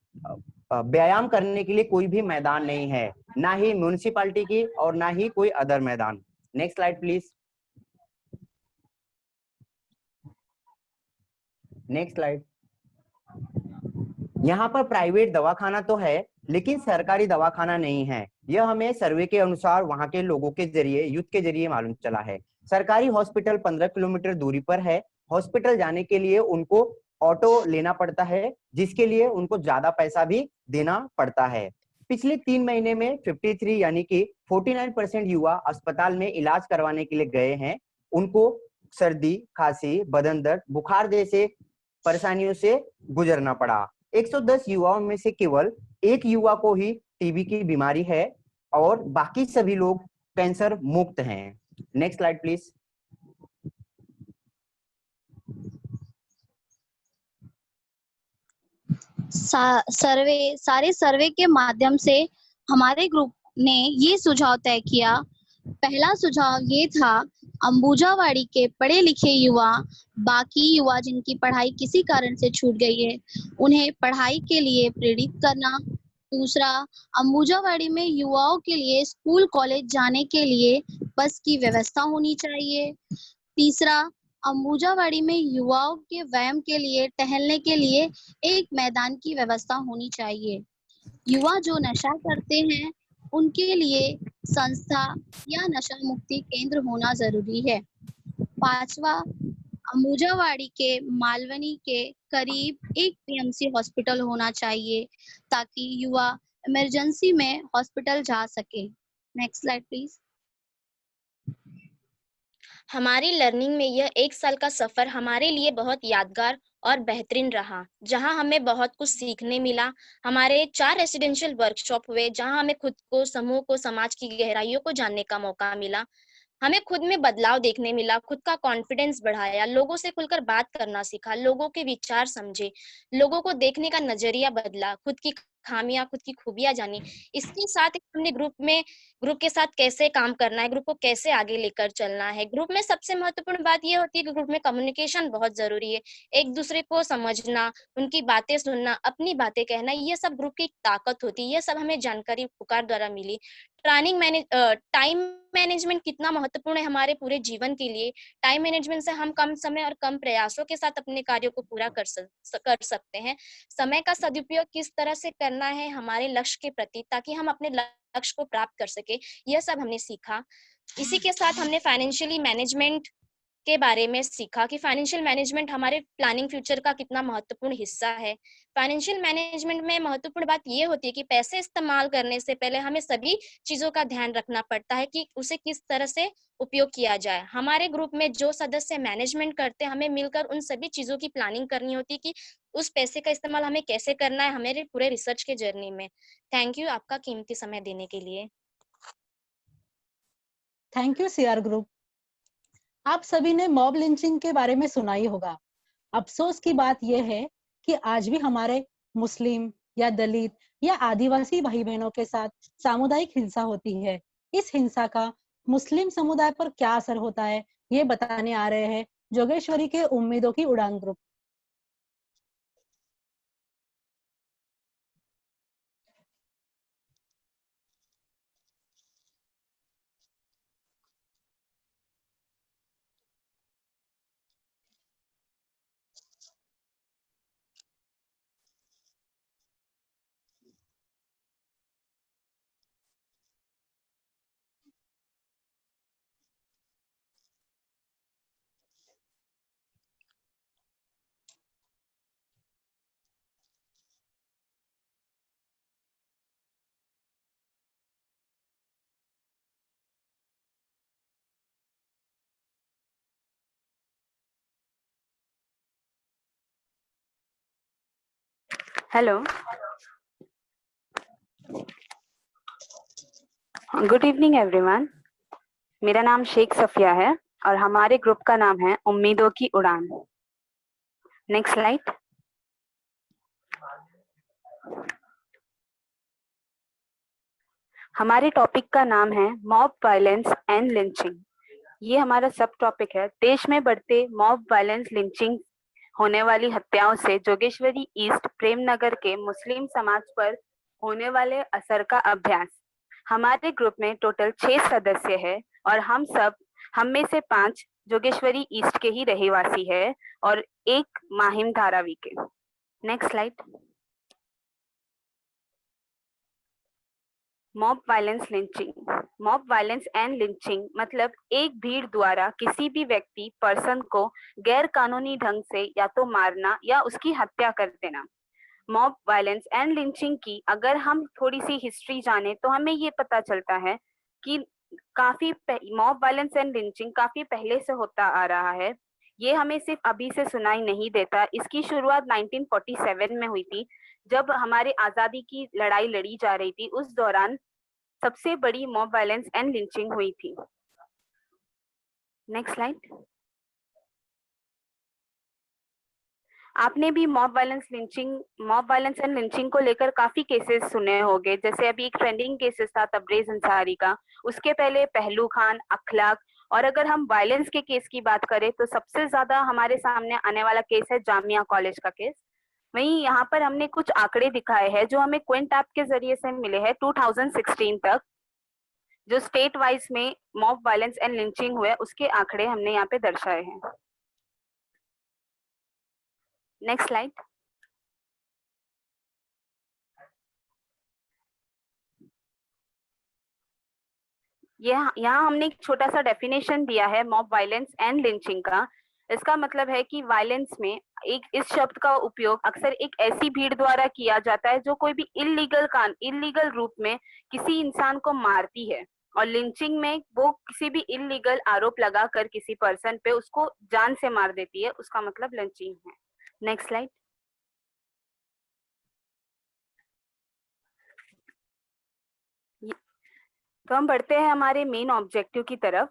S9: व्यायाम करने के लिए कोई भी मैदान नहीं है, ना ही म्यूनिसिपैलिटी की और ना ही कोई अदर मैदान। Next slide please. Next slide. यहाँ पर प्राइवेट दवाखाना तो है लेकिन सरकारी दवाखाना नहीं है। यह हमें सर्वे के अनुसार वहां के लोगों के जरिए, यूथ के जरिए मालूम चला है। सरकारी हॉस्पिटल 15 किलोमीटर दूरी पर है। हॉस्पिटल जाने के लिए उनको ऑटो लेना पड़ता है, जिसके लिए उनको ज्यादा पैसा भी देना पड़ता है। पिछले 3 महीने में 53 यानी कि 49% युवा अस्पताल में इलाज करवाने के लिए गए हैं। उनको सर्दी, खांसी, बदन दर्द, बुखार जैसे परेशानियों से गुजरना पड़ा। 110 युवाओं में से केवल 1 युवा को ही टीबी की बीमारी है और बाकी सभी लोग कैंसर मुक्त हैं। Next slide please.
S19: सारे सर्वे के माध्यम से हमारे ग्रुप ने ये सुझाव तय किया। पहला सुझाव ये था,
S4: अंबुजावाड़ी के पढ़े लिखे युवा, बाकी युवा जिनकी पढ़ाई किसी कारण से छूट गई है, उन्हें पढ़ाई के लिए प्रेरित करना। दूसरा, अंबुजावाड़ी में युवाओं के लिए स्कूल कॉलेज जाने के लिए बस की व्यवस्था होनी चाहिए। तीसरा, अंबुजावाड़ी में युवाओं के व्यायाम के लिए, टहलने के लिए एक मैदान की व्यवस्था होनी चाहिए। युवा जो नशा करते हैं उनके लिए संस्था या नशा मुक्ति केंद्र होना जरूरी है। पांचवा, अंबुजावाड़ी के मालवनी के करीब एक पीएमसी हॉस्पिटल होना चाहिए ताकि युवा इमरजेंसी में हॉस्पिटल जा सके। Next slide please.
S8: हमारी लर्निंग में यह 1 साल का सफर हमारे लिए बहुत यादगार और बेहतरीन रहा, जहां हमें बहुत कुछ सीखने मिला। हमारे 4 रेसिडेंशियल वर्कशॉप हुए जहां हमें खुद को, समूह को, समाज की गहराइयों को जानने का मौका मिला। हमें खुद में बदलाव देखने मिला, खुद का कॉन्फिडेंस बढ़ाया, लोगों से खुलकर बात करना सीखा, लोगों के विचार समझे, लोगों को देखने का नजरिया बदला, खुद की खामियां, खुद की खूबियां जानी। इसके साथ ही हमने ग्रुप के साथ कैसे काम करना है, ग्रुप को कैसे आगे लेकर चलना है। ग्रुप में सबसे महत्वपूर्ण बात यह होती है कि ग्रुप में कम्युनिकेशन बहुत जरूरी है। एक दूसरे को समझना, उनकी बातें सुनना, अपनी बातें कहना, ये सब ग्रुप की ताकत होती है। ये सब हमें जानकारी पुकार द्वारा मिली। टाइम मैनेजमेंट कितना महत्वपूर्ण है हमारे पूरे जीवन के लिए। टाइम मैनेजमेंट से हम कम समय और कम प्रयासों के साथ अपने कार्यों को पूरा कर सकते हैं। समय का सदुपयोग किस तरह से करना है हमारे लक्ष्य के प्रति, ताकि हम अपने लक्ष्य को प्राप्त कर सके, यह सब हमने सीखा। इसी के साथ हमने फाइनेंशियली मैनेजमेंट के बारे में सीखा कि फाइनेंशियल मैनेजमेंट हमारे प्लानिंग फ्यूचर का कितना महत्वपूर्ण हिस्सा है। फाइनेंशियल मैनेजमेंट में महत्वपूर्ण बात यह होती है कि पैसे इस्तेमाल करने से पहले हमें सभी चीजों का ध्यान रखना पड़ता है कि उसे किस तरह से उपयोग किया जाए। हमारे ग्रुप में जो सदस्य मैनेजमेंट करते हैं, हमें मिलकर उन सभी चीजों की प्लानिंग करनी होती है कि उस पैसे का इस्तेमाल हमें कैसे करना है हमारे पूरे रिसर्च के जर्नी में। थैंक यू आपका कीमती समय देने के लिए।
S1: Thank you CR group. आप सभी ने मॉब लिंचिंग के बारे में सुना ही होगा। अफसोस की बात यह है कि आज भी हमारे मुस्लिम या दलित या आदिवासी भाई बहनों के साथ सामुदायिक हिंसा होती है। इस हिंसा का मुस्लिम समुदाय पर क्या असर होता है, ये बताने आ रहे हैं जोगेश्वरी के उम्मीदों की उड़ान group.
S10: Hello, good evening everyone. मेरा नाम शेख सफिया है और हमारे ग्रुप का नाम है उम्मीदों की उड़ान। Next slide. हमारे टॉपिक का नाम है मॉब वायलेंस एंड लिंचिंग। ये हमारा सब टॉपिक है। देश में बढ़ते मॉब वायलेंस, लिंचिंग, होने वाली हत्याओं से जोगेश्वरी ईस्ट प्रेमनगर के मुस्लिम समाज पर होने वाले असर का अभ्यास। हमारे ग्रुप में टोटल 6 सदस्य है और हम में से 5 जोगेश्वरी ईस्ट के ही रहवासी है और 1 माहिम धारावी के। Next slide. Mob violence lynching. Mob violence and lynching मतलब एक भीड़ द्वारा किसी भी व्यक्ति, पर्सन को गैर कानूनी ढंग से या तो मारना या उसकी हत्या कर देना। मॉब वायलेंस एंड लिंचिंग की अगर हम थोड़ी सी हिस्ट्री जाने तो हमें ये पता चलता है कि मॉब वायलेंस एंड लिंचिंग काफी पहले से होता आ रहा है। ये हमें सिर्फ अभी से सुनाई नहीं देता। इसकी शुरुआत 1947 में हुई थी, जब हमारे आजादी की लड़ाई लड़ी जा रही थी। उस दौरान सबसे बड़ी मॉब वायलेंस एंड लिंचिंग हुई थी। Next slide. आपने भी मॉब वायलेंस एंड लिंचिंग को लेकर काफी केसेस सुने होंगे। जैसे अभी एक ट्रेंडिंग केसेस था तबरेज अंसारी का, उसके पहले पहलू खान, अखलाक और अगर हम वायलेंस के केस की बात करें तो सबसे ज्यादा हमारे सामने आने वाला केस है जामिया कॉलेज का केस। वहीं यहाँ पर हमने कुछ आंकड़े दिखाए हैं जो हमें क्विंट ऐप के जरिए से मिले हैं 2016 तक, जो स्टेट वाइज में मॉब वायलेंस एंड लिंचिंग हुए उसके आंकड़े हमने यहाँ पे दर्शाए हैं। Next slide. यहाँ हमने एक छोटा सा डेफिनेशन दिया है मॉब वायलेंस एंड लिंचिंग का। इसका मतलब है कि वायलेंस में इस शब्द का उपयोग अक्सर एक ऐसी भीड़ द्वारा किया जाता है जो कोई भी इलीगल रूप में किसी इंसान को मारती है, और लिंचिंग में वो किसी भी इलीगल आरोप लगाकर किसी पर्सन पे उसको जान से मार देती है, उसका मतलब लिंचिंग है। Next slide. तो हम बढ़ते हैं हमारे मेन ऑब्जेक्टिव की तरफ।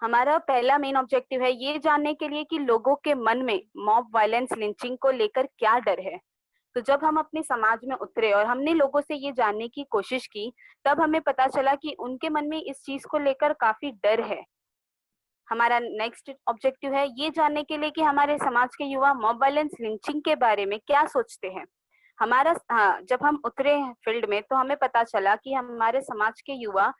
S10: हमारा पहला मेन ऑब्जेक्टिव है ये जानने के लिए कि लोगों के मन में मॉब वायलेंस लिंचिंग को लेकर क्या डर है। तो जब हम अपने समाज में उतरे और हमने लोगों से ये जानने की कोशिश की, तब हमें पता चला कि उनके मन में इस चीज को लेकर काफी डर है। हमारा नेक्स्ट ऑब्जेक्टिव है ये जानने के लिए कि हमारे समाज के युवा मॉब वायलेंस लिंचिंग के बारे में क्या सोचते हैं। जब हम उतरे फील्ड में तो हमें पता चला कि हमारे समाज के युवा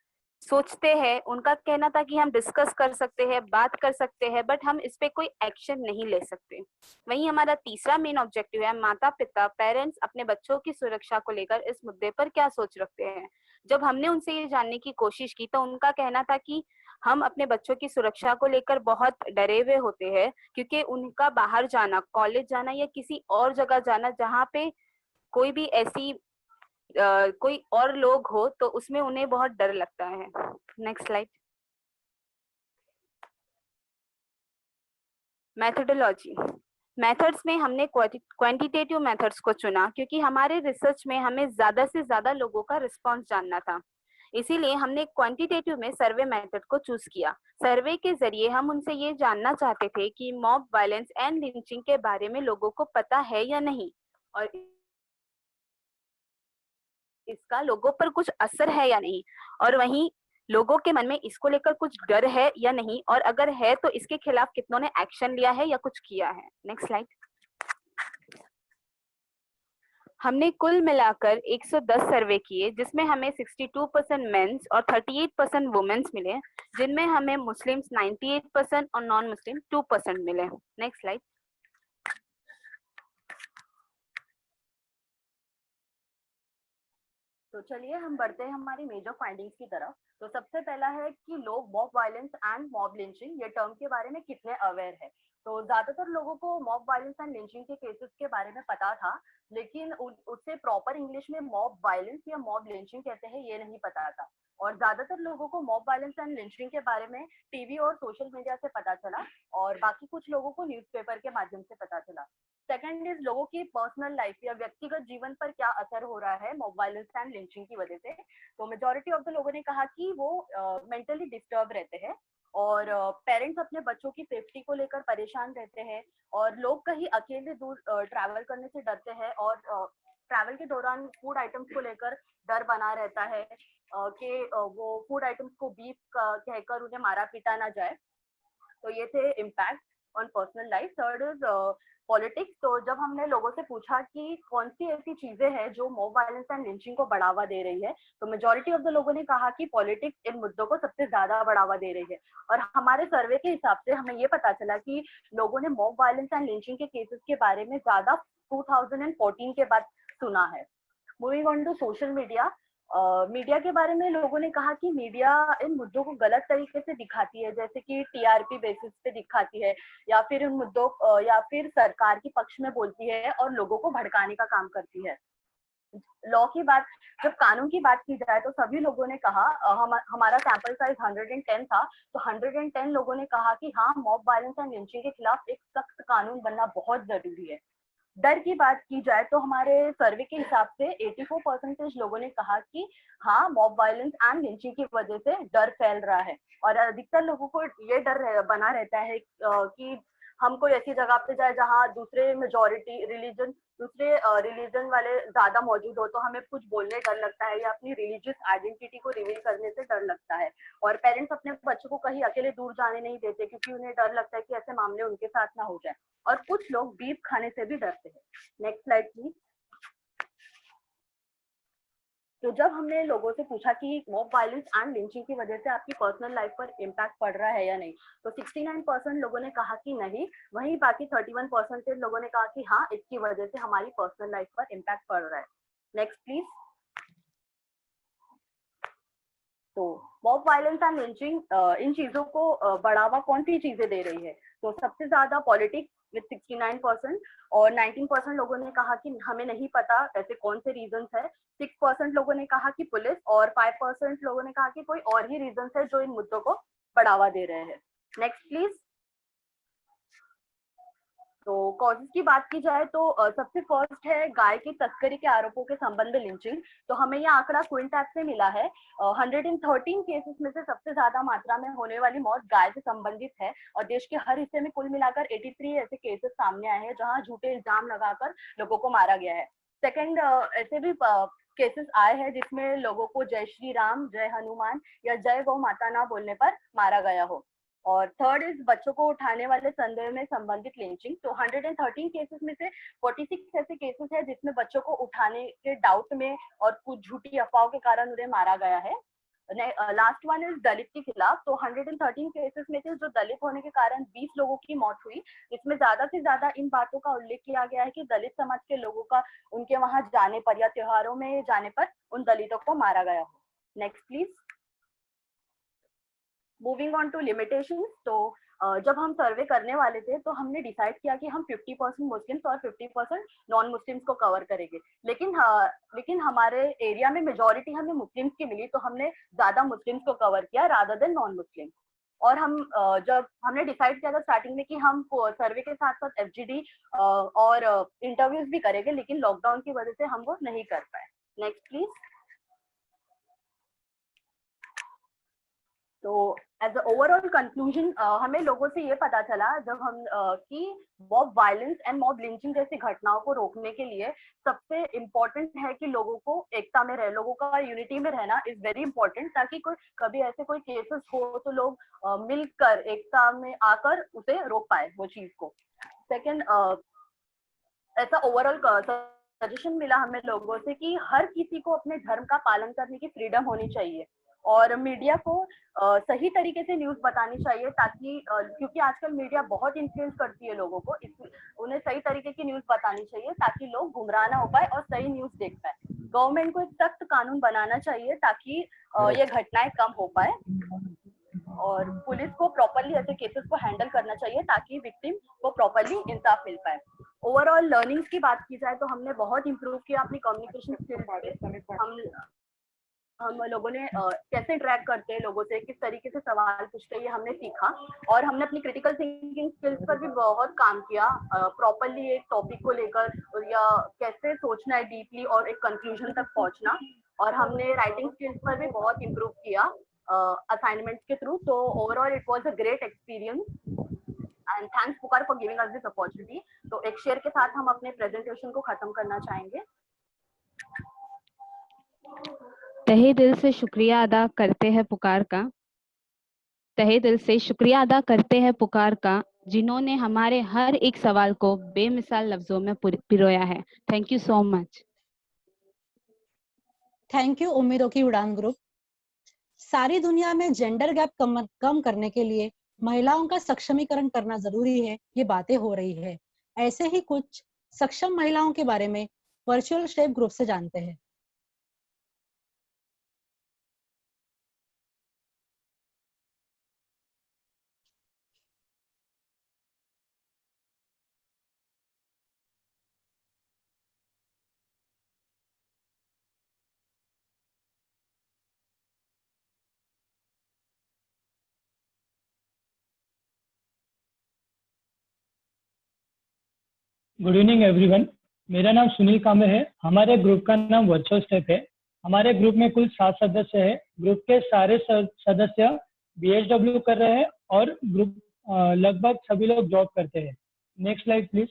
S10: सोचते हैं, उनका कहना था कि हम डिस्कस कर सकते हैं, बात कर सकते हैं, बट हम इस पे कोई एक्शन नहीं ले सकते। वहीं हमारा तीसरा मेन ऑब्जेक्टिव है माता पिता पेरेंट्स अपने बच्चों की सुरक्षा को लेकर इस मुद्दे पर क्या सोच रखते हैं। जब हमने उनसे ये जानने की कोशिश की तो उनका कहना था कि हम अपने बच्चों की सुरक्षा को लेकर बहुत डरे हुए होते हैं, क्योंकि उनका बाहर जाना, कॉलेज जाना या किसी और जगह जाना जहाँ पे कोई भी ऐसी कोई और लोग हो तो उसमें उन्हें बहुत डर लगता है। Next slide. मेथोडोलॉजी। मेथड्स में हमने क्वांटिटेटिव मेथड्स को चुना क्योंकि हमारे रिसर्च में हमें ज्यादा से ज्यादा लोगों का रिस्पांस जानना था। इसीलिए हमने क्वांटिटेटिव में सर्वे मेथड को चूज किया। सर्वे के जरिए हम उनसे ये जानना चाहते थे कि मॉब वायलेंस एंड लिंचिंग के बारे में लोगों को पता है या नहीं, और इसका लोगों पर कुछ असर है या नहीं, और वहीं लोगों के मन में इसको लेकर कुछ डर है या नहीं, और अगर है तो इसके खिलाफ कितनों ने एक्शन लिया है या कुछ किया है। Next slide. हमने कुल मिलाकर 110 सर्वे किए जिसमें हमें 62% मेंस और 38% वुमेन्स मिले, जिनमें हमें मुस्लिम्स 98% और नॉन मुस्लिम 2% मिले। Next slide. तो चलिए हम बढ़ते हैं हमारी मेजर फाइंडिंग्स की तरफ। तो सबसे पहला है कि लोग mob violence and mob lynching ये टर्म के बारे में कितने अवेयर है। तो ज्यादातर लोगों को मॉब वायलेंस एंड लिंचिंग के केसेस के बारे में पता था, लेकिन उससे प्रॉपर इंग्लिश में मॉब वायलेंस या मॉब लिंचिंग कहते हैं ये नहीं पता था। और ज्यादातर लोगों को मॉब वायलेंस एंड लिंचिंग के बारे में टीवी और सोशल मीडिया से पता चला, और बाकी कुछ लोगों को न्यूज़पेपर के माध्यम से पता चला। सेकंड इज लोगों की पर्सनल लाइफ या व्यक्तिगत जीवन पर क्या असर हो रहा है मॉब वायलेंस एंड लिंचिंग की वजह से। तो मेजॉरिटी ऑफ द लोगों ने कहा कि वो मेंटली डिस्टर्ब रहते हैं, और पेरेंट्स अपने बच्चों की सेफ्टी को लेकर परेशान रहते हैं, और लोग कहीं अकेले दूर ट्रैवल करने से डरते हैं, और ट्रैवल के दौरान फूड आइटम्स को लेकर डर बना रहता है कि वो फूड आइटम्स को बीफ कहकर उन्हें मारा पीटा ना जाए। तो ये थे impact on personal life. Third is politics. तो जब हमने लोगों से पूछा कि कौन सी ऐसी चीजें हैं जो मॉब वायलेंस एंड लिंचिंग को बढ़ावा दे रही है, तो मेजॉरिटी ऑफ द लोगों ने कहा कि पॉलिटिक्स इन मुद्दों को सबसे ज्यादा बढ़ावा दे रही है। और हमारे सर्वे के हिसाब से हमें ये पता चला कि लोगों ने मॉब वायलेंस एंड लिंचिंग के केसेस के बारे में ज्यादा 2014 के बाद सुना है। Moving on to social media. Media के बारे में लोगों ने कहा कि मीडिया इन मुद्दों को गलत तरीके से दिखाती है, जैसे कि टीआरपी बेसिस पे दिखाती है, या फिर उन मुद्दों या फिर सरकार के पक्ष में बोलती है और लोगों को भड़काने का काम करती है। लॉ की बात, जब कानून की बात की जाए तो सभी लोगों ने कहा, हमारा सैंपल साइज 110 था, तो 110 लोगों ने कहा कि हाँ, मॉब वायलेंस एंड लिंचिंग के खिलाफ एक सख्त कानून बनना बहुत जरूरी है। डर की बात की जाए तो हमारे सर्वे के हिसाब से 84% लोगों ने कहा कि हाँ, मॉब वायलेंस एंड लिंचिंग की वजह से डर फैल रहा है, और अधिकतर लोगों को ये डर बना रहता है कि
S2: हम कोई ऐसी जगह पे जाए जहाँ दूसरे रिलीजन वाले ज्यादा मौजूद हो तो हमें कुछ बोलने डर लगता है या अपनी रिलीजियस आइडेंटिटी को रिवील करने से डर लगता है। और पेरेंट्स अपने बच्चों को कहीं अकेले दूर जाने नहीं देते क्योंकि उन्हें डर लगता है कि ऐसे मामले उनके साथ ना हो जाए। और कुछ लोग बीफ खाने से भी डरते हैं। Next slide please. तो जब हमने लोगों से पूछा कि मॉब वायलेंस एंड लिंचिंग की वजह से आपकी पर्सनल लाइफ पर इम्पैक्ट पड़ रहा है या नहीं, तो 69% लोगों ने कहा कि नहीं, वहीं बाकी 31% लोगों ने कहा कि हाँ, इसकी वजह से हमारी पर्सनल लाइफ पर इम्पैक्ट पड़ रहा है। Next please. तो मॉब वायलेंस एंड लिंचिंग इन चीजों को बढ़ावा कौन सी चीजें दे रही है? तो सबसे ज्यादा पॉलिटिक्स विद 69% और 19% लोगों ने कहा कि हमें नहीं पता ऐसे कौन से रीजंस है। 6% लोगों ने कहा कि पुलिस और 5% लोगों ने कहा कि कोई और ही रीजंस है जो इन मुद्दों को बढ़ावा दे रहे हैं। Next please. तो कॉजेज की बात की जाए तो सबसे फर्स्ट है गाय की तस्करी के आरोपों के संबंध में लिंचिंग। तो हमें यह आंकड़ा क्विंट ऐप से मिला है। 113 केसेस में से सबसे ज्यादा मात्रा में होने वाली मौत गाय से संबंधित है और देश के हर हिस्से में कुल मिलाकर 83 ऐसे केसेस सामने आए हैं जहां झूठे इल्जाम लगाकर लोगों को मारा गया है। सेकंड, ऐसे भी केसेस आए हैं जिसमें लोगों को जय श्री राम, जय हनुमान या जय गौ माता ना बोलने पर मारा गया हो। और थर्ड इज बच्चों को उठाने वाले संदेह में संबंधित लिंचिंग। तो 113 केसेस में से 46 ऐसे केसेस है जिसमें बच्चों को उठाने के डाउट में और कुछ झूठी अफवाहों के कारण उन्हें मारा गया है। लास्ट वन इज दलित के खिलाफ। तो 113 केसेस में से जो दलित होने के कारण 20 लोगों की मौत हुई, इसमें ज्यादा से ज्यादा इन बातों का उल्लेख किया गया है कि दलित समाज के लोगों का उनके वहां जाने पर या त्योहारों में जाने पर उन दलितों को मारा गया हो। Next please. Moving on to limitations. तो जब हम सर्वे करने वाले थे तो हमने डिसाइड किया कि हम 50% मुस्लिम्स और 50% नॉन मुस्लिम्स को कवर करेंगे, लेकिन हमारे एरिया में मेजॉरिटी हमें मुस्लिम्स की मिली तो हमने ज्यादा मुस्लिम्स को कवर किया रादर देन नॉन मुस्लिम। और हम जब हमने डिसाइड किया था स्टार्टिंग में कि हम सर्वे के साथ साथ FGD और इंटरव्यूज भी करेंगे, लेकिन लॉकडाउन की वजह से हम वो नहीं कर पाए। Next please. तो एज ओवरऑल कंक्लूजन हमें लोगों से ये पता चला जब हम कि mob violence and mob lynching जैसी घटनाओं को रोकने के लिए सबसे इम्पोर्टेंट है कि लोगों को एकता में रहे, लोगों का यूनिटी में रहना इज वेरी इंपॉर्टेंट, ताकि कभी ऐसे कोई केसेस हो तो लोग मिलकर एकता में आकर उसे रोक पाए वो चीज को। सेकेंड, ऐसा ओवरऑल सजेशन मिला हमें लोगों से कि हर किसी को अपने धर्म का पालन करने की फ्रीडम होनी चाहिए और मीडिया को सही तरीके से न्यूज बतानी चाहिए, ताकि क्योंकि आजकल मीडिया बहुत इन्फ्लुएंस करती है लोगों को, उन्हें सही तरीके की न्यूज बतानी चाहिए ताकि लोग गुमराह ना हो पाए और सही न्यूज देख पाए। गवर्नमेंट को एक सख्त कानून बनाना चाहिए ताकि ये घटनाएं कम हो पाए और पुलिस को प्रॉपरली ऐसे केसेस को हैंडल करना चाहिए ताकि विक्टिम को प्रॉपरली इंसाफ मिल पाए। ओवरऑल लर्निंग्स की बात की जाए तो हमने बहुत इम्प्रूव किया अपनी कम्युनिकेशन स्किल्स। हम लोगों ने कैसे इंटरेक्ट करते हैं लोगों से, किस तरीके से सवाल पूछते हैं, ये हमने सीखा और हमने अपनी क्रिटिकल थिंकिंग स्किल्स पर भी बहुत काम किया, प्रॉपरली एक टॉपिक को लेकर या कैसे सोचना है डीपली और एक कंक्लूजन तक पहुंचना। और हमने राइटिंग स्किल्स पर भी बहुत इम्प्रूव किया असाइनमेंट्स के थ्रू। तो overall it was a great experience and thanks Pukar for giving us this opportunity. तो एक शेयर के साथ हम अपने प्रेजेंटेशन को खत्म करना चाहेंगे।
S11: तहे दिल से शुक्रिया अदा करते हैं पुकार का, तहे दिल से शुक्रिया अदा करते हैं पुकार का, जिन्होंने हमारे हर एक सवाल को बेमिसाल लफ्जों में पिरोया है। Thank you so much.
S1: Thank you उम्मीदों की उड़ान ग्रुप। सारी दुनिया में जेंडर गैप कम करने के लिए महिलाओं का सक्षमीकरण करना जरूरी है, ये बातें हो रही है। ऐसे ही कुछ सक्षम महिलाओं के बारे में वर्चुअल स्टेप ग्रुप से जानते हैं।
S12: गुड इवनिंग एवरीवन, मेरा नाम सुनील कांबे है। हमारे ग्रुप का नाम वर्चुअल स्टेप है। हमारे ग्रुप में कुल 7 सदस्य है। ग्रुप के सारे सदस्य BHW कर रहे हैं और ग्रुप लगभग सभी लोग जॉब करते हैं। Next slide please.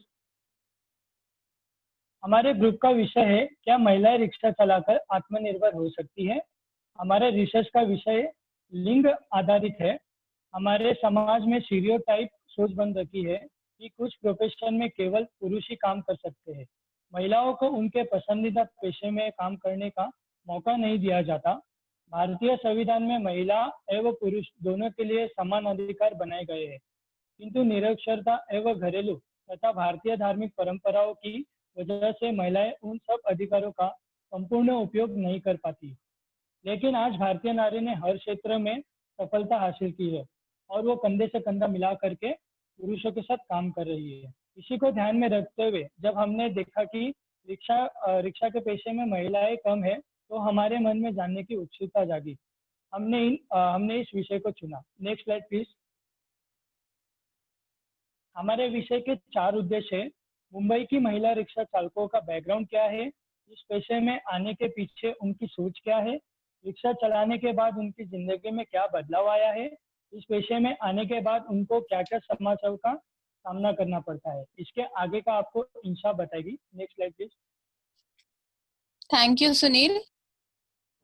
S12: हमारे ग्रुप का विषय है, क्या महिलाएं रिक्शा चलाकर आत्मनिर्भर हो सकती है। हमारे रिसर्च का विषय लिंग आधारित है। हमारे समाज में स्टीरियोटाइप सोच बन रखी है कि कुछ प्रोफेशन में केवल पुरुष ही काम कर सकते हैं। महिलाओं को उनके पसंदीदा पेशे में काम करने का मौका नहीं दिया जाता। भारतीय संविधान में महिला एवं पुरुष दोनों के लिए समान अधिकार बनाए गए हैं, किंतु निरक्षरता एवं घरेलू तथा भारतीय धार्मिक परंपराओं की वजह से महिलाएं उन सब अधिकारों का संपूर्ण उपयोग नहीं कर पाती। लेकिन आज भारतीय नारी ने हर क्षेत्र में सफलता हासिल की है और वो कंधे से कंधा मिला करके पुरुषों के साथ काम कर रही है। इसी को ध्यान में रखते हुए जब हमने देखा कि रिक्शा के पेशे में महिलाएं कम है, तो हमारे मन में जानने की उत्सुकता जागी। हमने इस विषय को चुना। Next slide please. हमारे विषय के 4 उद्देश्य है। मुंबई की महिला रिक्शा चालकों का बैकग्राउंड क्या है, इस पेशे में आने के पीछे उनकी सोच क्या है, रिक्शा चलाने के बाद उनकी जिंदगी में क्या बदलाव आया है, इस पेशे में आने के बाद उनको क्या क्या समस्याओं का सामना करना पड़ता है। इसके आगे का आपको इंशा बताएगी। Next slide please.
S13: Thank you Sunil.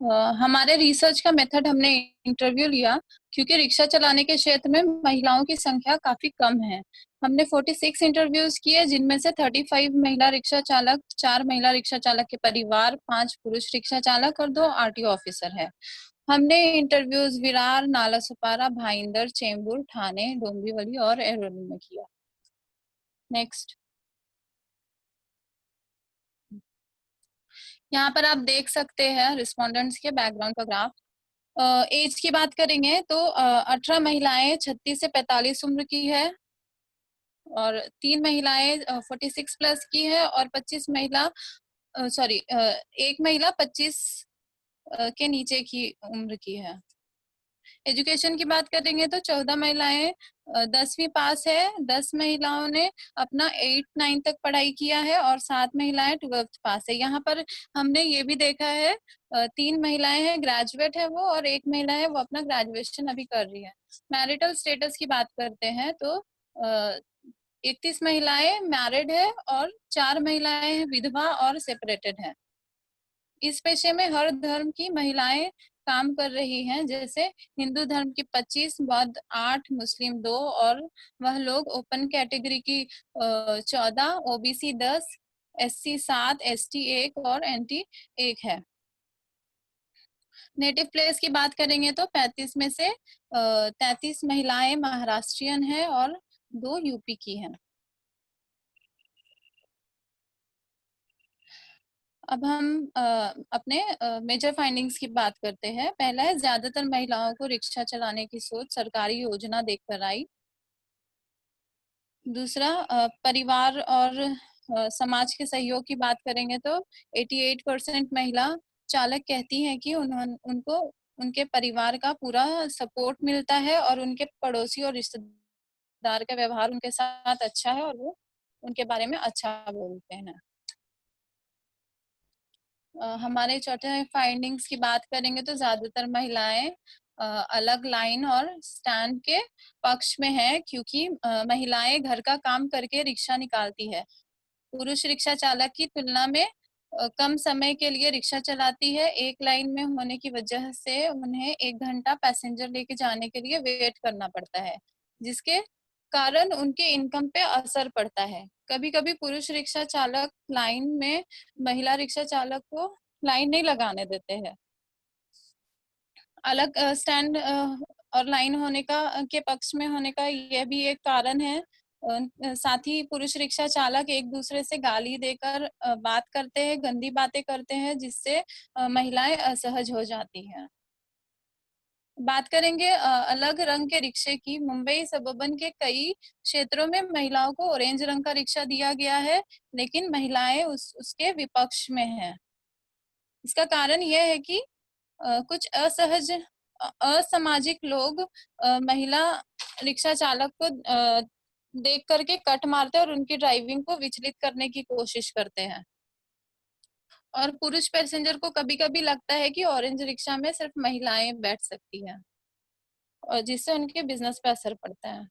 S13: हमारे रिसर्च का मेथड हमने इंटरव्यू लिया क्योंकि रिक्शा चलाने के क्षेत्र में महिलाओं की संख्या काफी कम है। हमने 46 इंटरव्यूज किए, जिनमें से 35 महिला रिक्शा चालक, 4 महिला रिक्शा चालक के परिवार, 5 पुरुष रिक्शा चालक और 2 आरटीओ ऑफिसर है। हमने इंटरव्यूज विरार, नालासोपारा, भाईंदर, चेंबूर, ठाणे, डोंबिवली और एरोली में किया। नेक्स्ट। यहाँ पर आप देख सकते हैं रिस्पोंडेंट्स के बैकग्राउंड का ग्राफ। एज की बात करेंगे तो 18 महिलाएं 36 से 45 उम्र की है और 3 महिलाएं 46 प्लस की है और 25 महिला एक महिला 25 के नीचे की उम्र की है। एजुकेशन की बात करेंगे तो 14 महिलाएं 10वीं पास है, 10 महिलाओं ने अपना 8-9 तक पढ़ाई किया है और 7 महिलाएं 12th पास है। यहाँ पर हमने ये भी देखा है 3 महिलाएं हैं ग्रेजुएट है वो और 1 महिला है वो अपना ग्रेजुएशन अभी कर रही है। मैरिटल स्टेटस की बात करते हैं तो 31 महिलाएं मैरिड है और 4 महिलाएं हैं विधवा और सेपरेटेड है। इस पेशे में हर धर्म की महिलाएं काम कर रही हैं, जैसे हिंदू धर्म की 25, बौद्ध 8, मुस्लिम 2 और वह लोग ओपन कैटेगरी की 14, ओबीसी 10, एससी 7, एसटी 1 और एनटी 1 है। नेटिव प्लेस की बात करेंगे तो 35 में से 33 महिलाएं महाराष्ट्रियन है और 2 यूपी की हैं। अब हम अपने मेजर फाइंडिंग्स की बात करते हैं। पहला है ज्यादातर महिलाओं को रिक्शा चलाने की सोच सरकारी योजना देखकर आई। दूसरा परिवार और समाज के सहयोग की बात करेंगे तो 88% महिला चालक कहती हैं कि उनको उनके परिवार का पूरा सपोर्ट मिलता है और उनके पड़ोसी और रिश्तेदार का व्यवहार उनके साथ अच्छा है और वो उनके बारे में अच्छा बोलते हैं। हमारे चौथे फाइंडिंग्स की बात करेंगे तो ज्यादातर महिलाएं अलग लाइन और स्टैंड के पक्ष में है, क्योंकि महिलाएं घर का काम करके रिक्शा निकालती है। पुरुष रिक्शा चालक की तुलना में कम समय के लिए रिक्शा चलाती है। एक लाइन में होने की वजह से उन्हें 1 घंटा पैसेंजर लेके जाने के लिए वेट करना पड़ता है, जिसके कारण उनके इनकम पे असर पड़ता है। कभी कभी पुरुष रिक्शा चालक लाइन में महिला रिक्शा चालक को लाइन नहीं लगाने देते हैं। अलग स्टैंड और लाइन होने का के पक्ष में होने का यह भी एक कारण है। साथ ही पुरुष रिक्शा चालक एक दूसरे से गाली देकर बात करते हैं, गंदी बातें करते हैं, जिससे महिलाएं असहज हो जाती हैं। बात करेंगे अलग रंग के रिक्शे की। मुंबई सबर्बन के कई क्षेत्रों में महिलाओं को ऑरेंज रंग का रिक्शा दिया गया है, लेकिन महिलाएं उसके विपक्ष में हैं। इसका कारण यह है कि कुछ असामाजिक लोग महिला रिक्शा चालक को देख करके कट मारते हैं और उनकी ड्राइविंग को विचलित करने की कोशिश करते हैं। और पुरुष पैसेंजर को कभी कभी लगता है कि ऑरेंज रिक्शा में सिर्फ महिलाएं बैठ सकती हैं और जिससे उनके बिजनेस पे असर पड़ता है।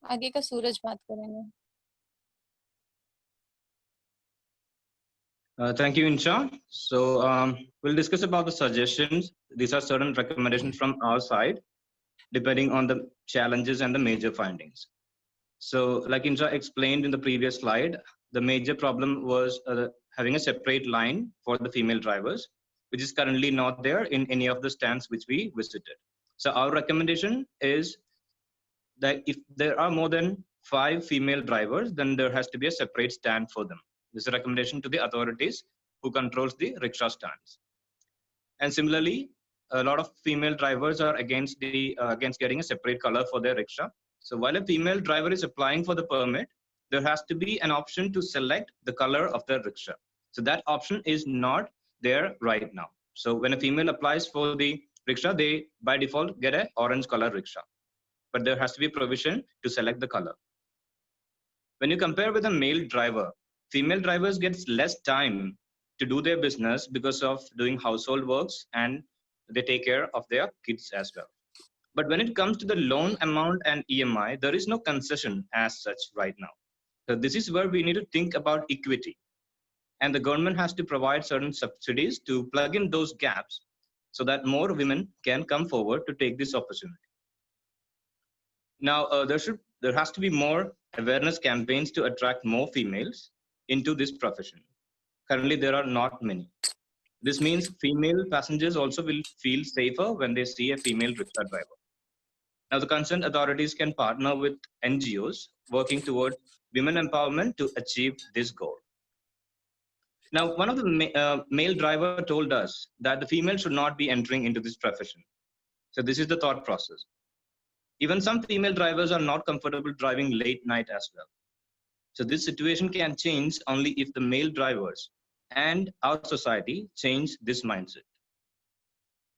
S13: आगे का सूरज बात करेंगे।
S14: Thank you, Insha. So we'll discuss about the suggestions. These are certain recommendations from our side, depending on the challenges and the major findings. So like Insha explained in the previous slide, the major problem was having a separate line for the female drivers, which is currently not there in any of the stands which we visited. So our recommendation is that if there are more than 5 female drivers, then there has to be a separate stand for them. This is a recommendation to the authorities who controls the rickshaw stands. And similarly, a lot of female drivers are against getting a separate color for their rickshaw. So while a female driver is applying for the permit, there has to be an option to select the color of the rickshaw. So that option is not there right now. So when a female applies for the rickshaw, they by default get an orange color rickshaw. But there has to be a provision to select the color. When you compare with a male driver, female drivers gets less time to do their business because of doing household works, and they take care of their kids as well. But when it comes to the loan amount and EMI, there is no concession as such right now. So this is where we need to think about equity. And the government has to provide certain subsidies to plug in those gaps so that more women can come forward to take this opportunity. Now, there has to be more awareness campaigns to attract more females into this profession. Currently, there are not many. This means female passengers also will feel safer when they see a female rickshaw driver. Now, the concerned authorities can partner with NGOs working towards women empowerment to achieve this goal. Now, one of the male driver told us that the female should not be entering into this profession. So this is the thought process. Even some female drivers are not comfortable driving late night as well. So this situation can change only if the male drivers and our society change this mindset.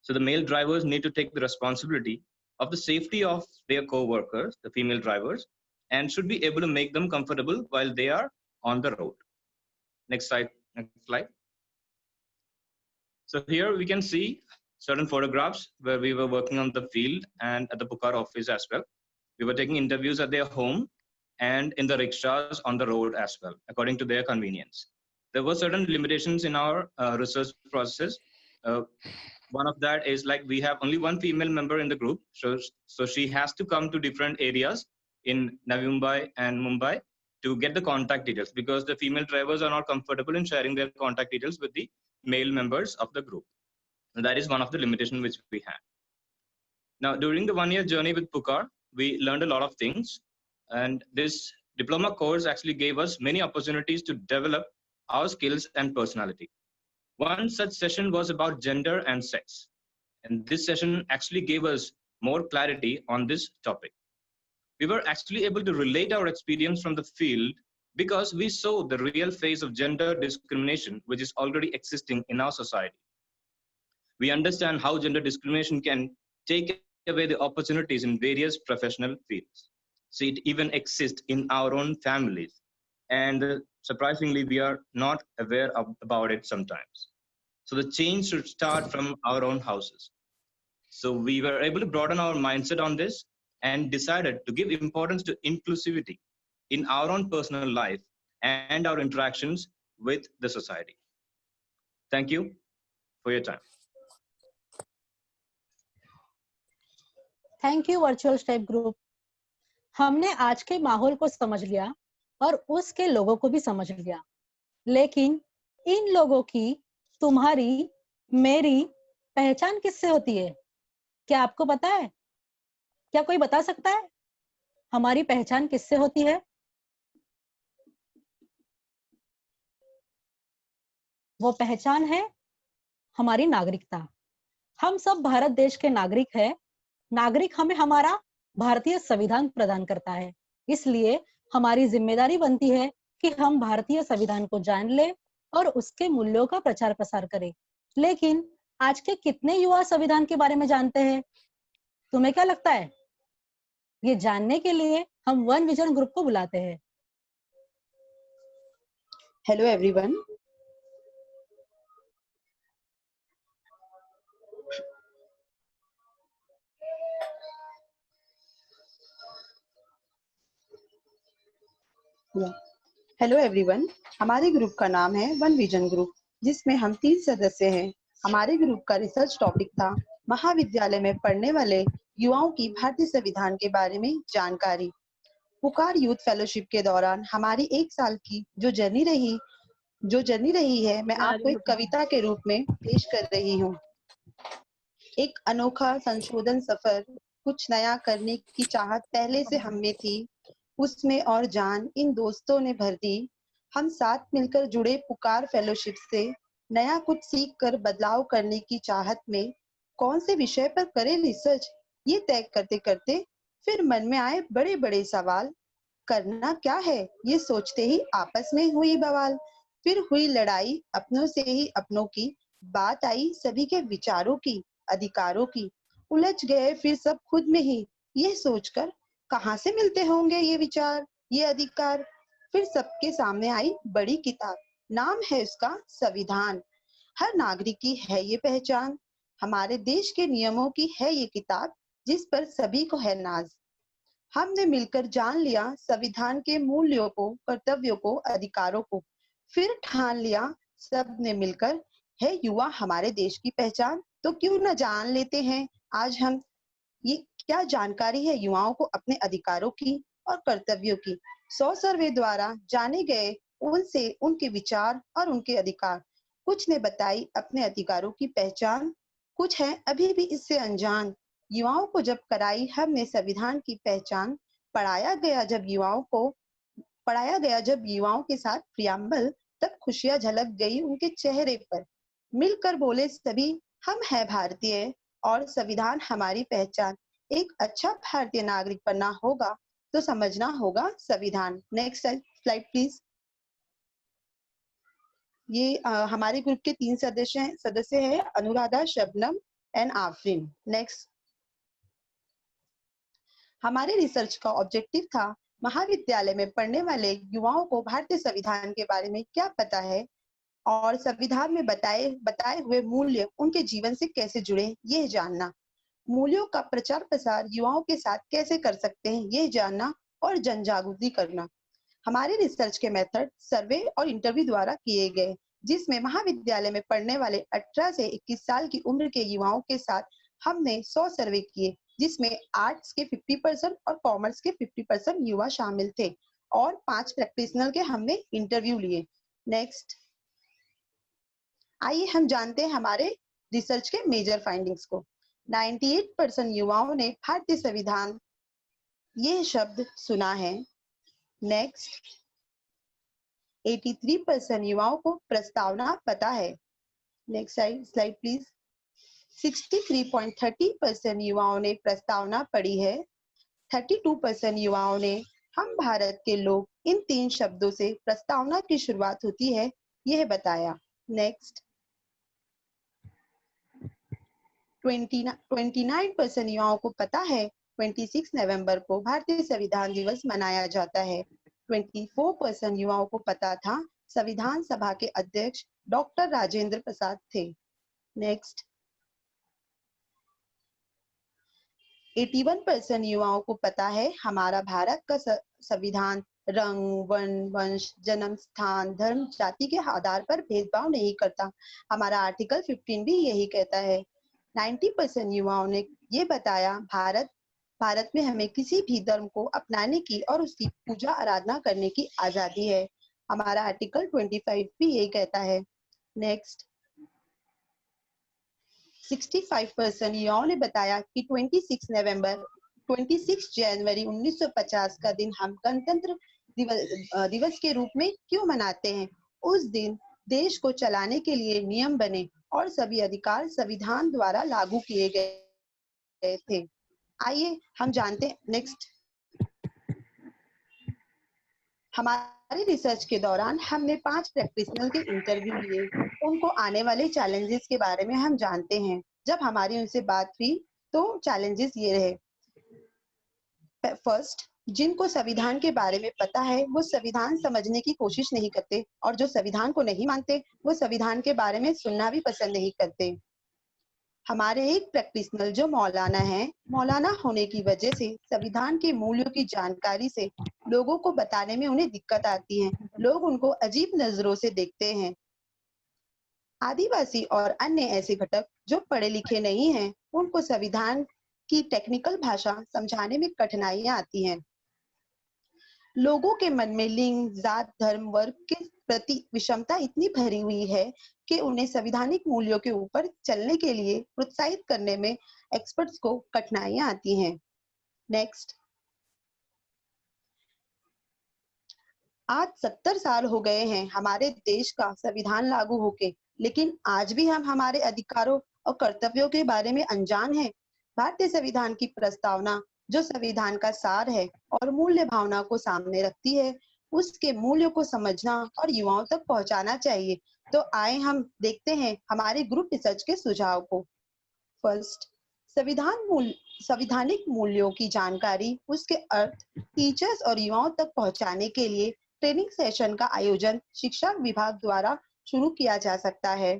S14: So the male drivers need to take the responsibility of the safety of their co-workers, the female drivers, and should be able to make them comfortable while they are on the road. Next slide. So here we can see certain photographs where we were working on the field and at the Pukar office as well. We were taking interviews at their home and in the rickshaws on the road as well, according to their convenience. There were certain limitations in our research process. One of that is like we have only one female member in the group. So she has to come to different areas in Navi Mumbai and Mumbai to get the contact details because the female drivers are not comfortable in sharing their contact details with the male members of the group. And that is one of the limitations which we had. Now, during the 1-year journey with Pukar, we learned a lot of things. And this diploma course actually gave us many opportunities to develop our skills and personality. One such session was about gender and sex. And this session actually gave us more clarity on this topic. We were actually able to relate our experience from the field because we saw the real face of gender discrimination, which is already existing in our society. We understand how gender discrimination can take away the opportunities in various professional fields. So it even exists in our own families. And surprisingly, we are not aware about it sometimes. So the change should start from our own houses. So we were able to broaden our mindset on this and decided to give importance to inclusivity in our own personal life and our interactions with the society. Thank you for your time.
S1: Thank you virtual step group. हमने आज के माहौल को समझ लिया और उसके लोगों को भी समझ लिया, लेकिन इन लोगों की तुम्हारी मेरी पहचान किससे होती है? क्या आपको पता है? क्या कोई बता सकता है हमारी पहचान किससे होती है? वो पहचान है हमारी नागरिकता। हम सब भारत देश के नागरिक हैं। नागरिक हमें हमारा भारतीय संविधान प्रदान करता है, इसलिए हमारी जिम्मेदारी बनती है कि हम भारतीय संविधान को जान ले और उसके मूल्यों का प्रचार प्रसार करें। लेकिन आज के कितने युवा संविधान के बारे में जानते हैं? तुम्हें क्या लगता है? ये जानने के लिए हम वन विजन ग्रुप को बुलाते हैं।
S15: हेलो एवरीवन, हेलो एवरीवन, हमारे ग्रुप का नाम है वन विजन ग्रुप, जिसमें हम 3 सदस्य हैं। हमारे ग्रुप का रिसर्च टॉपिक था महाविद्यालय में पढ़ने वाले युवाओं की भारतीय संविधान के बारे में जानकारी। पुकार यूथ फेलोशिप के दौरान हमारी 1 साल की जो जर्नी रही है, मैं आपको एक कविता के रूप में पेश कर रही हूँ। एक अनोखा संशोधन सफर, कुछ नया करने की चाहत पहले से हम में थी, उसमें और जान इन दोस्तों ने भर दी। हम साथ मिलकर जुड़े पुकार फेलोशिप से, नया कुछ सीख कर बदलाव करने की चाहत में। कौन से विषय पर करें रिसर्च, ये तय करते करते फिर मन में आए बड़े बड़े सवाल। करना क्या है ये सोचते ही आपस में हुई बवाल। फिर हुई लड़ाई अपनों से ही अपनों की, बात आई सभी के विचारों की, अधिकारों की। उलझ गए फिर सब खुद में ही, ये सोचकर कहाँ से मिलते होंगे ये विचार, ये अधिकार। फिर सबके सामने आई बड़ी किताब, नाम है उसका संविधान। हर नागरिक की है ये पहचान, हमारे देश के नियमों की है ये किताब, जिस पर सभी को है नाज। हमने मिलकर जान लिया संविधान के मूल्यों को, कर्तव्यों को, अधिकारों को। फिर ठान लिया सब ने मिलकर, है युवा हमारे देश की पहचान। तो क्यों न जान लेते हैं आज हम ये क्या जानकारी है युवाओं को अपने अधिकारों की और कर्तव्यों की। 100 सर्वे द्वारा जाने गए उनसे उनके विचार और उनके अधिकार। कुछ ने बताई अपने अधिकारों की पहचान, कुछ है अभी भी इससे अनजान। युवाओं को जब कराई हमने संविधान की पहचान, पढ़ाया गया जब युवाओं के साथ प्रियम्बल, तब खुशियां झलक गई उनके चेहरे पर। मिलकर बोले सभी हम है भारतीय और संविधान हमारी पहचान। एक अच्छा भारतीय नागरिक बनना होगा तो समझना होगा संविधान। Next slide please. ये हमारे ग्रुप के 3 सदस्य हैं, अनुराधा, शबनम एंड आफरीन। नेक्स्ट। हमारे रिसर्च का ऑब्जेक्टिव था महाविद्यालय में पढ़ने वाले युवाओं को भारतीय संविधान के बारे में क्या पता है और संविधान में बताए हुए मूल्य उनके जीवन से कैसे जुड़े ये जानना। मूल्यों का प्रचार प्रसार युवाओं के साथ कैसे कर सकते हैं ये जानना और जन जागृति करना। हमारे रिसर्च के मेथड सर्वे और इंटरव्यू द्वारा किए गए, जिसमें महाविद्यालय में पढ़ने वाले 18 से 21 साल की उम्र के युवाओं के साथ हमने 100 सर्वे किए, जिसमें आर्ट्स के 50% और कॉमर्स के 50% युवा शामिल थे और 5 प्रैक्टिशनल के हमने इंटरव्यू लिए। नेक्स्ट। आइए हम जानते हैं हमारे रिसर्च के मेजर फाइंडिंग्स को। 98% युवाओं ने भारतीय संविधान ये शब्द सुना है। नेक्स्ट। 83% युवाओं को प्रस्तावना पता है। Next slide please. 63.30% युवाओं ने प्रस्तावना पढ़ी है। 32% युवाओं ने हम भारत के लोग इन 3 शब्दों से प्रस्तावना की शुरुआत होती है यह बताया। नेक्स्ट। 29% युवाओं को पता है 26 नवंबर को भारतीय संविधान दिवस मनाया जाता है। 24% युवाओं को पता था संविधान सभा के अध्यक्ष डॉक्टर राजेंद्र प्रसाद थे। नेक्स्ट। 81% युवाओं को पता है हमारा भारत का संविधान रंग, वर्ण, वंश, जन्म स्थान, धर्म, जाति के आधार पर भेदभाव नहीं करता। हमारा आर्टिकल 15 भी यही कहता है। 90% युवाओं ने ये बताया भारत में हमें किसी भी धर्म को अपनाने की और उसकी पूजा आराधना करने की आजादी है। हमारा आर्टिकल 25 भी यही कहता है। नेक्स्ट। 65% युवाओं ने बताया कि 26 जनवरी 1950 का दिन हम गणतंत्र दिवस के रूप में क्यों मनाते हैं। उस दिन देश को चलाने के लिए नियम बने और सभी अधिकार संविधान द्वारा लागू किए गए थे। आइए हम जानते हैं। नेक्स्ट। हमारे रिसर्च के दौरान हमने 5 प्रैक्टिशनल के इंटरव्यू लिए। उनको आने वाले चैलेंजेस के बारे में हम जानते हैं। जब हमारी उनसे बात हुई तो चैलेंजेस ये रहे। फर्स्ट, जिनको संविधान के बारे में पता है वो संविधान समझने की कोशिश नहीं करते और जो संविधान को नहीं मानते वो संविधान के बारे में सुनना भी पसंद नहीं करते। हमारे एक प्रैक्टिशनर जो मौलाना है, मौलाना होने की वजह से संविधान के मूल्यों की जानकारी से लोगों को बताने में उन्हें दिक्कत आती है। लोग उनको अजीब नजरों से देखते हैं। आदिवासी और अन्य ऐसे घटक जो पढ़े लिखे नहीं हैं, उनको संविधान की टेक्निकल भाषा समझाने में कठिनाइयां आती हैं। लोगों के मन में लिंग, जात, धर्म, वर्ग के प्रति विषमता इतनी भरी हुई है कि उन्हें संवैधानिक मूल्यों के ऊपर चलने के लिए प्रोत्साहित करने में एक्सपर्ट्स को कठिनाइयां आती हैं। नेक्स्ट, आज 70 साल हो गए हैं हमारे देश का संविधान लागू होके, लेकिन आज भी हम हमारे अधिकारों और कर्तव्यों के बारे में अनजान हैं। भारतीय संविधान की प्रस्तावना जो संविधान का सार है और मूल्य भावना को सामने रखती है, उसके मूल्यों को समझना और युवाओं तक पहुंचाना चाहिए। तो आए हम देखते हैं हमारे ग्रुप रिसर्च के सुझाव को। फर्स्ट, संवैधानिक मूल्यों की जानकारी, उसके अर्थ टीचर्स और युवाओं तक पहुंचाने के लिए ट्रेनिंग सेशन का आयोजन शिक्षा विभाग द्वारा शुरू किया जा सकता है।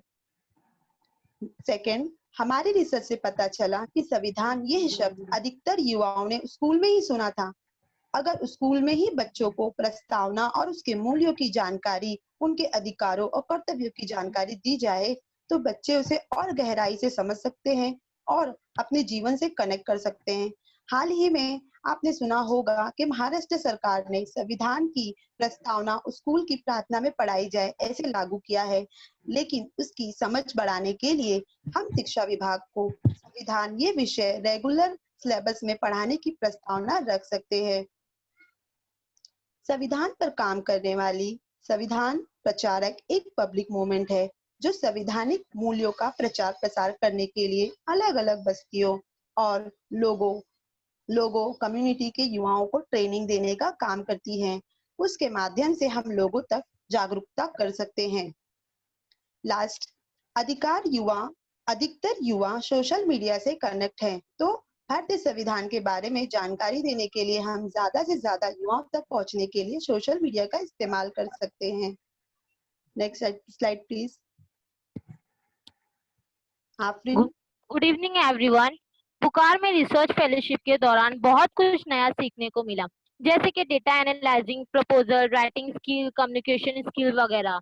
S15: सेकंड, हमारी रिसर्च से पता चला कि संविधान यह शब्द अधिकतर युवाओं ने स्कूल में ही सुना था। अगर स्कूल में ही बच्चों को प्रस्तावना और उसके मूल्यों की जानकारी, उनके अधिकारों और कर्तव्यों की जानकारी दी जाए तो बच्चे उसे और गहराई से समझ सकते हैं और अपने जीवन से कनेक्ट कर सकते हैं। हाल ही में आपने सुना होगा कि महाराष्ट्र सरकार ने संविधान की प्रस्तावना स्कूल की प्रार्थना में पढ़ाई जाए ऐसे लागू किया है, लेकिन उसकी समझ बढ़ाने के लिए हम शिक्षा विभाग को संविधान ये विषय रेगुलर सिलेबस में पढ़ाने की प्रस्तावना रख सकते हैं। संविधान पर काम करने वाली संविधान प्रचारक एक पब्लिक मूवमेंट है जो संवैधानिक मूल्यों का प्रचार प्रसार करने के लिए अलग अलग बस्तियों और लोगों कम्युनिटी के युवाओं को ट्रेनिंग देने का काम करती है। उसके माध्यम से हम लोगों तक जागरूकता कर सकते हैं। लास्ट, अधिकतर युवा सोशल मीडिया से कनेक्ट हैं, तो भारतीय संविधान के बारे में जानकारी देने के लिए हम ज्यादा से ज्यादा युवाओं तक पहुंचने के लिए सोशल मीडिया का इस्तेमाल कर सकते हैं। Next slide please.
S16: Good evening everyone. पुकार में रिसर्च फेलोशिप के दौरान बहुत कुछ नया सीखने को मिला, जैसे कि data analysing, proposal writing skill, communication skill वगैरह।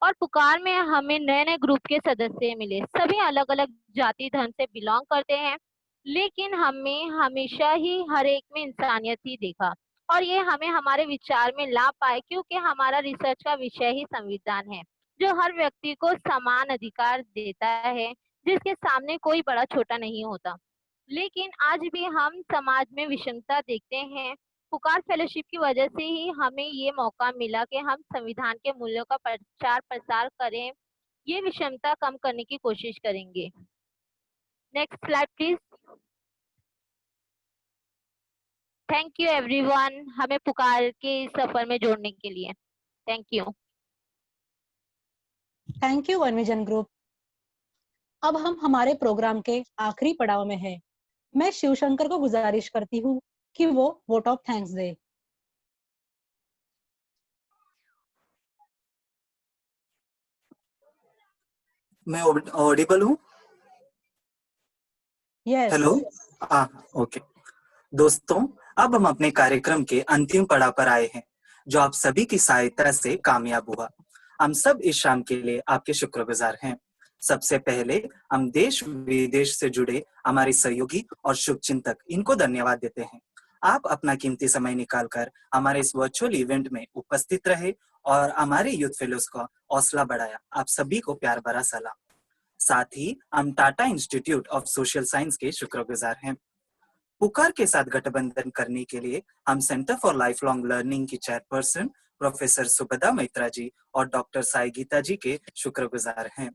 S16: और पुकार में हमें नए नए ग्रुप के सदस्य मिले। सभी अलग अलग जाति धर्म से बिलोंग करते हैं, लेकिन हमें हमेशा ही हर एक में इंसानियत ही देखा और ये हमें हमारे विचार में ला पाए, क्योंकि हमारा रिसर्च का विषय ही संविधान है जो हर व्यक्ति को समान अधिकार देता है, जिसके सामने कोई बड़ा छोटा नहीं होता। लेकिन आज भी हम समाज में विषमता देखते हैं। पुकार फेलोशिप की वजह से ही हमें ये मौका मिला कि हम संविधान के मूल्यों का प्रचार प्रसार करें, ये विषमता कम करने की कोशिश करेंगे। Next slide please. Thank you everyone हमें पुकार के इस सफर में जोड़ने के लिए। Thank you.
S1: Thank you one vision group. अब हम हमारे प्रोग्राम के आखिरी पड़ाव में हैं। मैं शिवशंकर को गुजारिश करती हूँ कि वो वोट ऑफ थैंक्स दे।
S18: मैं ऑडिबल हूँ?
S1: यस।
S18: हेलो। ओके दोस्तों, अब हम अपने कार्यक्रम के अंतिम पड़ाव पर आए हैं, जो आप सभी की सहायता से कामयाब हुआ। हम सब इस शाम के लिए आपके शुक्रगुजार हैं। सबसे पहले हम देश विदेश से जुड़े हमारे सहयोगी और शुभचिंतक, इनको धन्यवाद देते हैं। आप अपना कीमती समय निकालकर हमारे इस वर्चुअल इवेंट में उपस्थित रहे और हमारे यूथ फेलोज का हौसला बढ़ाया। आप सभी को प्यार भरा सलाम। साथ ही हम Tata institute of social science के शुक्रगुजार हैं। पुकार के साथ गठबंधन करने के लिए हम centre for life long learning की चेयरपर्सन प्रोफेसर सुभदा मैत्रा जी और डॉक्टर साई गीता जी के शुक्रगुजार हैं।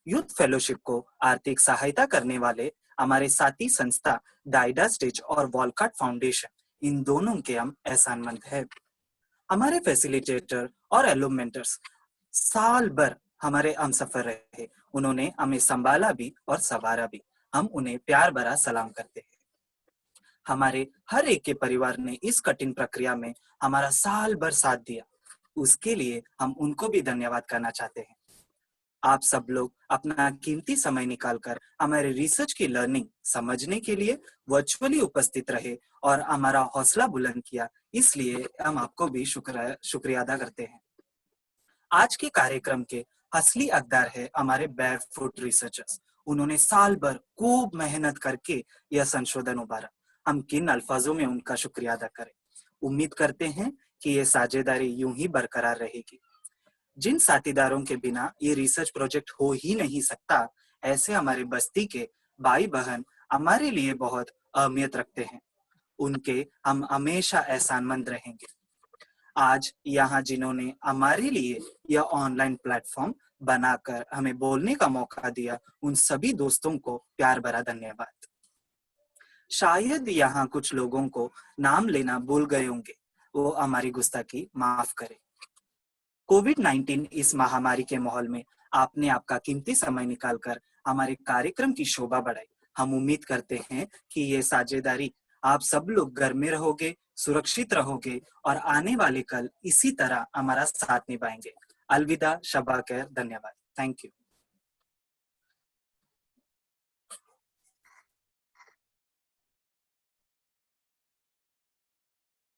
S18: यूथ फेलोशिप को आर्थिक सहायता करने वाले हमारे साथी संस्था डाइडा स्टिच और वॉलकॉट फाउंडेशन, इन दोनों के हम एहसानमंद हैं। हमारे फैसिलिटेटर और एलुमेंटर्स साल भर हमारे हम सफर रहे, उन्होंने हमें संभाला भी और संवारा भी। हम उन्हें प्यार भरा सलाम करते हैं। हमारे हर एक के परिवार ने इस कठिन प्रक्रिया में हमारा साल भर साथ दिया, उसके लिए हम उनको भी धन्यवाद करना चाहते हैं। आप सब लोग अपना कीमती समय निकालकर हमारे रिसर्च की लर्निंग समझने के लिए वर्चुअली उपस्थित रहे और हमारा हौसला बुलंद किया, इसलिए हम आपको भी शुक्रिया अदा करते हैं। आज के कार्यक्रम के असली हकदार है हमारे बैरफुट रिसर्चर्स। उन्होंने साल भर खूब मेहनत करके यह संशोधन उभारा। हम किन अल्फाजों में उनका शुक्रिया अदा करें। उम्मीद करते हैं कि ये साझेदारी यूं ही बरकरार रहेगी। जिन साथीदारों के बिना ये रिसर्च प्रोजेक्ट हो ही नहीं सकता, ऐसे हमारे बस्ती के भाई बहन हमारे लिए बहुत अहमियत रखते हैं। उनके हम हमेशा एहसानमंद रहेंगे। आज यहाँ जिन्होंने हमारे लिए यह ऑनलाइन प्लेटफॉर्म बनाकर हमें बोलने का मौका दिया, उन सभी दोस्तों को प्यार भरा धन्यवाद। शायद यहाँ कुछ लोगों को नाम लेना भूल गए होंगे, वो हमारी गुस्ताखी माफ करें। कोविड-19 इस महामारी के माहौल में आपने आपका कीमती समय निकालकर हमारे कार्यक्रम की शोभा बढ़ाई। हम उम्मीद करते हैं कि ये साझेदारी आप सब लोग घर में रहोगे, सुरक्षित रहोगे और आने वाले कल इसी तरह हमारा साथ निभाएंगे। अलविदा, शब्बा खैर, धन्यवाद। Thank you.